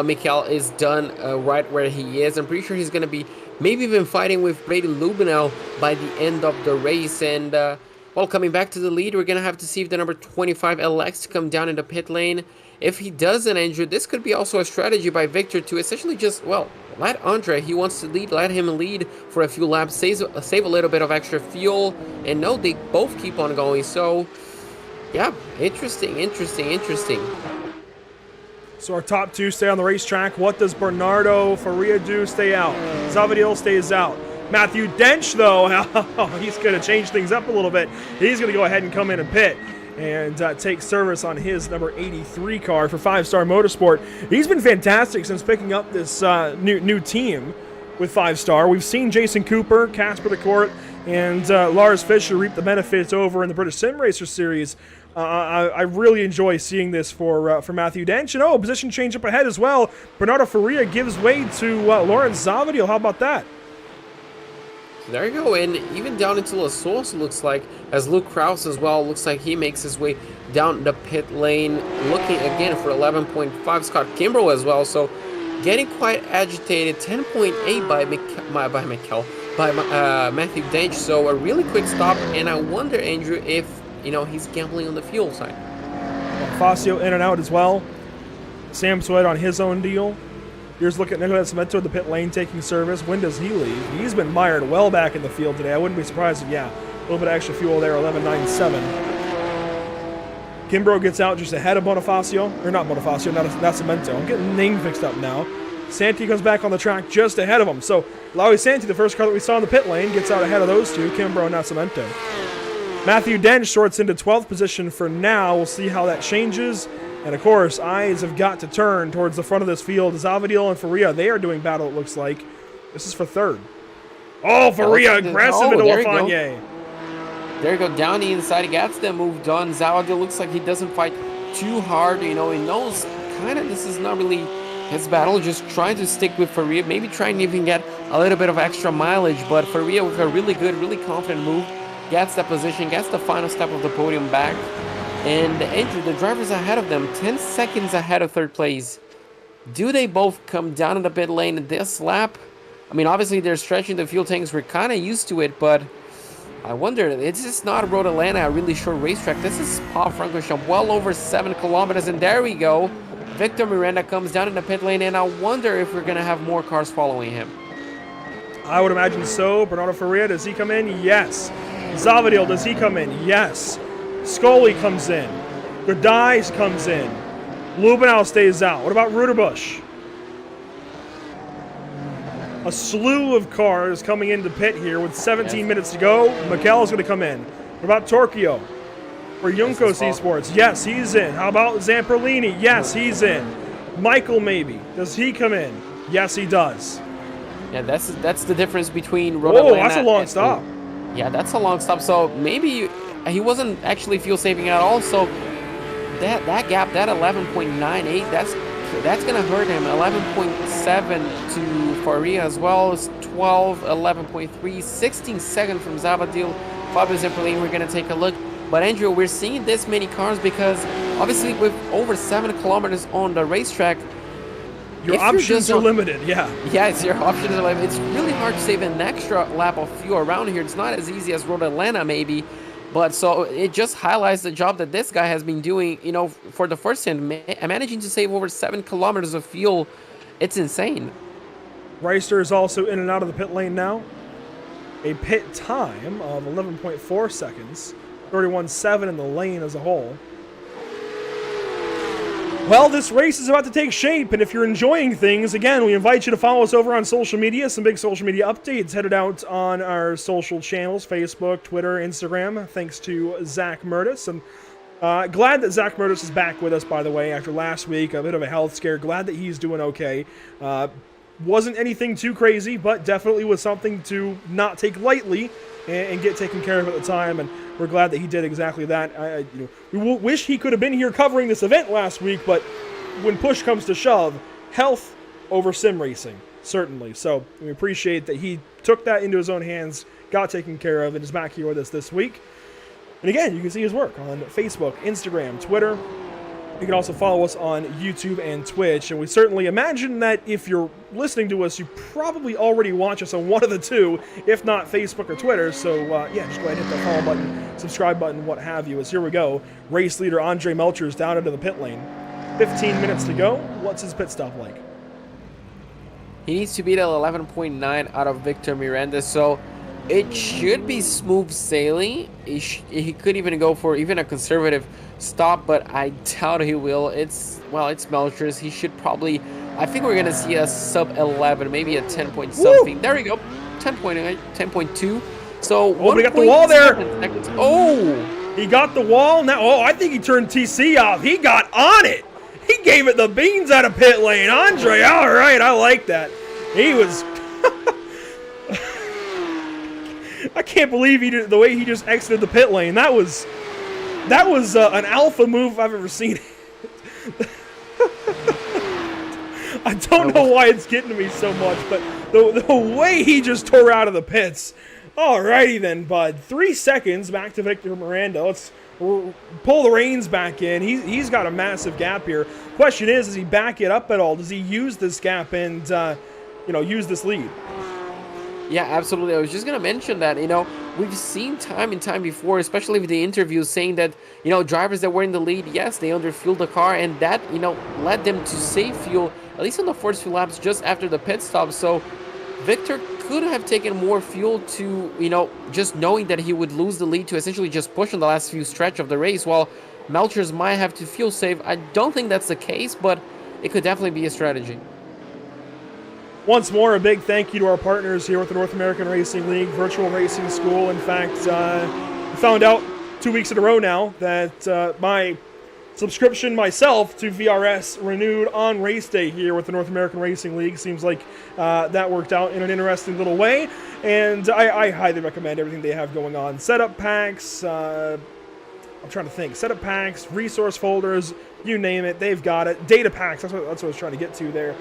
Mikhail is done right where he is. I'm pretty sure he's going to be maybe even fighting with Brady Lubinell by the end of the race. And, well, coming back to the lead, we're going to have to see if the number 25 elects to come down in the pit lane. If he doesn't, Andrew, this could be also a strategy by Victor to essentially just, well, let Andre, he wants to lead, let him lead for a few laps, save a little bit of extra fuel, and no, they both keep on going. So, yeah, interesting. So our top 2 stay on the racetrack. What does Bernardo Faria do? Stay out. Zavadil stays out. Matthew Dench, though, he's going to change things up a little bit. He's going to go ahead and come in and pit and take service on his number 83 car for 5-Star Motorsport. He's been fantastic since picking up this new team with 5-Star. We've seen Jason Cooper, Casper DeCourt, and Lars Fischer reap the benefits over in the British Sim Racer Series. I really enjoy seeing this for Matthew Dench. And position change up ahead as well. Bernardo Faria gives way to Lawrence Zavadil. How about that? There you go, and even down into La Source, looks like, as Luke Krause as well, looks like he makes his way down the pit lane, looking again for 11.5. Scott Kimbrough as well, so getting quite agitated. 10.8 by Matthew Dench, so a really quick stop, and I wonder, Andrew, if he's gambling on the fuel side. Facio in and out as well. Sam Sweat on his own deal. Here's looking at Nicolas Cemento in the pit lane taking service. When does he leave? He's been mired well back in the field today. I wouldn't be surprised if, a little bit of extra fuel there, 11.97. Kimbrough gets out just ahead of Bonifacio. Or not Bonifacio, not Cemento. I'm getting the name fixed up now. Santi comes back on the track just ahead of him. So, Laui Santi, the first car that we saw in the pit lane, gets out ahead of those two, Kimbrough and Nascimento. Matthew Dench sorts into 12th position for now. We'll see how that changes. And, of course, eyes have got to turn towards the front of this field. Zavadil and Faria, they are doing battle, it looks like. This is for third. Oh, Faria aggressive into Lafayette. There you go, down the inside. He gets them moved on. Zavadil looks like he doesn't fight too hard. He knows kind of this is not really his battle. Just trying to stick with Faria. Maybe trying to even get a little bit of extra mileage. But Faria with a really good, really confident move. Gets the position, gets the final step of the podium back. And Andrew, the drivers ahead of them, 10 seconds ahead of third place. Do they both come down in the pit lane this lap? I mean, obviously they're stretching the fuel tanks. We're kind of used to it, but I wonder, it's just not Road Atlanta, a really short racetrack. This is Spa-Francorchamps, well over 7 kilometers, and there we go. Victor Miranda comes down in the pit lane, and I wonder if we're going to have more cars following him. I would imagine so. Bernardo Faria, does he come in? Yes. Zavadil, does he come in? Yes. Scully comes in. Godice comes in. Lubenow stays out. What about Ruderbusch? A slew of cars coming into pit here with 17 minutes to go. Mikel's going to come in. What about Torquio? For Juncos Esports. Yes, he's in. How about Zamperlini? Yes, he's in. Michael, maybe. Does he come in? Yes, he does. Yeah, that's the difference between Road Atlanta. Atlanta. That's a long stop. Yeah, that's a long stop. So maybe he wasn't actually fuel saving at all. So that gap, that 11.98, that's gonna hurt him. 11.7 to Faria as well as 12, 11.3, 16 seconds from Zavadil. Fabio Zamperlini, we're gonna take a look. But Andrew, we're seeing this many cars because obviously with over 7 kilometers on the racetrack, your options are limited, yeah. Yeah, your options are limited. It's really hard to save an extra lap of fuel around here. It's not as easy as Road Atlanta maybe, but so it just highlights the job that this guy has been doing, for the first time. Managing to save over 7 kilometers of fuel, it's insane. Reister is also in and out of the pit lane now. A pit time of 11.4 seconds, 31.7 in the lane as a whole. Well, this race is about to take shape, and if you're enjoying things, again, we invite you to follow us over on social media. Some big social media updates headed out on our social channels, Facebook, Twitter, Instagram, thanks to Zach Murtis. And glad that Zach Murtis is back with us, by the way, after last week, a bit of a health scare. Glad that he's doing okay. Wasn't anything too crazy, but definitely was something to not take lightly and get taken care of at the time, and we're glad that he did exactly that. We wish he could have been here covering this event last week, but when push comes to shove, health over sim racing, certainly. So we appreciate that he took that into his own hands, got taken care of, and is back here with us this week. And again, you can see his work on Facebook, Instagram, Twitter. You can also follow us on YouTube and Twitch, and we certainly imagine that if you're listening to us, you probably already watch us on one of the two, if not Facebook or Twitter. So yeah, just go ahead and hit that follow button, subscribe button, what have you. As here we go, race leader Andre Melcher is down into the pit lane. 15 minutes to go. What's his pit stop like? He needs to beat an 11.9 out of Victor Miranda, so it should be smooth sailing. He could even go for even a conservative stop, but I doubt he will. It's Melchers. He should probably, I think we're going to see a sub 11, maybe a 10 point something. There we go. 10.8, 10.2. So we got the wall there. 1.7 seconds. Oh, He got the wall. Now, I think he turned TC off. He got on it. He gave it the beans out of pit lane. Andre, all right, I like that. He was... I can't believe the way he just exited the pit lane. That was an alpha move if I've ever seen it. I don't know why it's getting to me so much, but the way he just tore out of the pits. Alrighty then, bud. 3 seconds back to Victor Miranda. Let's pull the reins back in. He's got a massive gap here. Question is, does he back it up at all? Does he use this gap and use this lead? yeah, absolutely. I was just going to mention that, we've seen time and time before, especially with the interviews, saying that, drivers that were in the lead, yes, they underfueled the car, and that, led them to save fuel, at least on the first few laps just after the pit stop. So Victor could have taken more fuel to, just knowing that he would lose the lead to essentially just push on the last few stretch of the race, while Melchers might have to fuel save. I don't think that's the case, but it could definitely be a strategy. Once more, a big thank you to our partners here with the North American Racing League Virtual Racing School. In fact, I found out 2 weeks in a row now that my subscription myself to VRS renewed on race day here with the North American Racing League. Seems like that worked out in an interesting little way, and I highly recommend everything they have going on. Setup packs, I'm trying to think, setup packs, resource folders, you name it, they've got it. Data packs, that's what I was trying to get to there.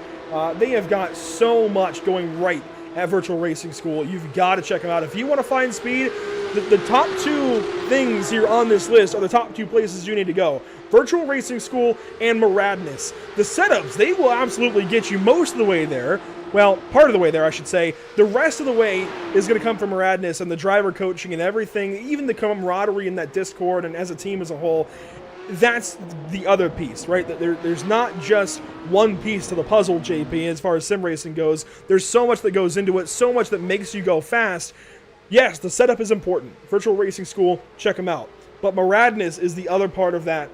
They have got so much going right at Virtual Racing School. You've got to check them out. If you want to find speed, the top 2 things here on this list are the top 2 places you need to go. Virtual Racing School and Maradness. The setups, they will absolutely get you most of the way there. Well, part of the way there, I should say. The rest of the way is going to come from Maradness and the driver coaching and everything, even the camaraderie in that Discord and as a team as a whole. That's the other piece, right? There's not just one piece to the puzzle, JP, as far as sim racing goes. There's so much that goes into it, so much that makes you go fast. Yes, the setup is important. Virtual Racing School, check them out. But Maradness is the other part of that.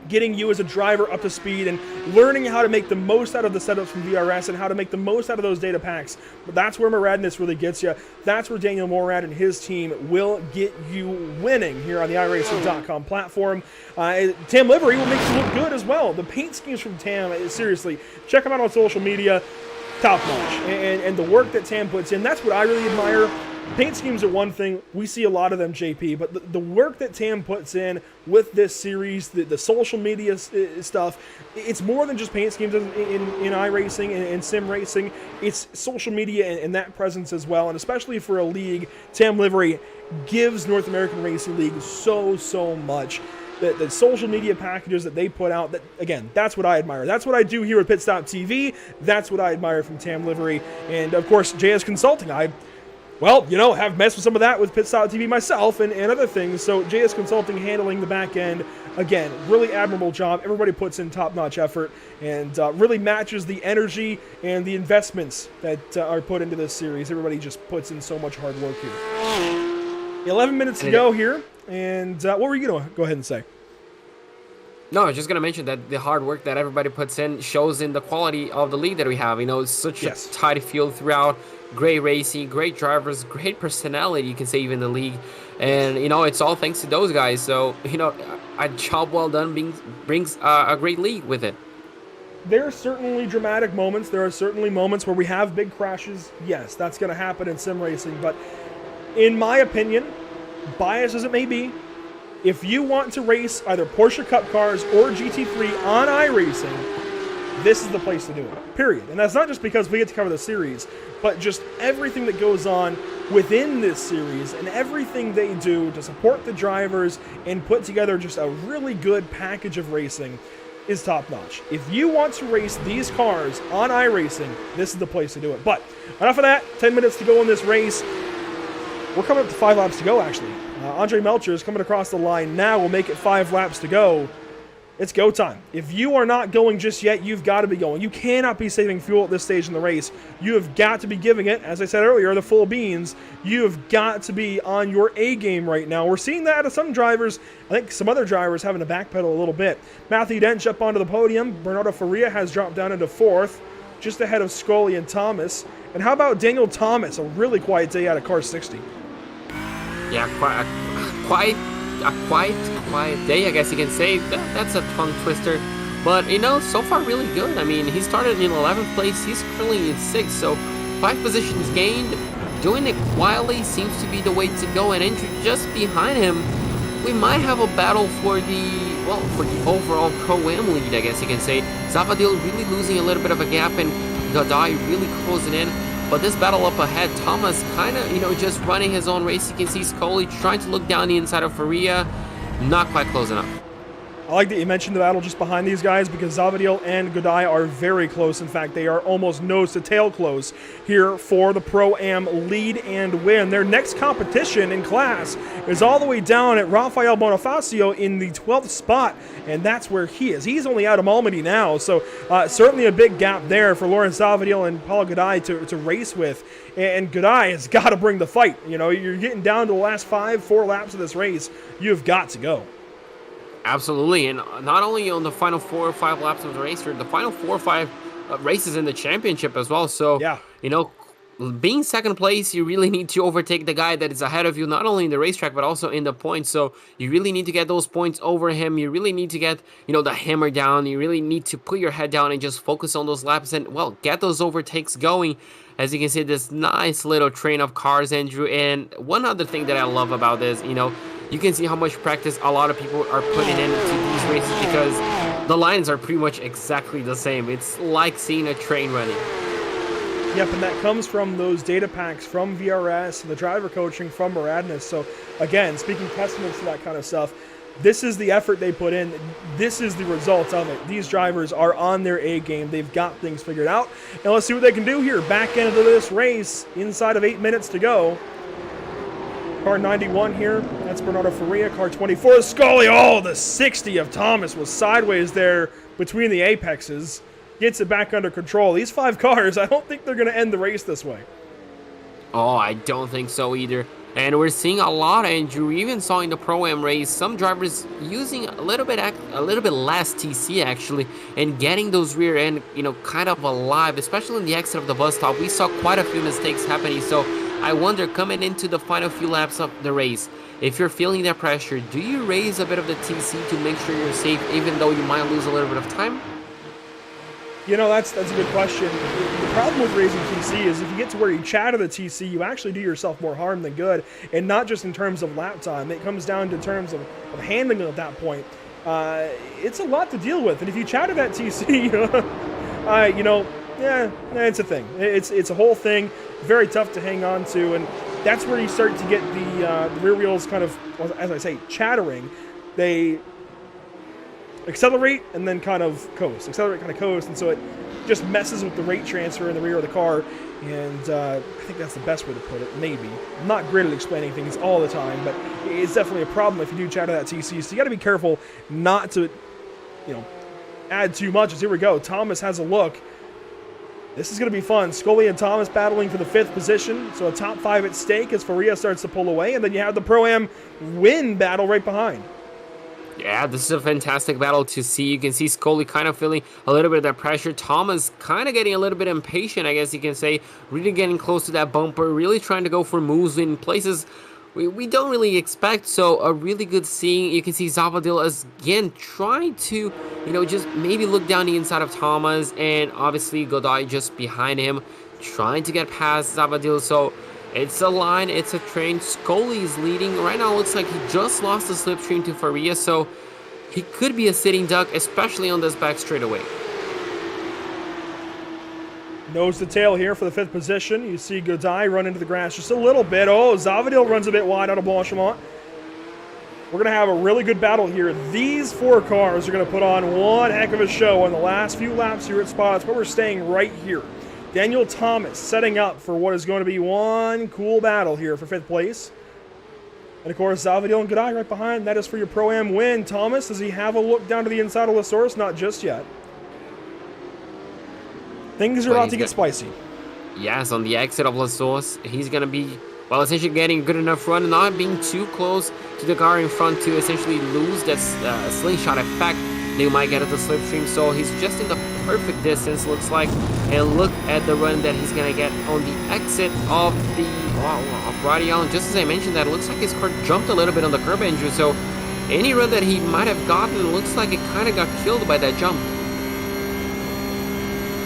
Getting you as a driver up to speed and learning how to make the most out of the setups from VRS and how to make the most out of those data packs. But that's where Maradness really gets you. That's where Daniel Morad and his team will get you winning here on the iRacing.com platform. Tam Livery will make you look good as well. The paint schemes from Tam, seriously, check them out on social media. Top notch. And the work that Tam puts in, that's what I really admire. Paint schemes are one thing. We see a lot of them, JP, but the work that Tam puts in with this series, the social media stuff, it's more than just paint schemes in iRacing and sim racing. It's social media and that presence as well, and especially for a league, Tam Livery gives North American Racing League so much. The social media packages that they put out, that again, that's what I admire. That's what I do here at Pit Stop TV. That's what I admire from Tam Livery. And, of course, JS Consulting. Have messed with some of that with Pit Stop TV myself and other things. So JS Consulting handling the back end, again, really admirable job. Everybody puts in top-notch effort and really matches the energy and the investments that are put into this series. Everybody just puts in so much hard work here. 11 minutes to go here. And what were you going to go ahead and say? No, I was just going to mention that the hard work that everybody puts in shows in the quality of the league that we have. It's such a tight field throughout. Great racing, great drivers, great personality, you can say, even the league. And, it's all thanks to those guys. So, a job well done brings a great league with it. There are certainly dramatic moments. There are certainly moments where we have big crashes. Yes, that's going to happen in sim racing. But in my opinion, biased as it may be, if you want to race either Porsche Cup cars or GT3 on iRacing, this is the place to do it, period. And that's not just because we get to cover the series, but just everything that goes on within this series and everything they do to support the drivers and put together just a really good package of racing is top-notch. If you want to race these cars on iRacing, this is the place to do it. But enough of that. 10 minutes to go in this race. We're coming up to 5 laps to go, actually. Andre Melcher is coming across the line now. We'll make it 5 laps to go. It's go time. If you are not going just yet, you've got to be going. You cannot be saving fuel at this stage in the race. You have got to be giving it, as I said earlier, the full beans. You have got to be on your A game right now. We're seeing that out of some drivers. I think some other drivers having to backpedal a little bit. Matthew Dench up onto the podium. Bernardo Faria has dropped down into 4th, just ahead of Scully and Thomas. And how about Daniel Thomas? A really quiet day out of car 60. Yeah, quiet day, I guess you can say. That's a tongue twister. But, so far really good. I mean, he started in 11th place. He's currently in 6th, so 5 positions gained. Doing it quietly seems to be the way to go. And just behind him, we might have a battle for the overall Pro-Am lead, I guess you can say. Zavadil really losing a little bit of a gap, and Godai really closing in. But this battle up ahead, Thomas kind of, just running his own race. You can see Scully trying to look down the inside of Faria. Not quite close enough. I like that you mentioned the battle just behind these guys because Zavadil and Godai are very close. In fact, they are almost nose to tail close here for the Pro-Am lead and win. Their next competition in class is all the way down at Rafael Bonifacio in the 12th spot, and that's where he is. He's only out of Malmedy now, so certainly a big gap there for Lawrence Zavadil and Paulo Godai to race with. And Godai has got to bring the fight. You're getting down to the last 4 laps of this race. You've got to go. Absolutely, and not only on the final 4 or 5 laps of the race, the final 4 or 5 races in the championship as well. So, yeah. Being second place, you really need to overtake the guy that is ahead of you, not only in the racetrack, but also in the points. So you really need to get those points over him. You really need to get, the hammer down. You really need to put your head down and just focus on those laps and, get those overtakes going. As you can see, this nice little train of cars, Andrew. And one other thing that I love about this, you can see how much practice a lot of people are putting into these races because the lines are pretty much exactly the same. It's like seeing a train running. Yep, and that comes from those data packs from VRS, the driver coaching from Maradness. So, again, speaking testaments to that kind of stuff, this is the effort they put in. This is the result of it. These drivers are on their A game. They've got things figured out. And let's see what they can do here. Back into this race, inside of 8 minutes to go. Car 91 here, that's Bernardo Faria. Car 24, Scully. Oh, the 60 of Thomas was sideways there between the apexes. Gets it back under control. These 5 cars, I don't think they're going to end the race this way. Oh, I don't think so either. And we're seeing a lot, Andrew. We even saw in the Pro-Am race some drivers using a little bit less TC actually, and getting those rear end, kind of alive, especially in the exit of the bus stop. We saw quite a few mistakes happening. So I wonder, coming into the final few laps of the race, if you're feeling that pressure, do you raise a bit of the TC to make sure you're safe, even though you might lose a little bit of time? That's a good question. The problem with raising TC is if you get to where you chatter the TC, you actually do yourself more harm than good, and not just in terms of lap time. It comes down to terms of handling it at that point. It's a lot to deal with, and if you chatter that TC, it's a thing. It's a whole thing. Very tough to hang on to, and that's where you start to get the rear wheels kind of, as I say, chattering. They accelerate and then kind of coast. Accelerate, kind of coast, and so it just messes with the rate transfer in the rear of the car, and I think that's the best way to put it, maybe. I'm not great at explaining things all the time, but it's definitely a problem if you do chatter that TC, so you got to be careful not to, add too much. As here we go, Thomas has a look. This is going to be fun. Scully and Thomas battling for the 5th position, so a top 5 at stake as Faria starts to pull away, and then you have the Pro-Am win battle right behind. Yeah, this is a fantastic battle to see. You can see Scully kind of feeling a little bit of that pressure. Thomas kind of getting a little bit impatient, I guess you can say. Really getting close to that bumper. Really trying to go for moves in places we don't really expect. So a really good seeing. You can see Zavadil again trying to, just maybe look down the inside of Thomas. And obviously Godai just behind him, trying to get past Zavadil. So it's a line, it's a train. Scully is leading. Right now it looks like he just lost the slipstream to Faria, so he could be a sitting duck, especially on this back straightaway. Nose to tail here for the 5th position. You see Godai run into the grass just a little bit. Oh, Zavadil runs a bit wide out of Blanchimont. We're going to have a really good battle here. These 4 cars are going to put on one heck of a show in the last few laps here at Spa. That's where we're staying right here. Daniel Thomas setting up for what is going to be one cool battle here for 5th place. And of course, Zavadil and Godai right behind. That is for your Pro-Am win. Thomas, does he have a look down to the inside of La Source? Not just yet. Things are about to get spicy. Yes, on the exit of La Source, he's going to be, essentially getting a good enough run, not being too close to the car in front to essentially lose that slingshot effect. you might get at the slipstream, so he's just in the perfect distance, looks like. And look at the run that he's gonna get on the exit of the Roddy Allen. Just as I mentioned, that it looks like his car jumped a little bit on the curb, Andrew, so any run that he might have gotten looks like it kind of got killed by that jump.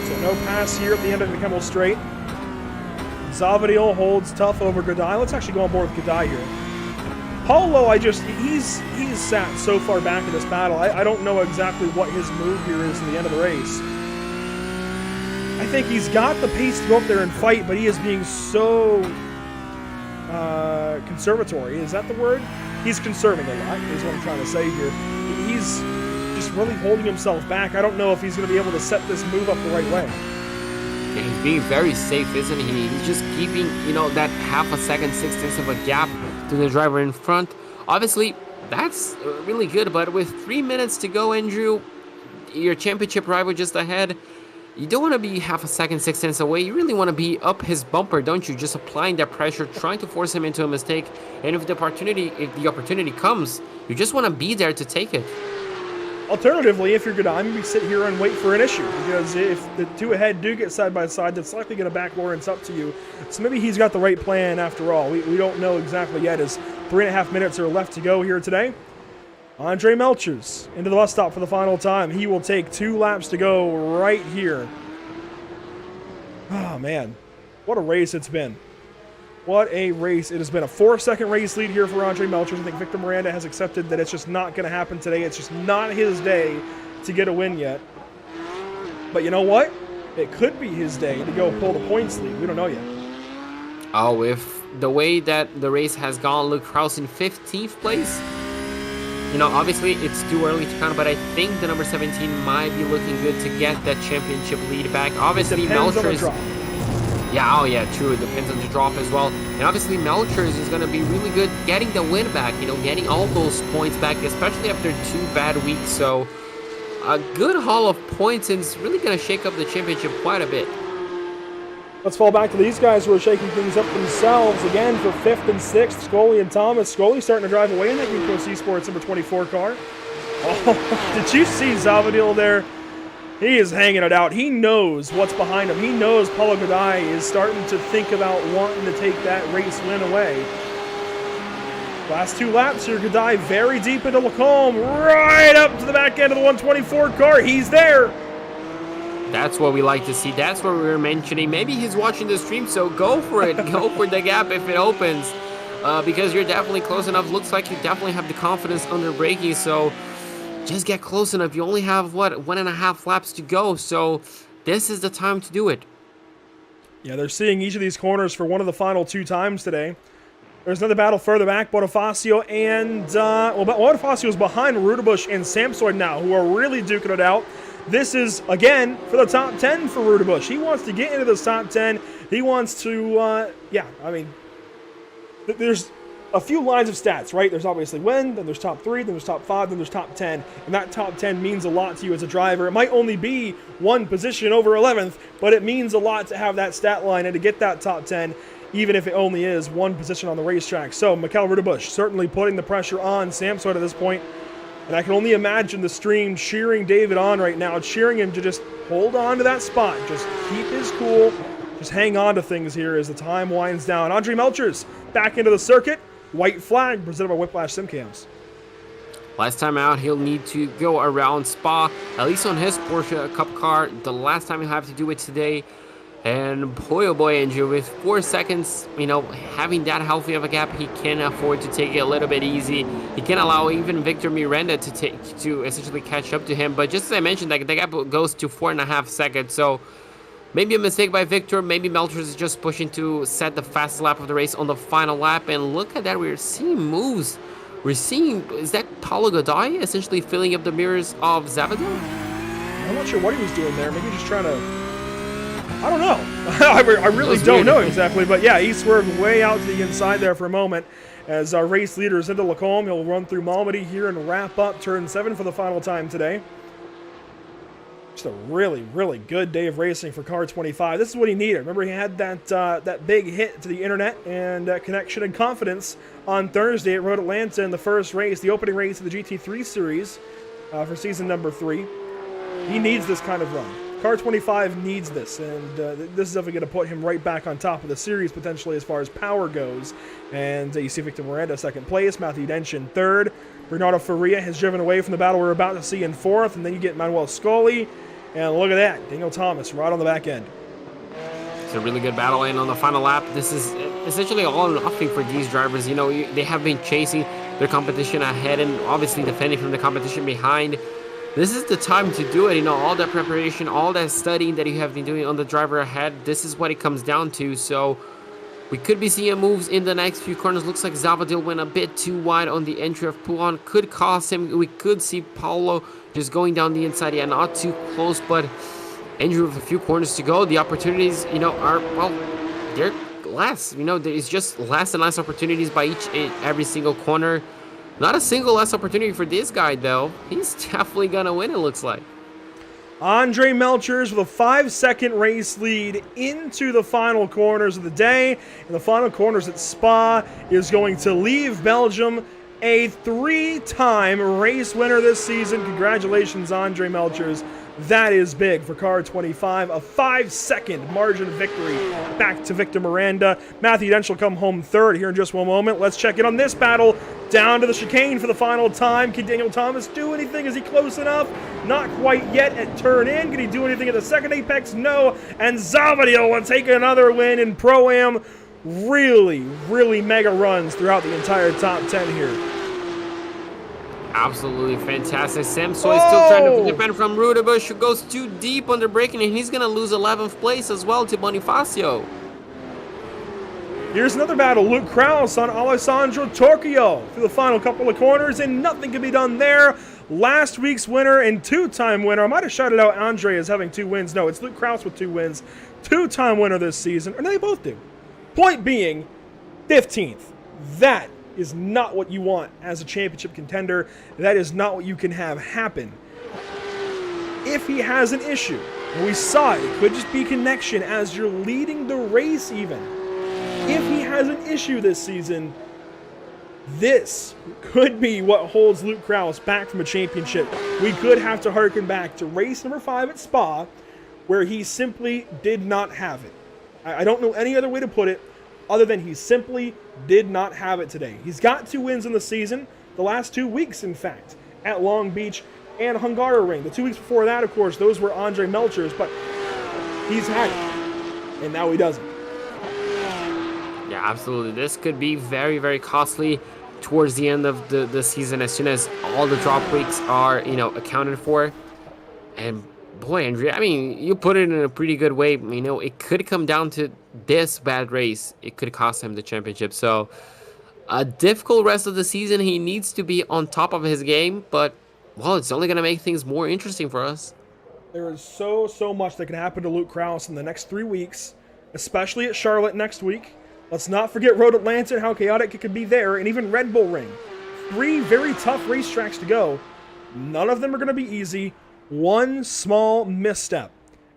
So no pass here at the end of the Kimmel Straight. Zavadil holds tough over Godai. Let's actually go on board with Godai here. Paulo, he's sat so far back in this battle. I don't know exactly what his move here is in the end of the race. I think he's got the pace to go up there and fight, but he is being so conservatory. Is that the word? He's conserving a lot, is what I'm trying to say here. He's just really holding himself back. I don't know if he's going to be able to set this move up the right way. Yeah, he's being very safe, isn't he? He's just keeping, that half a second, 6/10 of a gap to the driver in front. Obviously, that's really good, but with 3 minutes to go, Andrew, your championship rival just ahead, you don't want to be half a second, 6/10 away. You really want to be up his bumper, don't you? Just applying that pressure, trying to force him into a mistake. And if the opportunity comes, you just want to be there to take it. Alternatively, if you're Godai, maybe sit here and wait for an issue, because if the two ahead do get side by side, that's likely going to back Lawrence up to you. So maybe he's got the right plan after all. We don't know exactly yet, as 3.5 minutes are left to go here today. Andre Melchers into the bus stop for the final time. He will take 2 laps to go right here. Oh, man. What a race it's been. What a race it has been. A 4-second race lead here for Andre Melchers. I think Victor Miranda has accepted that it's just not going to happen today. It's just not his day to get a win yet. But you know what? It could be his day to go pull the points lead. We don't know yet. Oh, with the way that the race has gone, Luke Krause in 15th place. Obviously it's too early to count, but I think the number 17 might be looking good to get that championship lead back. Obviously, Melchers. Yeah, oh yeah, true. It depends on the drop as well. And obviously, Melchers is going to be really good getting the win back, getting all those points back, especially after 2 bad weeks. So, a good haul of points, and it's really going to shake up the championship quite a bit. Let's fall back to these guys who are shaking things up themselves again for 5th and 6th. Scully and Thomas. Scully starting to drive away in that Yukos Esports number 24 car. Oh, did you see Zavadil there? He is hanging it out. He knows what's behind him. He knows Paulo Godai is starting to think about wanting to take that race win away. Last 2 laps here, Godai very deep into Lacombe, right up to the back end of the 124 car. He's there. That's what we like to see. That's what we were mentioning. Maybe he's watching the stream, so go for it. Go for the gap if it opens, because you're definitely close enough. Looks like you definitely have the confidence under braking, so just get close enough. You only have, 1.5 laps to go, so this is the time to do it. Yeah, they're seeing each of these corners for one of the final 2 times today. There's another battle further back. Bonifacio and, Bonifacio is behind Rudebush and Samsoid now, who are really duking it out. This is, again, for the top 10 for Rudebush. He wants to get into the top 10. He wants to, there's a few lines of stats, right? There's obviously win, then there's top 3, then there's top 5, then there's top 10. And that top 10 means a lot to you as a driver. It might only be 1 position over 11th, but it means a lot to have that stat line and to get that top 10, even if it only is 1 position on the racetrack. So, Mikael Rudebush certainly putting the pressure on Samsung at this point. And I can only imagine the stream cheering David on right now, cheering him to just hold on to that spot, just keep his cool, just hang on to things here as the time winds down. Andre Melchers back into the circuit, white flag presented by Whiplash Simcams. Last time out, he'll need to go around Spa, at least on his Porsche Cup car. The last time he'll have to do it today. And boy, oh boy, Andrew, with 4 seconds, having that healthy of a gap, he can afford to take it a little bit easy. He can allow even Victor Miranda to essentially catch up to him. But just as I mentioned, the gap goes to 4.5 seconds. So maybe a mistake by Victor. Maybe Melchers is just pushing to set the fastest lap of the race on the final lap. And look at that, we're seeing moves. We're seeing, is that Paulo Godai essentially filling up the mirrors of Zavadil? I'm not sure what he was doing there. Maybe just trying to... I don't know. I really don't know exactly. But yeah, he swerved way out to the inside there for a moment as our race leader is into Lacombe. He'll run through Malmedy here and wrap up turn 7 for the final time today. Just a really, really good day of racing for car 25. This is what he needed. Remember, he had that big hit to the internet and connection and confidence on Thursday at Road Atlanta in the first race, the opening race of the GT3 Series. for season number 3. He needs this kind of run. Car 25 needs this, and this is definitely going to put him right back on top of the series, potentially, as far as power goes. And you see Victor Miranda second place, Matthew Dench in third. Bernardo Faria has driven away from the battle we're about to see in fourth, and then you get Manuel Scully. And look at that, Daniel Thomas right on the back end. It's a really good battle, and on the final lap, this is essentially all or nothing for these drivers. You know, they have been chasing their competition ahead and obviously defending from the competition behind. This is the time to do it. You know, all that preparation, all that studying that you have been doing on the driver ahead, this is what it comes down to. So we could be seeing moves in the next few corners. Looks like Zavadil went a bit too wide on the entry of Poulan. Could cost him. We could see Paulo just going down the inside. Yeah, not too close, but Andrew with a few corners to go. The opportunities, you know, are, well, they're less. You know, there's just less and less opportunities by every single corner. Not a single less opportunity for this guy, though. He's definitely going to win, it looks like. Andre Melchers with a 5-second race lead into the final corners of the day. And the final corners at Spa is going to leave Belgium a 3-time race winner this season. Congratulations, Andre Melchers. That is big for car 25. A 5-second margin of victory back to Victor Miranda. Matthew Dench will come home third here in just one moment. Let's check in on this battle. Down to the chicane for the final time. Can Daniel Thomas do anything? Is he close enough? Not quite yet at turn in. Can he do anything at the second apex? No. And Zavadil will take another win in Pro-Am. Really, really mega runs throughout the entire top 10 here. Absolutely fantastic. Sam Soy still trying to defend from Rudebush, who goes too deep on the braking, and he's going to lose 11th place as well to Bonifacio. Here's another battle. Luke Krause on Alessandro Torchio through the final couple of corners, and nothing can be done there. Last week's winner and 2-time winner. I might have shouted out Andre as having 2 wins. No, it's Luke Krause with 2 wins. 2-time winner this season. Or no, they both do. Point being, 15th. That is not what you want as a championship contender. That is not what you can have happen. If he has an issue, and we saw it could just be connection as you're leading the race even. If he has an issue this season, this could be what holds Luke Krause back from a championship. We could have to harken back to race number 5 at Spa, where he simply did not have it. I don't know any other way to put it other than he simply did not have it today. He's got 2 wins in the season, the last 2 weeks, in fact, at Long Beach and Hungaroring. The 2 weeks before that, of course, those were Andre Melchers, but he's had it, and now he doesn't. Yeah, absolutely. This could be very, very costly towards the end of the season as soon as all the drop weeks are, you know, accounted for. And boy, Andrea, I mean, you put it in a pretty good way. You know, it could come down to this bad race. It could cost him the championship. So a difficult rest of the season. He needs to be on top of his game, but, well, it's only going to make things more interesting for us. There is so much that can happen to Luke Krause in the next 3 weeks, especially at Charlotte next week. Let's not forget Road Atlanta and how chaotic it could be there, and even Red Bull Ring. 3 very tough racetracks to go. None of them are going to be easy. One small misstep,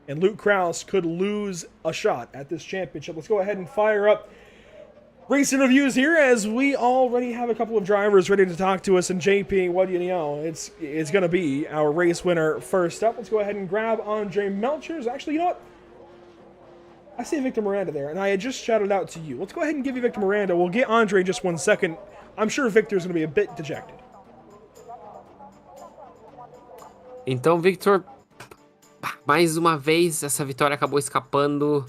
and Luke Krause could lose a shot at this championship. Let's go ahead and fire up race interviews here, as we already have a couple of drivers ready to talk to us. And JP, what do you know? It's going to be our race winner first up. Let's go ahead and grab Andre Melchers. Actually, you know what? I see Victor Miranda there, and I had just shouted out to you. Let's go ahead and give you Victor Miranda. We'll get Andre in just 1 second. I'm sure Victor's going to be a bit dejected. Então, Victor, mais uma vez, essa vitória acabou escapando.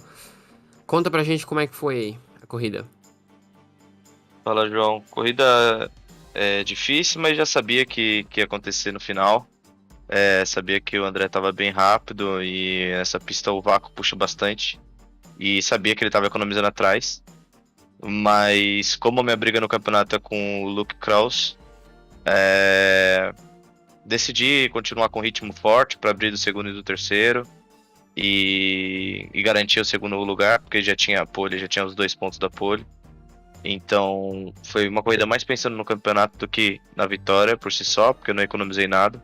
Conta pra gente como é que foi a corrida. Fala, João. Corrida difícil, mas já sabia que ia acontecer no final. Sabia que o André estava bem rápido e essa pista o vácuo puxa bastante. E sabia que ele estava economizando atrás. Mas como a minha briga no campeonato é com o Luke Krause, decidi continuar com ritmo forte para abrir do segundo e do terceiro e garantir o segundo lugar, porque já tinha a pole, já tinha os 2 pontos da pole. Então foi uma corrida mais pensando no campeonato do que na vitória por si só, porque eu não economizei nada.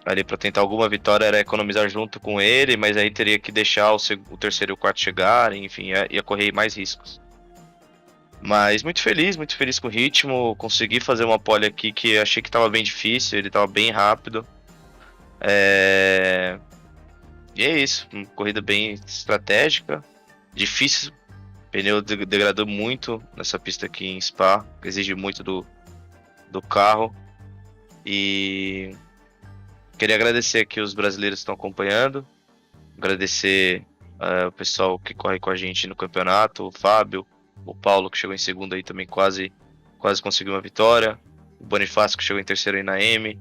Ali para tentar alguma vitória era economizar junto com ele, mas aí teria que deixar o terceiro e o quarto chegarem, enfim, ia correr mais riscos. Mas muito feliz com o ritmo. Consegui fazer uma pole aqui que achei que estava bem difícil, ele estava bem rápido. E é isso, uma corrida bem estratégica, difícil. O pneu degradou muito nessa pista aqui em Spa, que exige muito do carro. E queria agradecer aqui os brasileiros que estão acompanhando, agradecer o pessoal que corre com a gente no campeonato, o Fábio, o Paulo que chegou em segundo aí também quase conseguiu uma vitória, o Bonifácio que chegou em terceiro aí na M,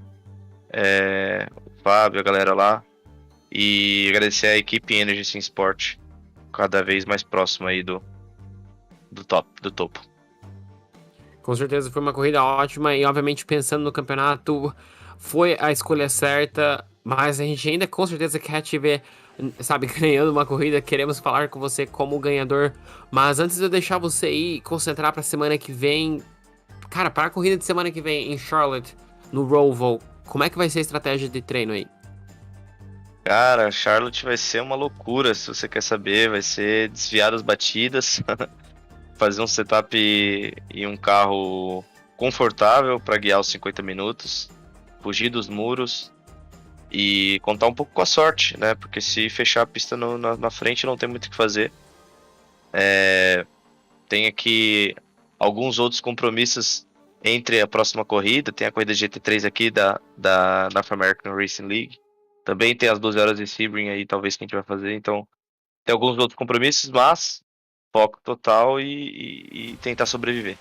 o Fábio, a galera lá, e agradecer a equipe Energy Sim Sport, cada vez mais próxima aí do topo. Com certeza foi uma corrida ótima e, obviamente, pensando no campeonato, foi a escolha certa, mas a gente ainda com certeza quer te ver, sabe, ganhando uma corrida. Queremos falar com você como ganhador, mas antes de eu deixar você ir concentrar para a semana que vem, cara, para a corrida de semana que vem em Charlotte, no Roval, como é que vai ser a estratégia de treino aí? Cara, Charlotte vai ser uma loucura, se você quer saber, vai ser desviar as batidas, fazer um setup e um carro confortável para guiar os 50 minutos, fugir dos muros e contar um pouco com a sorte, né? Porque se fechar a pista na frente não tem muito o que fazer. Tem aqui alguns outros compromissos entre a próxima corrida, tem a corrida GT3 aqui da North American Racing League, também tem as 12 horas de Sebring aí, talvez que a gente vai fazer, então tem alguns outros compromissos, mas foco total e tentar sobreviver.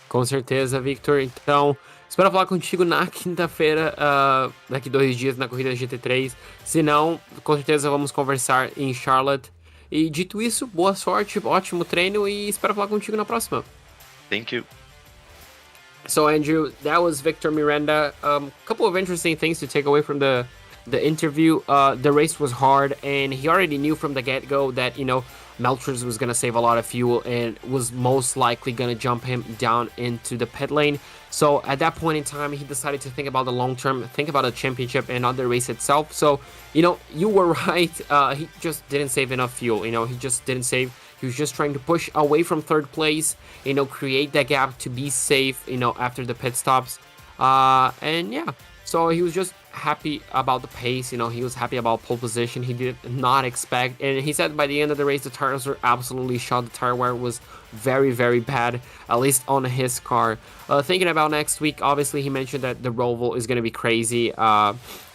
Com certeza, Victor. Então, espero falar contigo na quinta-feira, daqui 2 dias, na corrida GT3. Se não, com certeza vamos conversar em Charlotte. E dito isso, boa sorte, ótimo treino e espero falar contigo na próxima. Thank you. So, Andrew, that was Victor Miranda. Couple of interesting things to take away from the interview. The race was hard, and he already knew from the get-go that, Melchers was going to save a lot of fuel and was most likely going to jump him down into the pit lane. So at that point in time, he decided to think about the long term, think about the championship and not the race itself. So, you were right. He just didn't save enough fuel. He just didn't save. He was just trying to push away from third place, create that gap to be safe, after the pit stops. And yeah, so he was just happy about the pace. He was happy about pole position. He did not expect, and he said by the end of the race the tires were absolutely shot. The tire wear was very, very bad, at least on his car. Thinking about next week, obviously he mentioned that the Roval is going to be crazy.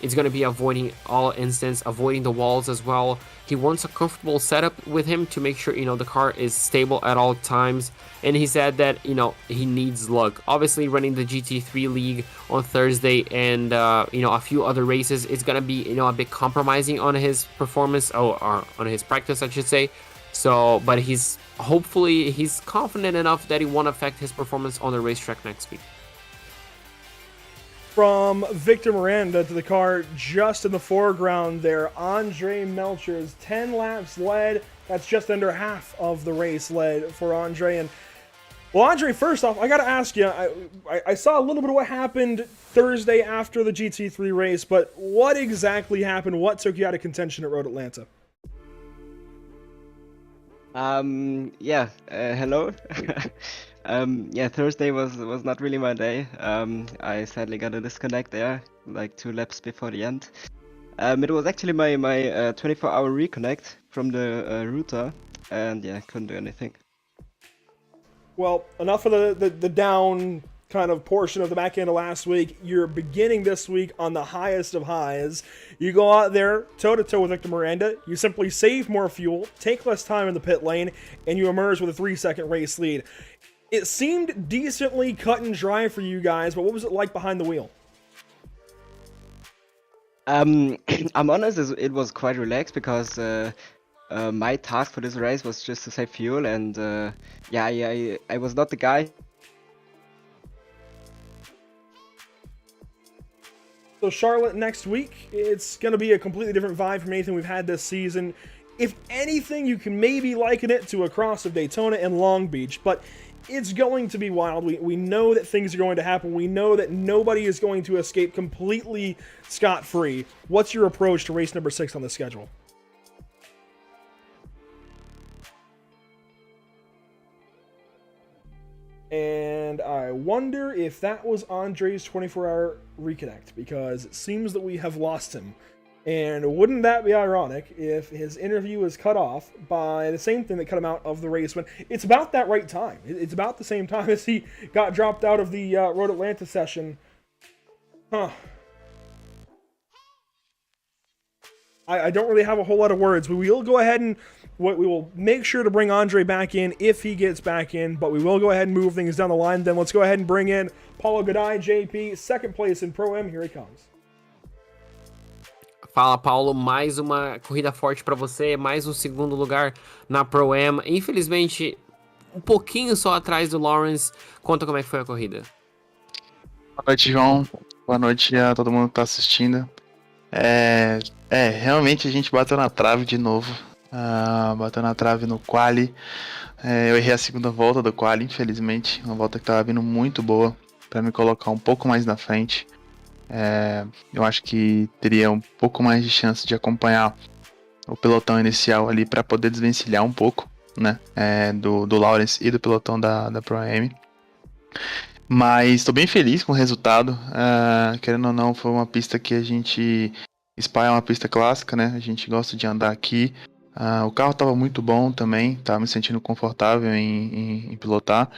It's going to be avoiding all instants, avoiding the walls as well. He wants a comfortable setup with him to make sure the car is stable at all times. And he said that he needs luck. Obviously, running the GT3 League on Thursday and a few other races is gonna be a bit compromising on his performance or on his practice, I should say. So, but he's confident enough that it won't affect his performance on the racetrack next week. From Victor Miranda to the car just in the foreground there, Andre Melchers, 10 laps led. That's just under half of the race led for Andre. And well, Andre, first off, I got to ask you, I saw a little bit of what happened Thursday after the GT3 race, but what exactly happened? What took you out of contention at Road Atlanta? Hello. Thursday was not really my day. I sadly got a disconnect there, like 2 laps before the end. It was actually my 24-hour reconnect from the router, and couldn't do anything. Well, enough of the down kind of portion of the back end of last week. You're beginning this week on the highest of highs. You go out there toe-to-toe with Victor Miranda. You simply save more fuel, take less time in the pit lane, and you emerge with a 3-second race lead. It seemed decently cut and dry for you guys, but what was it like behind the wheel? I'm honest, it was quite relaxed because my task for this race was just to save fuel, and I was not the guy. So Charlotte next week, it's going to be a completely different vibe from anything we've had this season. If anything, you can maybe liken it to a cross of Daytona and Long Beach, but it's going to be wild. We know that things are going to happen. We know that nobody is going to escape completely scot-free. What's your approach to race number 6 on the schedule? And I wonder if that was Andre's 24-hour reconnect, because it seems that we have lost him. And wouldn't that be ironic if his interview was cut off by the same thing that cut him out of the race when it's about that right time. It's about the same time as he got dropped out of the Road Atlanta session. Huh. I don't really have a whole lot of words, but we'll go ahead and we will make sure to bring Andre back in if he gets back in, but we will go ahead and move things down the line. Then let's go ahead and bring in Paulo Godoy, JP, second place in Pro-Am. Here he comes. Fala, Paulo, mais uma corrida forte para você, mais um segundo lugar na Pro-Am. Infelizmente, um pouquinho só atrás do Lawrence. Conta como é que foi a corrida. Boa noite, João. Boa noite a todo mundo que tá assistindo. Realmente a gente bateu na trave de novo. Bateu na trave no quali. Eu errei a segunda volta do quali, infelizmente. Uma volta que tava vindo muito boa para me colocar um pouco mais na frente. Eu acho que teria um pouco mais de chance de acompanhar o pelotão inicial ali para poder desvencilhar um pouco, né? Do Lawrence e do pelotão da Pro-Am. Mas estou bem feliz com o resultado. Querendo ou não, foi uma pista que a gente... Spa é uma pista clássica, né? A gente gosta de andar aqui. O carro estava muito bom também. Estava me sentindo confortável em pilotar.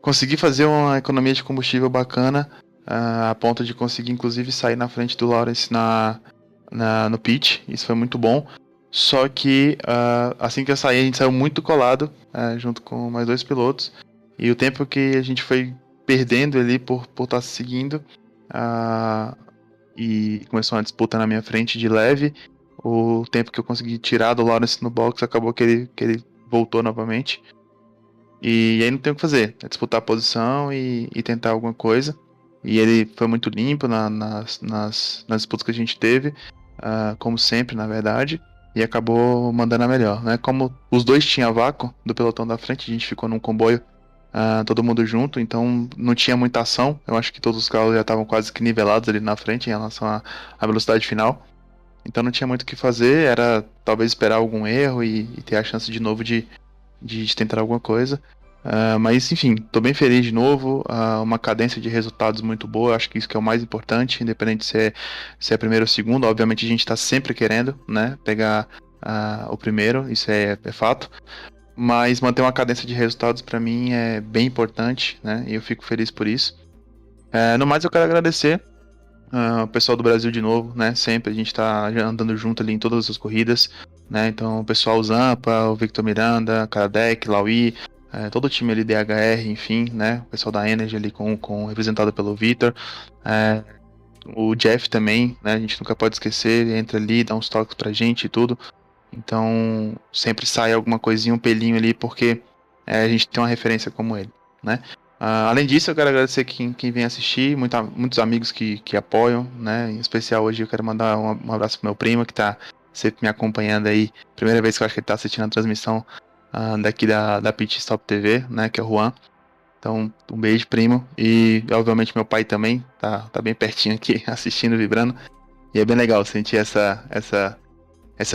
Consegui fazer uma economia de combustível bacana. A ponto de conseguir, inclusive, sair na frente do Lawrence no pit. Isso foi muito bom. Só que assim que eu saí, a gente saiu muito colado, junto com mais dois pilotos. E o tempo que a gente foi perdendo ali por estar se seguindo, e começou uma disputa na minha frente de leve, o tempo que eu consegui tirar do Lawrence no box, acabou que ele voltou novamente. E aí não tem o que fazer, é disputar a posição e tentar alguma coisa. E ele foi muito limpo nas disputas que a gente teve, como sempre, na verdade. E acabou mandando a melhor, né? Como os dois tinham vácuo do pelotão da frente, a gente ficou num comboio, todo mundo junto, então não tinha muita ação. Eu acho que todos os carros já estavam quase que nivelados ali na frente em relação à velocidade final. Então não tinha muito o que fazer, era talvez esperar algum erro e ter a chance de novo de tentar alguma coisa. Mas enfim, tô bem feliz de novo, uma cadência de resultados muito boa, acho que isso que é o mais importante, independente se é primeiro ou segundo. Obviamente a gente tá sempre querendo, né, pegar o primeiro, isso é fato, mas manter uma cadência de resultados para mim é bem importante, né, e eu fico feliz por isso. No mais eu quero agradecer o pessoal do Brasil de novo, né, sempre a gente tá andando junto ali em todas as corridas, né, então o pessoal Zampa, o Victor Miranda, Karadec, Laui, todo o time ali, DHR, enfim, né, o pessoal da Energy ali representado pelo Victor, o Jeff também, né, a gente nunca pode esquecer, ele entra ali, dá uns toques pra gente e tudo, então sempre sai alguma coisinha, um pelinho ali, porque a gente tem uma referência como ele, né. Além disso, eu quero agradecer quem vem assistir, muitos amigos que apoiam, né, em especial hoje eu quero mandar um abraço pro meu primo, que tá sempre me acompanhando aí, primeira vez que eu acho que ele tá assistindo a transmissão daqui da Pit Stop TV, né, que é o Juan. Então, um beijo, primo. E, obviamente, meu pai também tá bem pertinho aqui, assistindo, vibrando. E é bem legal sentir essa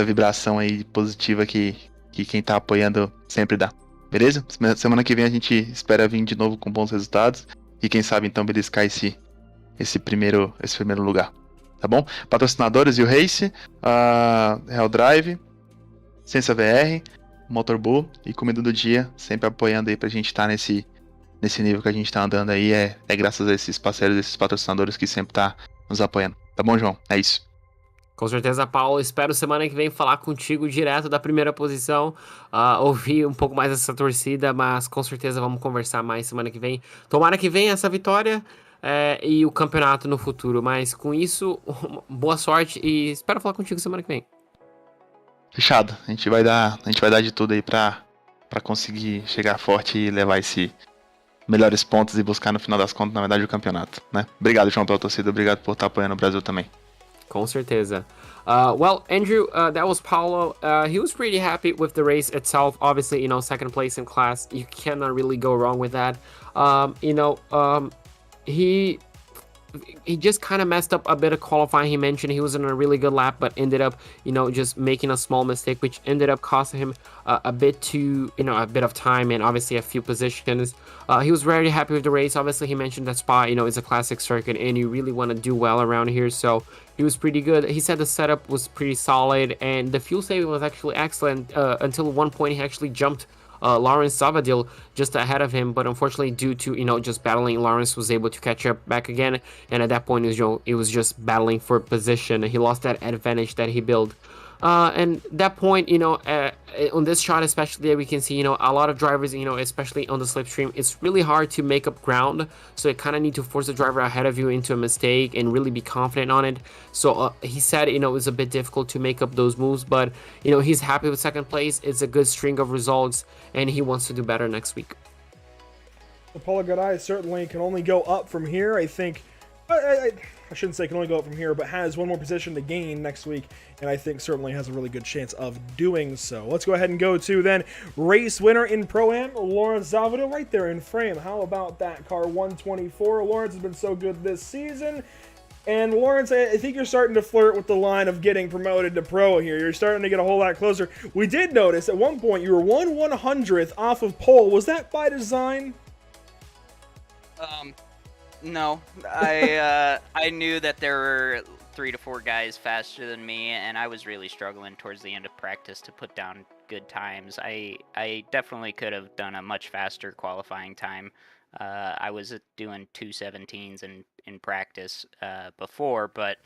vibração aí positiva que quem tá apoiando sempre dá. Beleza? Semana que vem a gente espera vir de novo com bons resultados. E quem sabe, então, beliscar esse primeiro lugar. Tá bom? Patrocinadores: o Race, Real Drive, Sensa VR, Motorbull e Comida do Dia, sempre apoiando aí pra gente estar nesse nível que a gente tá andando aí, é graças a esses parceiros, esses patrocinadores que sempre tá nos apoiando. Tá bom, João? É isso. Com certeza, Paulo. Espero semana que vem falar contigo direto da primeira posição, ouvir um pouco mais essa torcida, mas com certeza vamos conversar mais semana que vem. Tomara que venha essa vitória e o campeonato no futuro, mas com isso, boa sorte e espero falar contigo semana que vem. Fechado. A gente vai dar de tudo aí pra conseguir chegar forte e levar esses melhores pontos e buscar no final das contas, na verdade, o campeonato, né? Obrigado, João, pela torcida. Obrigado por estar apoiando o Brasil também. Com certeza. Well, Andrew, that was Paulo. He was pretty happy with the race itself. Obviously, second place in class, you cannot really go wrong with that. He he just kind of messed up a bit of qualifying. He mentioned he was in a really good lap, but ended up, just making a small mistake, which ended up costing him a bit of time and obviously a few positions. He was very happy with the race. Obviously, he mentioned that Spa, is a classic circuit, and you really want to do well around here. So he was pretty good. He said the setup was pretty solid, and the fuel saving was actually excellent until one point he actually jumped Lawrence Zavadil just ahead of him, but unfortunately due to just battling, Lawrence was able to catch up back again, and at that point it was just battling for position. He lost that advantage that he built. And that point, on this shot especially, we can see, a lot of drivers, especially on the slipstream, it's really hard to make up ground. So you kind of need to force the driver ahead of you into a mistake and really be confident on it. So he said, it was a bit difficult to make up those moves, but, he's happy with second place. It's a good string of results, and he wants to do better next week. The Paulo Garay certainly can only go up from here. I think, I shouldn't say can only go up from here, but has one more position to gain next week, and I think certainly has a really good chance of doing so. Let's go ahead and go to then race winner in Pro-Am, Lawrence Zavadil, right there in frame. How about that car 124? Lawrence has been so good this season. And Lawrence, I think you're starting to flirt with the line of getting promoted to pro here. You're starting to get a whole lot closer. We did notice at one point you were 1/100th off of pole. Was that by design? No, I knew that there were 3 to 4 guys faster than me, and I was really struggling towards the end of practice to put down good times. I definitely could have done a much faster qualifying time. I was doing 2:17s in practice before, but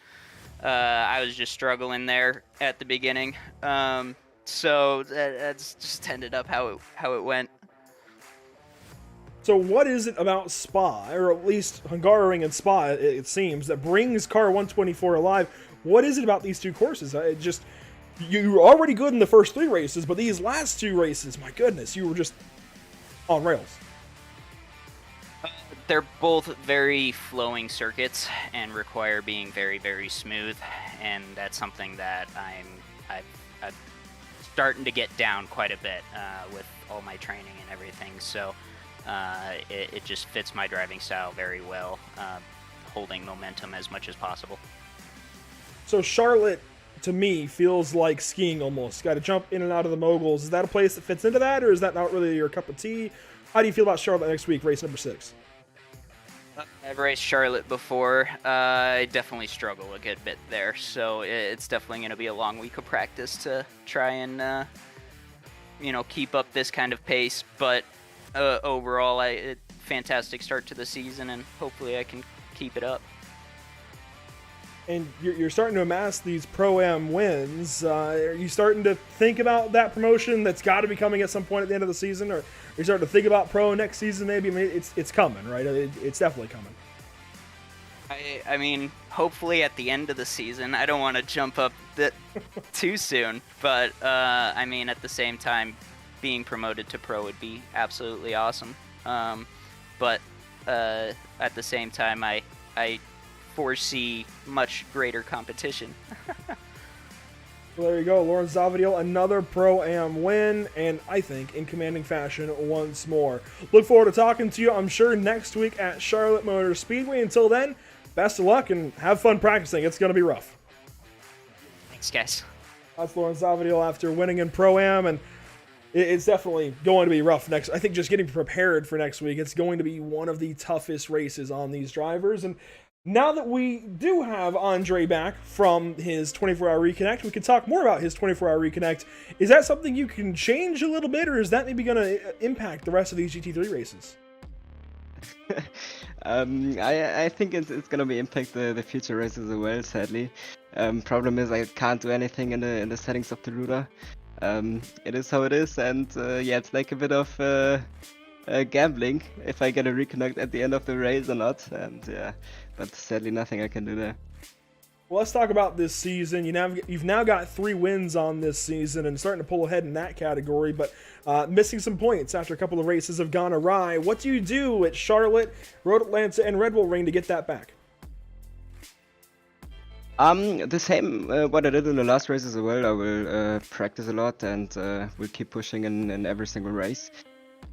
I was just struggling there at the beginning. So that's just ended up how it went. So what is it about Spa, or at least Hungaroring and Spa, it seems, that brings car 124 alive? What is it about these two courses? You were already good in the first 3 races, but these last 2 races, my goodness, you were just on rails. They're both very flowing circuits and require being very, very smooth, and that's something that I'm starting to get down quite a bit with all my training and everything. So it just fits my driving style very well, holding momentum as much as possible. So Charlotte, to me, feels like skiing almost. Got to jump in and out of the moguls. Is that a place that fits into that, or is that not really your cup of tea? How do you feel about Charlotte next week, race number 6? I've raced Charlotte before. I definitely struggle a good bit there, so it's definitely going to be a long week of practice to try and keep up this kind of pace. But overall, fantastic start to the season, and hopefully I can keep it up. And you're starting to amass these Pro-Am wins. Are you starting to think about that promotion that's got to be coming at some point at the end of the season, or are you starting to think about Pro next season maybe? I mean, it's coming, right? It's definitely coming. I mean, hopefully at the end of the season. I don't want to jump up too soon, but I mean, at the same time, being promoted to pro would be absolutely awesome. But at the same time, I foresee much greater competition. Well, there you go, Lawrence Zavadil, another Pro-Am win, and I think in commanding fashion once more. Look forward to talking to you, I'm sure, next week at Charlotte Motor Speedway. Until then, best of luck and have fun practicing. It's going to be rough. Thanks, guys. That's Lawrence Zavadil after winning in Pro-Am, and it's definitely going to be rough next. I think just getting prepared for next week, it's going to be one of the toughest races on these drivers. And now that we do have Andre back from his 24-hour reconnect, we can talk more about his 24-hour reconnect. Is that something you can change a little bit, or is that maybe going to impact the rest of these GT3 races? I think it's gonna be impact the future races as well. Sadly, problem is I can't do anything in the settings of the router. It is how it is, and yeah, it's like a bit of gambling if I get a reconnect at the end of the race or not. And yeah, but sadly nothing I can do there. Well, let's talk about this season. You've now got 3 wins on this season and starting to pull ahead in that category, but missing some points after a couple of races have gone awry. What do you do at Charlotte, Road Atlanta, and Red Bull Ring to get that back? The same what I did in the last races as well. I will practice a lot and will keep pushing in every single race.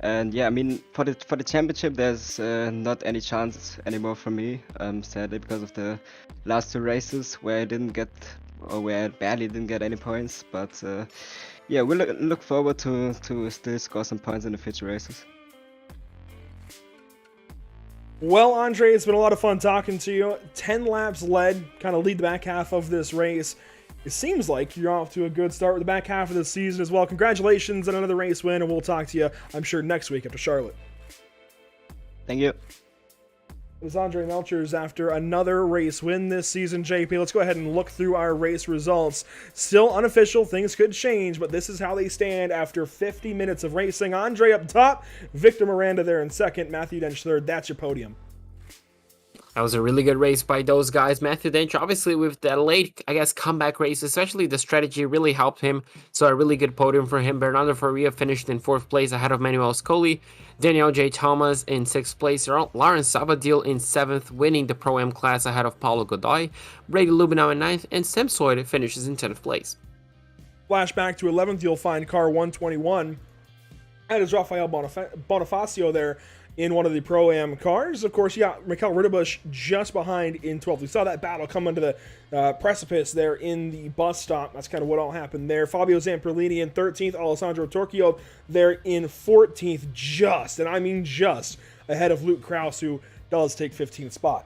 And yeah, I mean, for the championship, there's not any chance anymore for me, sadly, because of the last 2 races where I didn't get, or where I barely didn't get any points. But yeah, we'll look forward to still score some points in the future races. Well, Andre, it's been a lot of fun talking to you. 10 laps led, kind of lead the back half of this race. It seems like you're off to a good start with the back half of the season as well. Congratulations on another race win, and we'll talk to you, I'm sure, next week after Charlotte. Thank you. It was Andre Melchers after another race win this season, JP. Let's go ahead and look through our race results. Still unofficial, things could change, but this is how they stand after 50 minutes of racing. Andre up top, Victor Miranda there in second, Matthew Dench third. That's your podium. That was a really good race by those guys. Matthew Dench, obviously with that late, I guess, comeback race, especially the strategy really helped him. So a really good podium for him. Bernardo Faria finished in 4th place ahead of Manuel Scoli. Daniel J. Thomas in 6th place. Lawrence Sabadil in 7th, winning the Pro-Am class ahead of Paulo Godoy. Brady Lubinow in 9th, and Sam Soyd finishes in 10th place. Flashback to 11th, you'll find car 121. That is Rafael Bonifacio there in one of the Pro-Am cars. Of course, you got Mikel Ritterbusch just behind in 12th. We saw that battle come into the precipice there in the bus stop. That's kind of what all happened there. Fabio Zamperlini in 13th. Alessandro Torchio there in 14th. Just, and I mean just, ahead of Luke Krause, who does take 15th spot.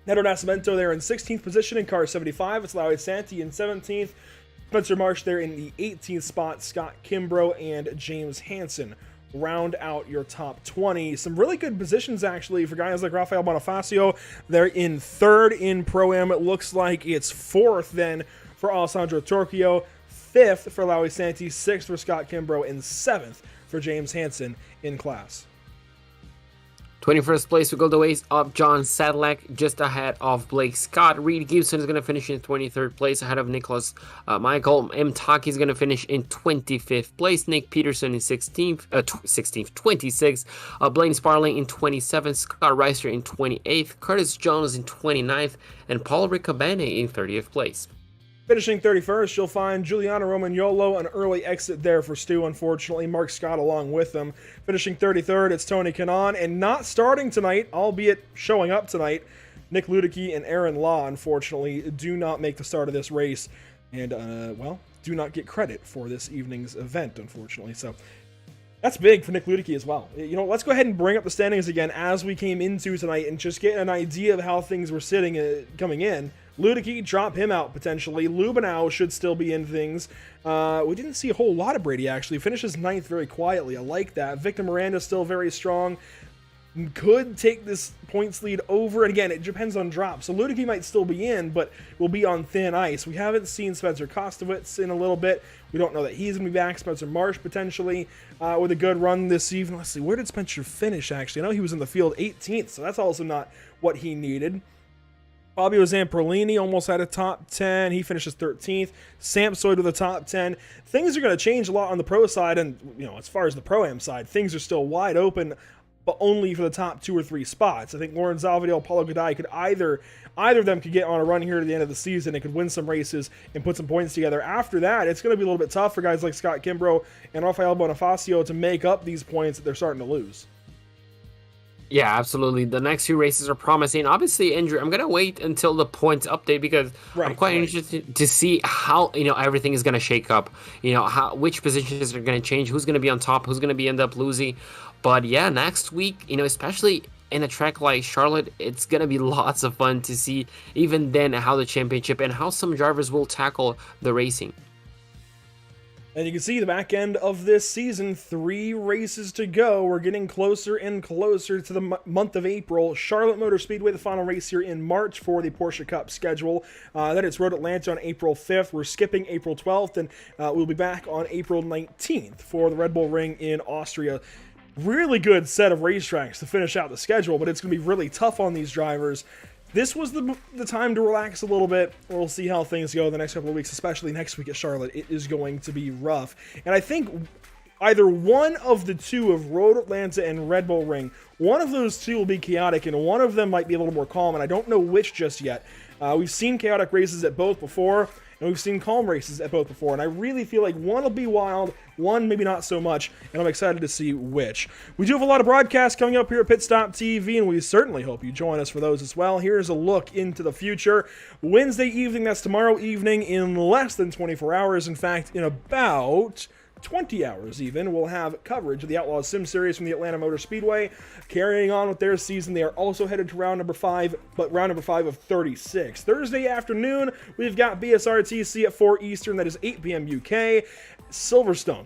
Neto Nascimento there in 16th position in car 75. It's Laue Santi in 17th. Spencer Marsh there in the 18th spot. Scott Kimbrough and James Hansen round out your top 20. Some really good positions, actually, for guys like Rafael Bonifacio. They're in 3rd in Pro-Am. It looks like it's 4th then for Alessandro Torchio, 5th for Laue Santi, 6th for Scott Kimbrough, and 7th for James Hansen in class. 21st place, we go the ways up. John Sadlak just ahead of Blake Scott. Reed Gibson is going to finish in 23rd place ahead of Nicholas Michael. M. Taki is going to finish in 25th place. Nick Peterson in 26th. Blaine Sparling in 27th. Scott Reister in 28th. Curtis Jones in 29th. And Paul Riccobene in 30th place. Finishing 31st, you'll find Giuliano Romagnolo, an early exit there for Stu, unfortunately. Mark Scott along with them. Finishing 33rd, it's Tony Kanaan, and not starting tonight, albeit showing up tonight, Nick Ludicky and Aaron Law, unfortunately, do not make the start of this race, and, well, do not get credit for this evening's event, unfortunately. So that's big for Nick Ludicky as well. You know, let's go ahead and bring up the standings again as we came into tonight and just get an idea of how things were sitting coming in. Ludicky, drop him out potentially. Lubinow should still be in things. We didn't see a whole lot of Brady, actually. Finishes 9th very quietly. I like that. Victor Miranda still very strong. Could take this points lead over. And again, it depends on drop. So Ludicky might still be in, but will be on thin ice. We haven't seen Spencer Kostowitz in a little bit. We don't know that he's going to be back. Spencer Marsh potentially with a good run this evening. Let's see, where did Spencer finish, actually? I know he was in the field 18th, so that's also not what he needed. Fabio Zamperlini almost had a top 10. He finishes 13th. Sam Soyd with a top 10. Things are going to change a lot on the pro side, and you know, as far as the Pro-Am side, things are still wide open, but only for the top 2 or 3 spots. I think Lauren Zavadil, Paulo Godoy could either of them could get on a run here to the end of the season and could win some races and put some points together. After that, it's going to be a little bit tough for guys like Scott Kimbrough and Rafael Bonifacio to make up these points that they're starting to lose. Yeah, absolutely. The next few races are promising. Obviously, Andrew, I'm going to wait until the points update because I'm quite interested to see how, you know, everything is going to shake up. You know, which positions are going to change, who's going to be on top, who's going to end up losing. But yeah, next week, you know, especially in a track like Charlotte, it's going to be lots of fun to see even then how the championship and how some drivers will tackle the racing. And you can see the back end of this season, 3 races to go. We're getting closer and closer to the month of April. Charlotte Motor Speedway, the final race here in March for the Porsche Cup schedule. Then it's Road Atlanta on April 5th. We're skipping April 12th, and we'll be back on April 19th for the Red Bull Ring in Austria. Really good set of racetracks to finish out the schedule, but it's going to be really tough on these drivers. This was the time to relax a little bit. We'll see how things go the next couple of weeks, especially next week at Charlotte. It is going to be rough. And I think either one of the two of Road Atlanta and Red Bull Ring, one of those two will be chaotic, and one of them might be a little more calm, and I don't know which just yet. We've seen chaotic races at both before, and we've seen calm races at both before, and I really feel like one will be wild, one maybe not so much, and I'm excited to see which. We do have a lot of broadcasts coming up here at Pit Stop TV, and we certainly hope you join us for those as well. Here's a look into the future. Wednesday evening, that's tomorrow evening, in less than 24 hours. In fact, in about 20 hours even, we'll have coverage of the Outlaws Sim Series from the Atlanta Motor Speedway. Carrying on with their season, they are also headed to round number 5, but round number 5 of 36. Thursday afternoon, we've got BSRTC at 4 Eastern, that is 8 p.m. UK. Silverstone.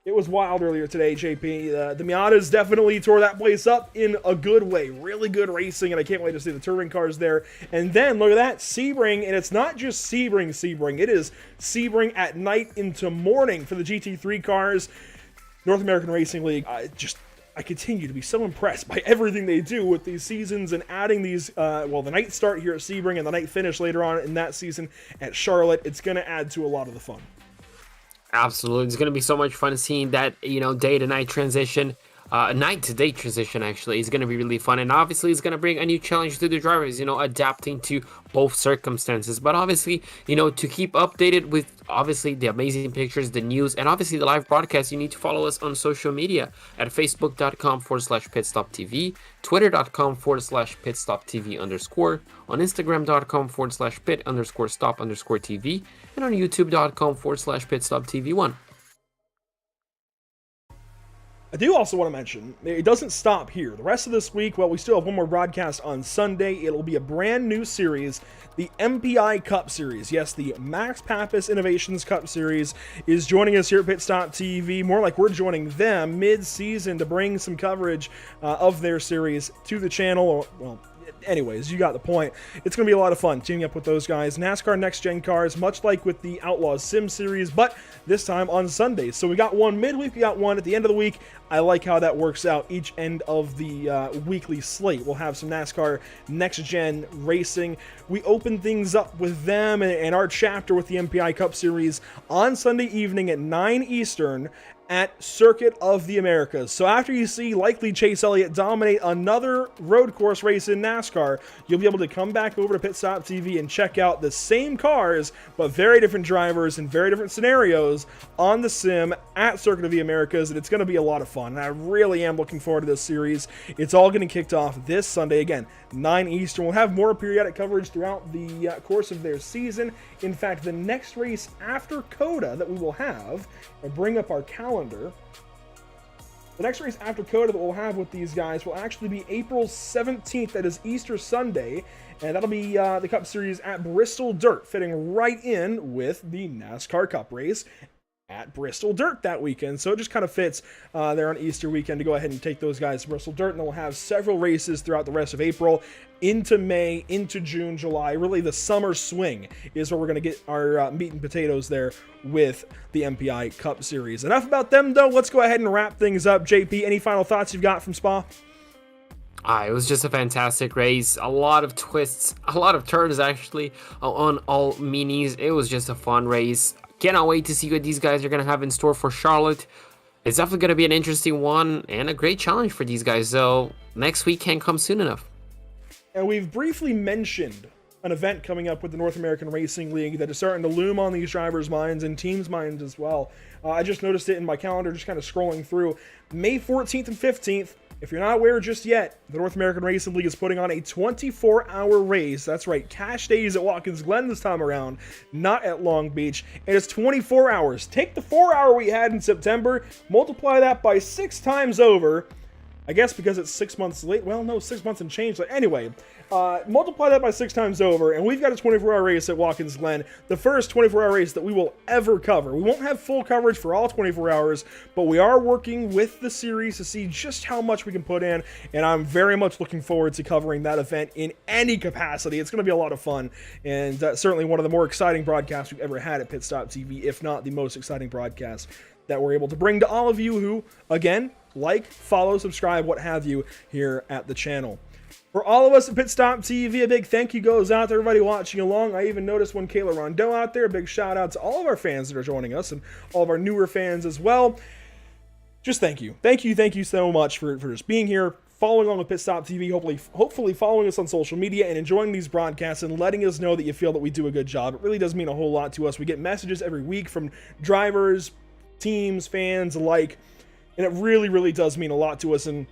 It was wild earlier today, JP. The Miatas definitely tore that place up in a good way. Really good racing, and I can't wait to see the touring cars there. And then, look at that, Sebring, and it's not just Sebring. It is Sebring at night into morning for the GT3 cars. North American Racing League, I continue to be so impressed by everything they do with these seasons and adding these, the night start here at Sebring and the night finish later on in that season at Charlotte. It's going to add to a lot of the fun. Absolutely. It's going to be so much fun seeing that, day to night transition. Night to day transition, actually, is going to be really fun. And obviously, it's going to bring a new challenge to the drivers, adapting to both circumstances. But obviously, to keep updated with, obviously, the amazing pictures, the news, and obviously the live broadcast, you need to follow us on social media at facebook.com/pitstoptv, twitter.com/pitstoptv_, on instagram.com/pit_stop_tv, and on youtube.com/pitstoptv1. I do also want to mention, it doesn't stop here. The rest of this week, we still have one more broadcast on Sunday. It'll be a brand new series, the MPI Cup Series. Yes, the Max Pappas Innovations Cup Series is joining us here at Pit Stop TV. More like we're joining them mid-season to bring some coverage of their series to the channel. Anyways, you got the point. It's going to be a lot of fun teaming up with those guys. NASCAR Next Gen cars, much like with the Outlaws Sim Series, but this time on Sundays. So we got one midweek, we got one at the end of the week. I like how that works out each end of the weekly slate. We'll have some NASCAR Next Gen racing. We open things up with them and our chapter with the MPI Cup Series on Sunday evening at 9 Eastern at Circuit of the Americas. So after you see likely Chase Elliott dominate another road course race in NASCAR, you'll be able to come back over to Pit Stop TV and check out the same cars, but very different drivers and very different scenarios on the sim at Circuit of the Americas, and it's going to be a lot of fun. And I really am looking forward to this series. It's all getting kicked off this Sunday, again, 9 Eastern. We'll have more periodic coverage throughout the course of their season. In fact, the next race after COTA that we will have, and bring up our calendar, the next race after COTA that we'll have with these guys will actually be April 17th. That is Easter Sunday, and that'll be the Cup Series at Bristol Dirt, fitting right in with the NASCAR Cup race at Bristol Dirt that weekend. So it just kind of fits there on Easter weekend to go ahead and take those guys to Bristol Dirt, and then we'll have several races throughout the rest of April, into May, into June, July. Really, the summer swing is where we're going to get our meat and potatoes there with the MPI Cup Series. Enough about them, though. Let's go ahead and wrap things up. JP, any final thoughts you've got from Spa? It was just a fantastic race. A lot of twists, a lot of turns, actually, on all minis. It was just a fun race. Cannot wait to see what these guys are going to have in store for Charlotte. It's definitely going to be an interesting one and a great challenge for these guys. So next week can't come soon enough. And we've briefly mentioned an event coming up with the North American Racing League that is starting to loom on these drivers' minds and teams' minds as well. I just noticed it in my calendar, just kind of scrolling through. May 14th and 15th, if you're not aware just yet, the North American Racing League is putting on a 24-hour race. That's right, cash days at Watkins Glen this time around, not at Long Beach. And it's 24 hours. Take the 4-hour we had in September, multiply that by 6 times over. I guess because it's 6 months late. Well, no, 6 months and change. Anyway, multiply that by 6 times over, and we've got a 24-hour race at Watkins Glen, the first 24-hour race that we will ever cover. We won't have full coverage for all 24 hours, but we are working with the series to see just how much we can put in, and I'm very much looking forward to covering that event in any capacity. It's going to be a lot of fun, and certainly one of the more exciting broadcasts we've ever had at Pit Stop TV, if not the most exciting broadcast that we're able to bring to all of you who, again, like, follow, subscribe, what have you, here at the channel. For all of us at Pit Stop TV, a big thank you goes out to everybody watching along. I even noticed one Kayla Rondeau out there. A big shout out to all of our fans that are joining us and all of our newer fans as well. Just thank you. Thank you so much for just being here, following along with Pit Stop TV, hopefully following us on social media and enjoying these broadcasts and letting us know that you feel that we do a good job. It really does mean a whole lot to us. We get messages every week from drivers, teams, fans alike, and it really, really does mean a lot to us and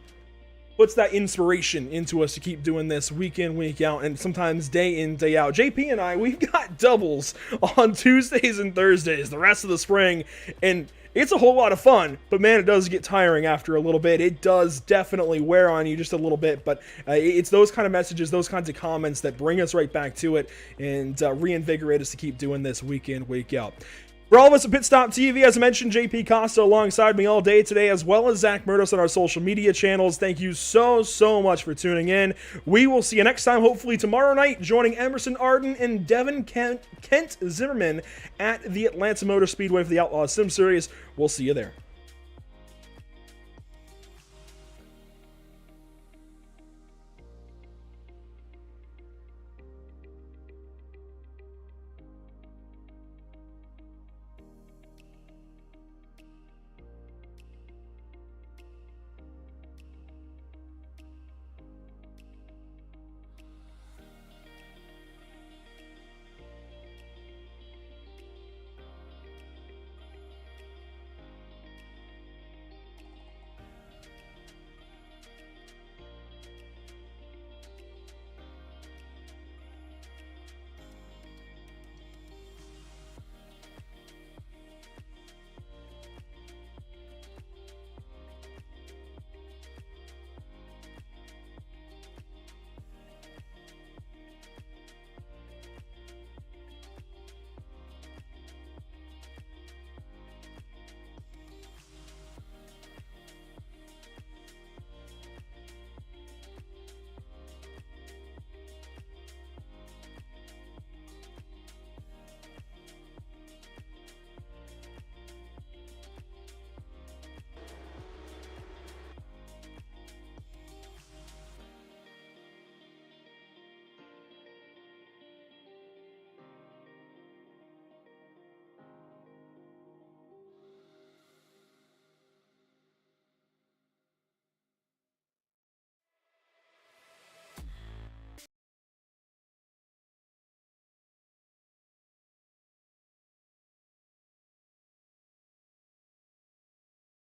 puts that inspiration into us to keep doing this week in, week out, and sometimes day in, day out. JP and I, we've got doubles on Tuesdays and Thursdays the rest of the spring, and it's a whole lot of fun, but man, it does get tiring after a little bit. It does definitely wear on you just a little bit, but it's those kind of messages, those kinds of comments that bring us right back to it and reinvigorate us to keep doing this week in, week out. For all of us at Pit Stop TV, as I mentioned, JP Costa alongside me all day today, as well as Zach Murdos on our social media channels. Thank you so much for tuning in. We will see you next time, hopefully tomorrow night, joining Emerson Arden and Devin Kent Zimmerman at the Atlanta Motor Speedway for the Outlaw Sim Series. We'll see you there.